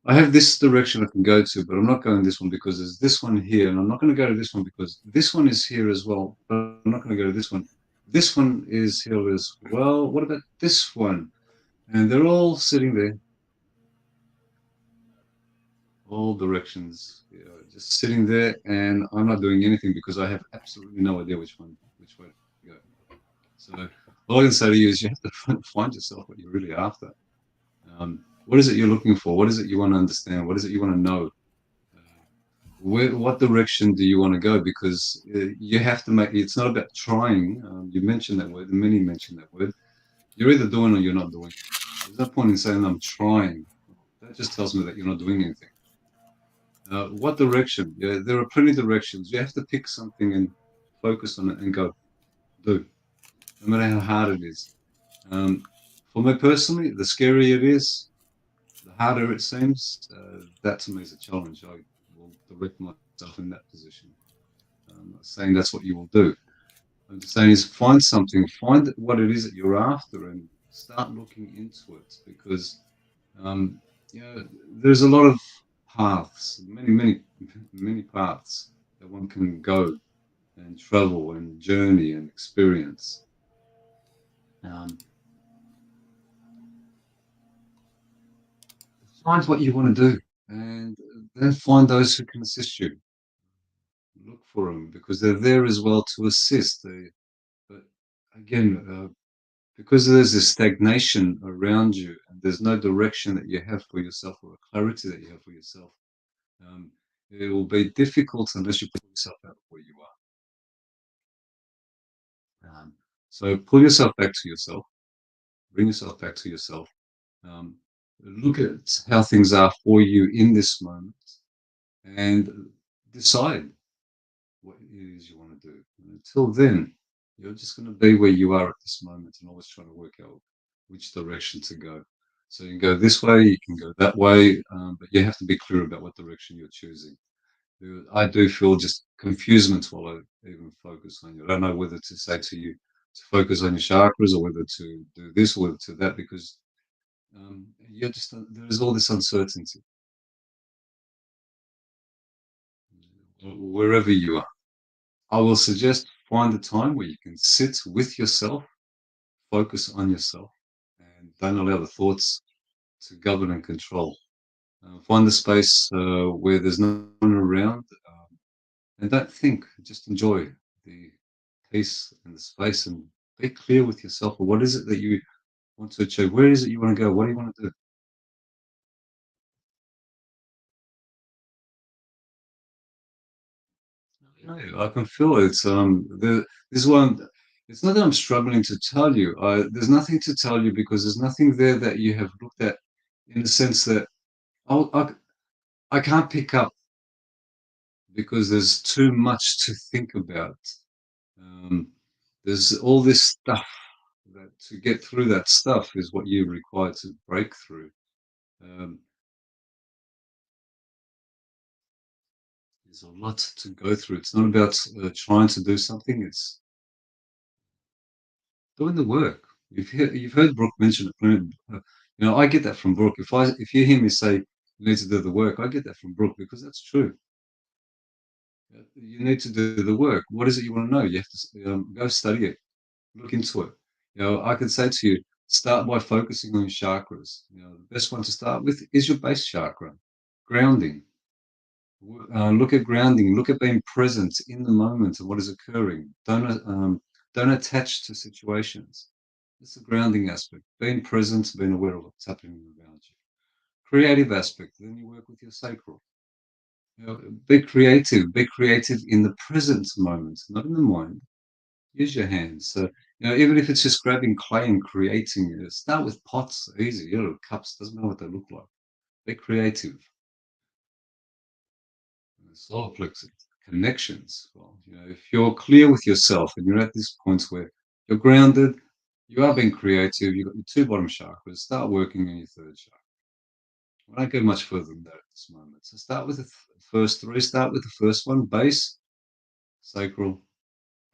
I have this direction I can go to, but I'm not going this one because there's this one here, and I'm not going to go to this one because this one is here as well, but I'm not going to go to this one. This one is here as well. What about this one? And they're all sitting there. all directions, just sitting there, and I'm not doing anything because I have absolutely no idea which way to go. So all I can say to you is you have to find yourself what you're really after. What is it you're looking for? What is it you want to understand? What is it you want to know? What direction do you want to go? Because you have to make it's not about trying. You mentioned that word, and many mentioned that word. You're either doing or you're not doing. There's no point in saying I'm trying. That just tells me that you're not doing anything. What direction? Yeah, there are plenty of directions. You have to pick something and focus on it and go do, no matter how hard it is. For me personally, the scarier it is, the harder it seems. That to me is a challenge. I will direct myself in that position. I'm not saying that's what you will do. I'm just saying is find something, find what it is that you're after, and start looking into it because um, there's a lot of paths, many paths that one can go and travel and journey and experience. Um, find what you want to do and then find those who can assist you. Look for them because they're there as well to assist. But again, because there's this stagnation around you and there's no direction that you have for yourself or a clarity that you have for yourself, um, it will be difficult unless you pull yourself out of where you are. So pull yourself back to yourself, bring yourself back to yourself. Um, Look at how things are for you in this moment and decide what it is you want to do. And until then, you're just going to be where you are at this moment and always trying to work out which direction to go. So you can go this way, you can go that way, but you have to be clear about what direction you're choosing. I do feel just confusement while I even focus on you. I don't know whether to say to you to focus on your chakras or whether to do this or whether to that because you're just there is all this uncertainty wherever you are. I will suggest find a time where you can sit with yourself, focus on yourself, and don't allow the thoughts to govern and control. Find a space where there's no one around and don't think, just enjoy the peace and the space and be clear with yourself. What is it that you want to achieve? Where is it you want to go? What do you want to do? No, I can feel it. This one. It's not that I'm struggling to tell you. There's nothing to tell you because there's nothing there that you have looked at in the sense that I, I, I can't pick up because there's too much to think about. Um, there's all this stuff that to get through that stuff is what you require to break through. Um, there's a lot to go through. It's not about trying to do something. It's doing the work. You've heard Brooke mention it. I get that from Brooke. If you hear me say you need to do the work, I get that from Brooke because that's true. You need to do the work. What is it you want to know? You have to go study it, look into it. I could say to you, start by focusing on your chakras. The best one to start with is your base chakra, grounding. Look at grounding. Look at being present in the moment and what is occurring. Don't attach to situations. It's the grounding aspect. Being present, being aware of what's happening around you. Creative aspect. Then you work with your sacral. Be creative. Be creative in the present moment, not in the mind. Use your hands. So even if it's just grabbing clay and creating, start with pots. Easy. Cups. Doesn't matter what they look like. Be creative. Solar plexus connections. Well, if you're clear with yourself and you're at this point where you're grounded, you are being creative, you've got your two bottom chakras, start working on your third chakra. I don't go much further than that at this moment. So start with the first three, start with the first one, base, sacral,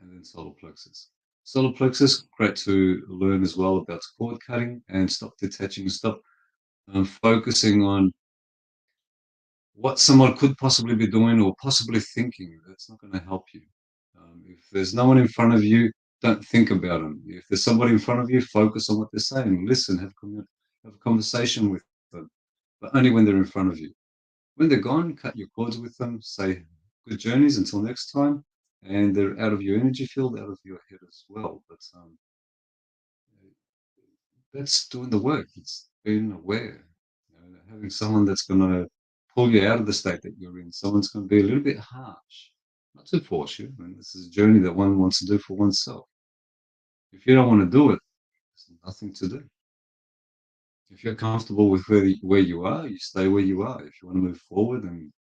and then solar plexus. Solar plexus, great to learn as well about cord cutting and stop detaching, stop focusing on what someone could possibly be doing or possibly thinking. That's not going to help you. If there's no one in front of you, don't think about them. If there's somebody in front of you, focus on what they're saying. Listen, have a conversation with them, but only when they're in front of you. when they're gone, cut your cords with them, say good journeys until next time, and they're out of your energy field, out of your head as well. But that's doing the work. It's being aware. Having someone that's going to pull you out of the state that you're in. Someone's going to be a little bit harsh, not to force you. I mean, this is a journey that one wants to do for oneself. If you don't want to do it, there's nothing to do. If you're comfortable with where you are, you stay where you are. If you want to move forward, and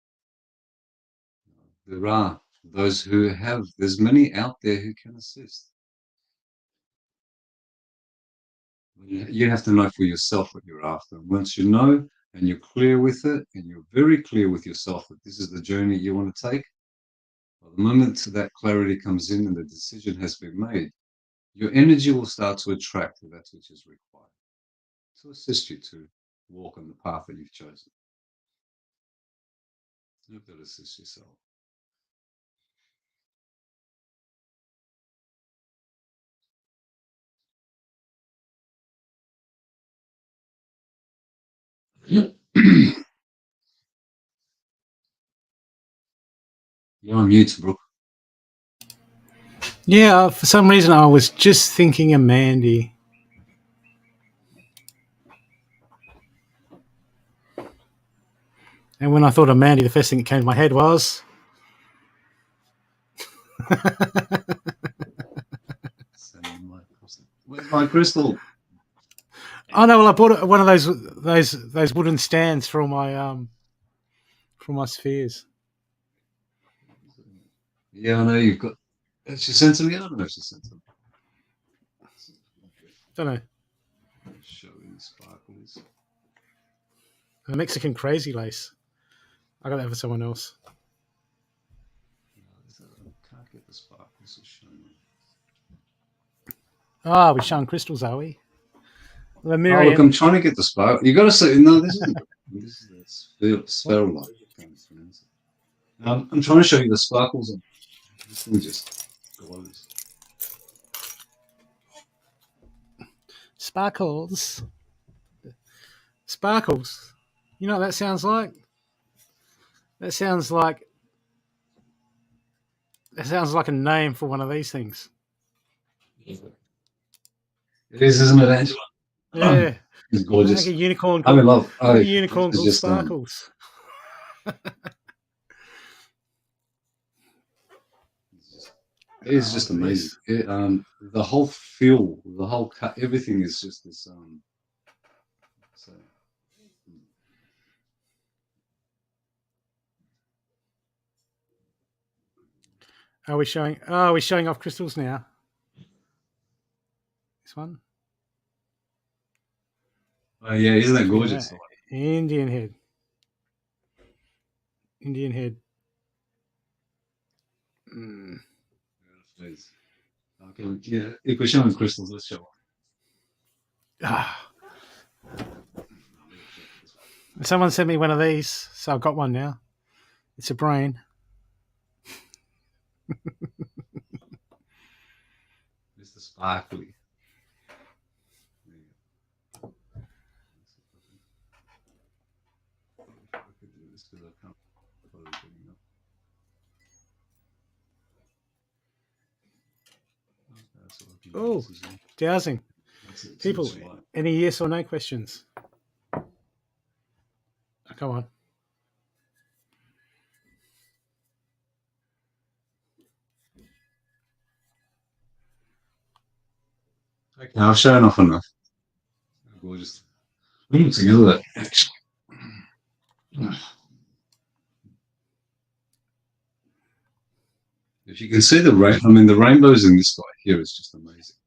there are those who have, there's many out there who can assist. You have to know for yourself what you're after. And once you know and you're clear with it, and you're very clear with yourself that this is the journey you want to take, well, the moment that clarity comes in and the decision has been made, your energy will start to attract that which is required to assist you to walk on the path that you've chosen. You've got to assist yourself. You're on mute, Brooke. Yeah, for some reason I was just thinking of Mandy. And when I thought of Mandy, the first thing that came to my head was... Where's my crystal? Oh no! Well, I bought one of those wooden stands for my spheres. Yeah, I know you've got. She sent to me. I don't know if she sent to me. Don't know. Showing sparkles. The Mexican crazy lace. I got that for someone else. I can't get the sparkles to show me. Ah, we're showing crystals, are we? Oh, look, I'm trying to get the sparkle. You got to say no. This isn't. This is the spheral light. I'm trying to show you the sparkles. And this thing just glows. Sparkles. Sparkles. You know what that sounds like? That sounds like a name for one of these things. It is, isn't it, Angela? Yeah. It's gorgeous. Like a unicorn. I'm in love. Like a unicorn called just, Sparkles. It's just amazing. The whole feel, the whole cut, everything is just this. So. Are we showing? Oh, are we showing off crystals now? This one. Oh yeah, isn't that gorgeous? Yeah. Indian head. Indian head. Mm. Okay, yeah, if we're showing crystals, let's show off. Ah. Someone sent me one of these, so I've got one now. It's a brain. Mr. Sparkly. Oh, dowsing. People, any yes or no questions? Oh, come on. Okay, I've shown off enough. Gorgeous. Together, actually. If you can see the the rainbows in this guy here is just amazing.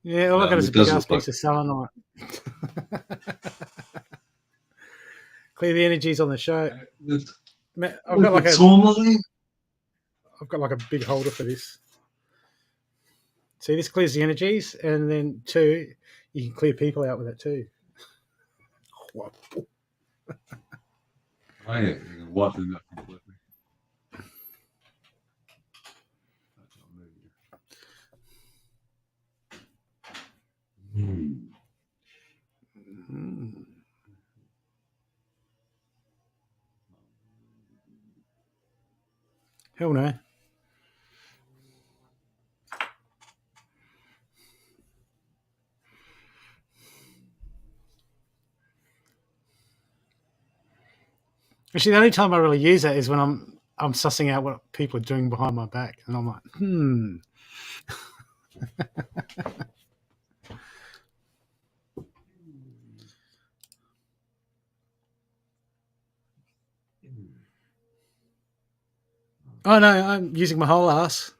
Yeah, all I got is a big ass piece of selenite. Clear the energies on the show. I've got like a big holder for this. See, this clears the energies, and then two, you can clear people out with it too. Oh yeah, you can wipe them out completely. Hell no. Actually, the only time I really use that is when I'm sussing out what people are doing behind my back, and I'm like, oh no, I'm using my whole ass.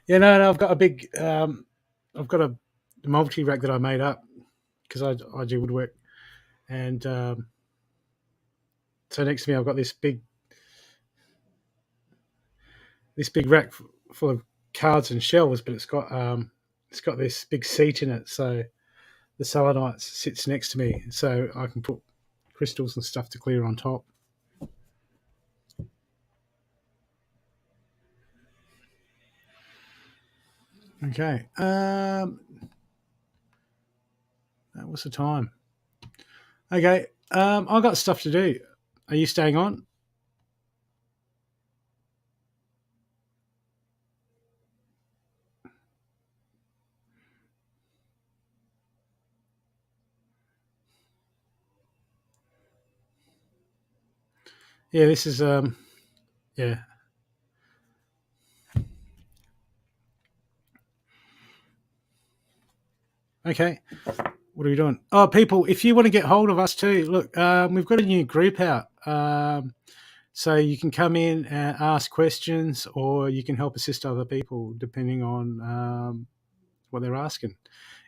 Yeah, no, I've got a big, I've got a multi rack that I made up because I do woodwork, and so next to me I've got this big rack full of cards and shelves, but it's got this big seat in it, so the selenite sits next to me, so I can put crystals and stuff to clear on top. Okay. What's the time? Okay. I've got stuff to do. Are you staying on? Yeah, this is yeah. Okay. What are we doing? Oh, people, if you want to get hold of us too, look, we've got a new group out. So you can come in and ask questions, or you can help assist other people depending on what they're asking.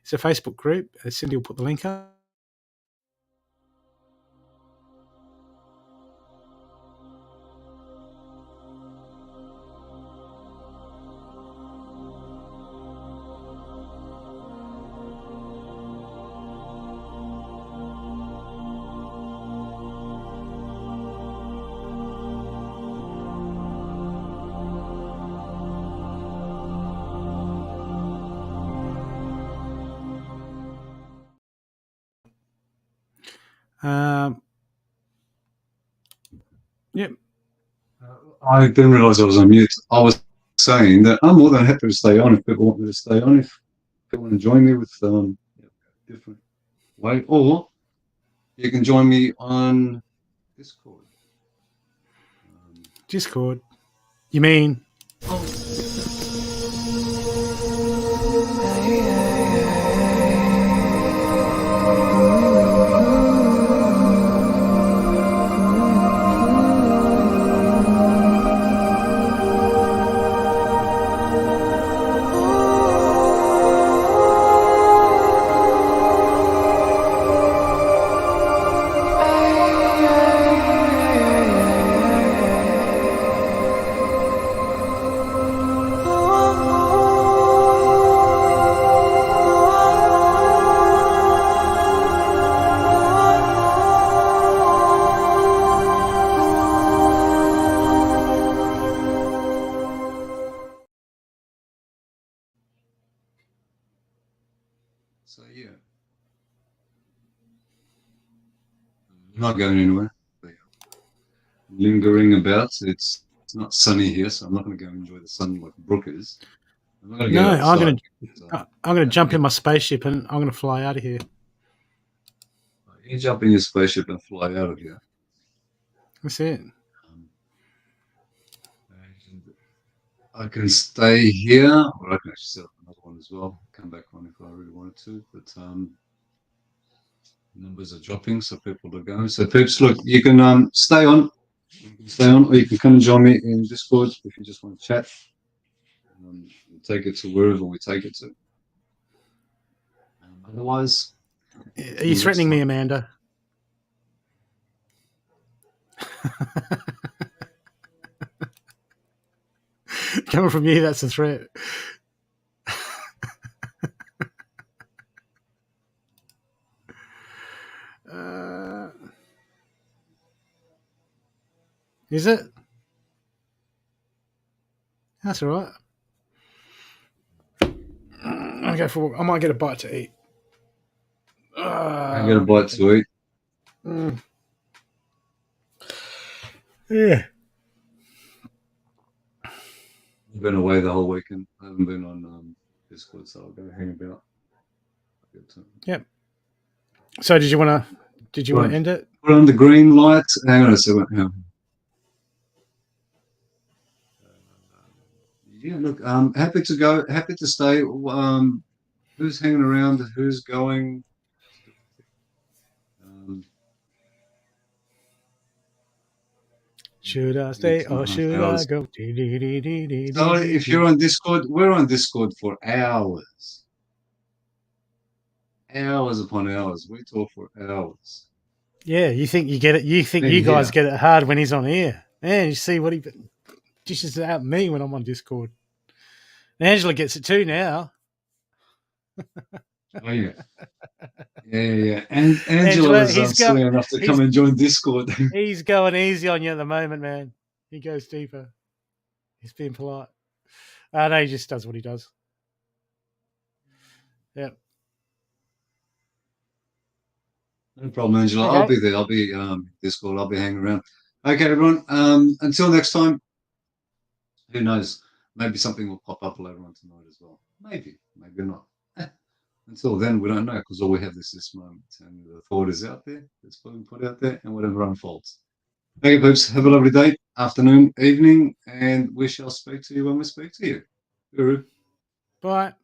It's a Facebook group. Cindy will put the link up. Yep. I didn't realise I was on mute. I was saying that I'm more than happy to stay on if people want me to stay on. If people want to join me with different way, or you can join me on Discord. Discord. You mean? So yeah, I'm not going anywhere. Lingering about. It's not sunny here, so I'm not going to go enjoy the sun like Brooke is. I'm not going to No, get outside. I'm gonna jump in my spaceship and I'm gonna fly out of here. You jump in your spaceship and fly out of here. That's it. And I can stay here, or I can actually set up another one as well. Come back on if I really wanted to, but numbers are dropping, so people are going. So peeps, look, you can stay on. You can stay on, or you can come and join me in Discord if you just want to chat. We'll take it to wherever we take it to. Otherwise, Are you threatening me, Amanda? Coming from you, that's a threat. Is it? That's all right. to go for a walk. I might get a bite to eat. I get a bite to eat. Yeah. I've been away the whole weekend. I haven't been on Discord, so I'll go hang about. Yep. So did you want to end it? Put on the green light. Hang on a second. Hang on. Yeah, look, happy to go, happy to stay. Who's hanging around? Who's going? Should I stay or should I go? So if you're on Discord, we're on Discord for hours. Hours upon hours. We talk for hours. Yeah, you think you get it? You think you guys get it hard when he's on here? Man, you see what he dishes out me when I'm on Discord. And Angela gets it too now. Oh yeah, yeah. And Angela was silly enough to come and join Discord. He's going easy on you at the moment, man. He goes deeper. He's being polite. No, he just does what he does. Yep. No problem, Angela. Okay. I'll be there. I'll be Discord. I'll be hanging around. Okay, everyone. Until next time. Who knows? Maybe something will pop up later on tonight as well. Maybe not. Until then, we don't know because all we have is this moment, and the thought is out there. It's being put out there, and whatever unfolds. Okay, folks. Have a lovely day, afternoon, evening, and we shall speak to you when we speak to you. Guru. Bye.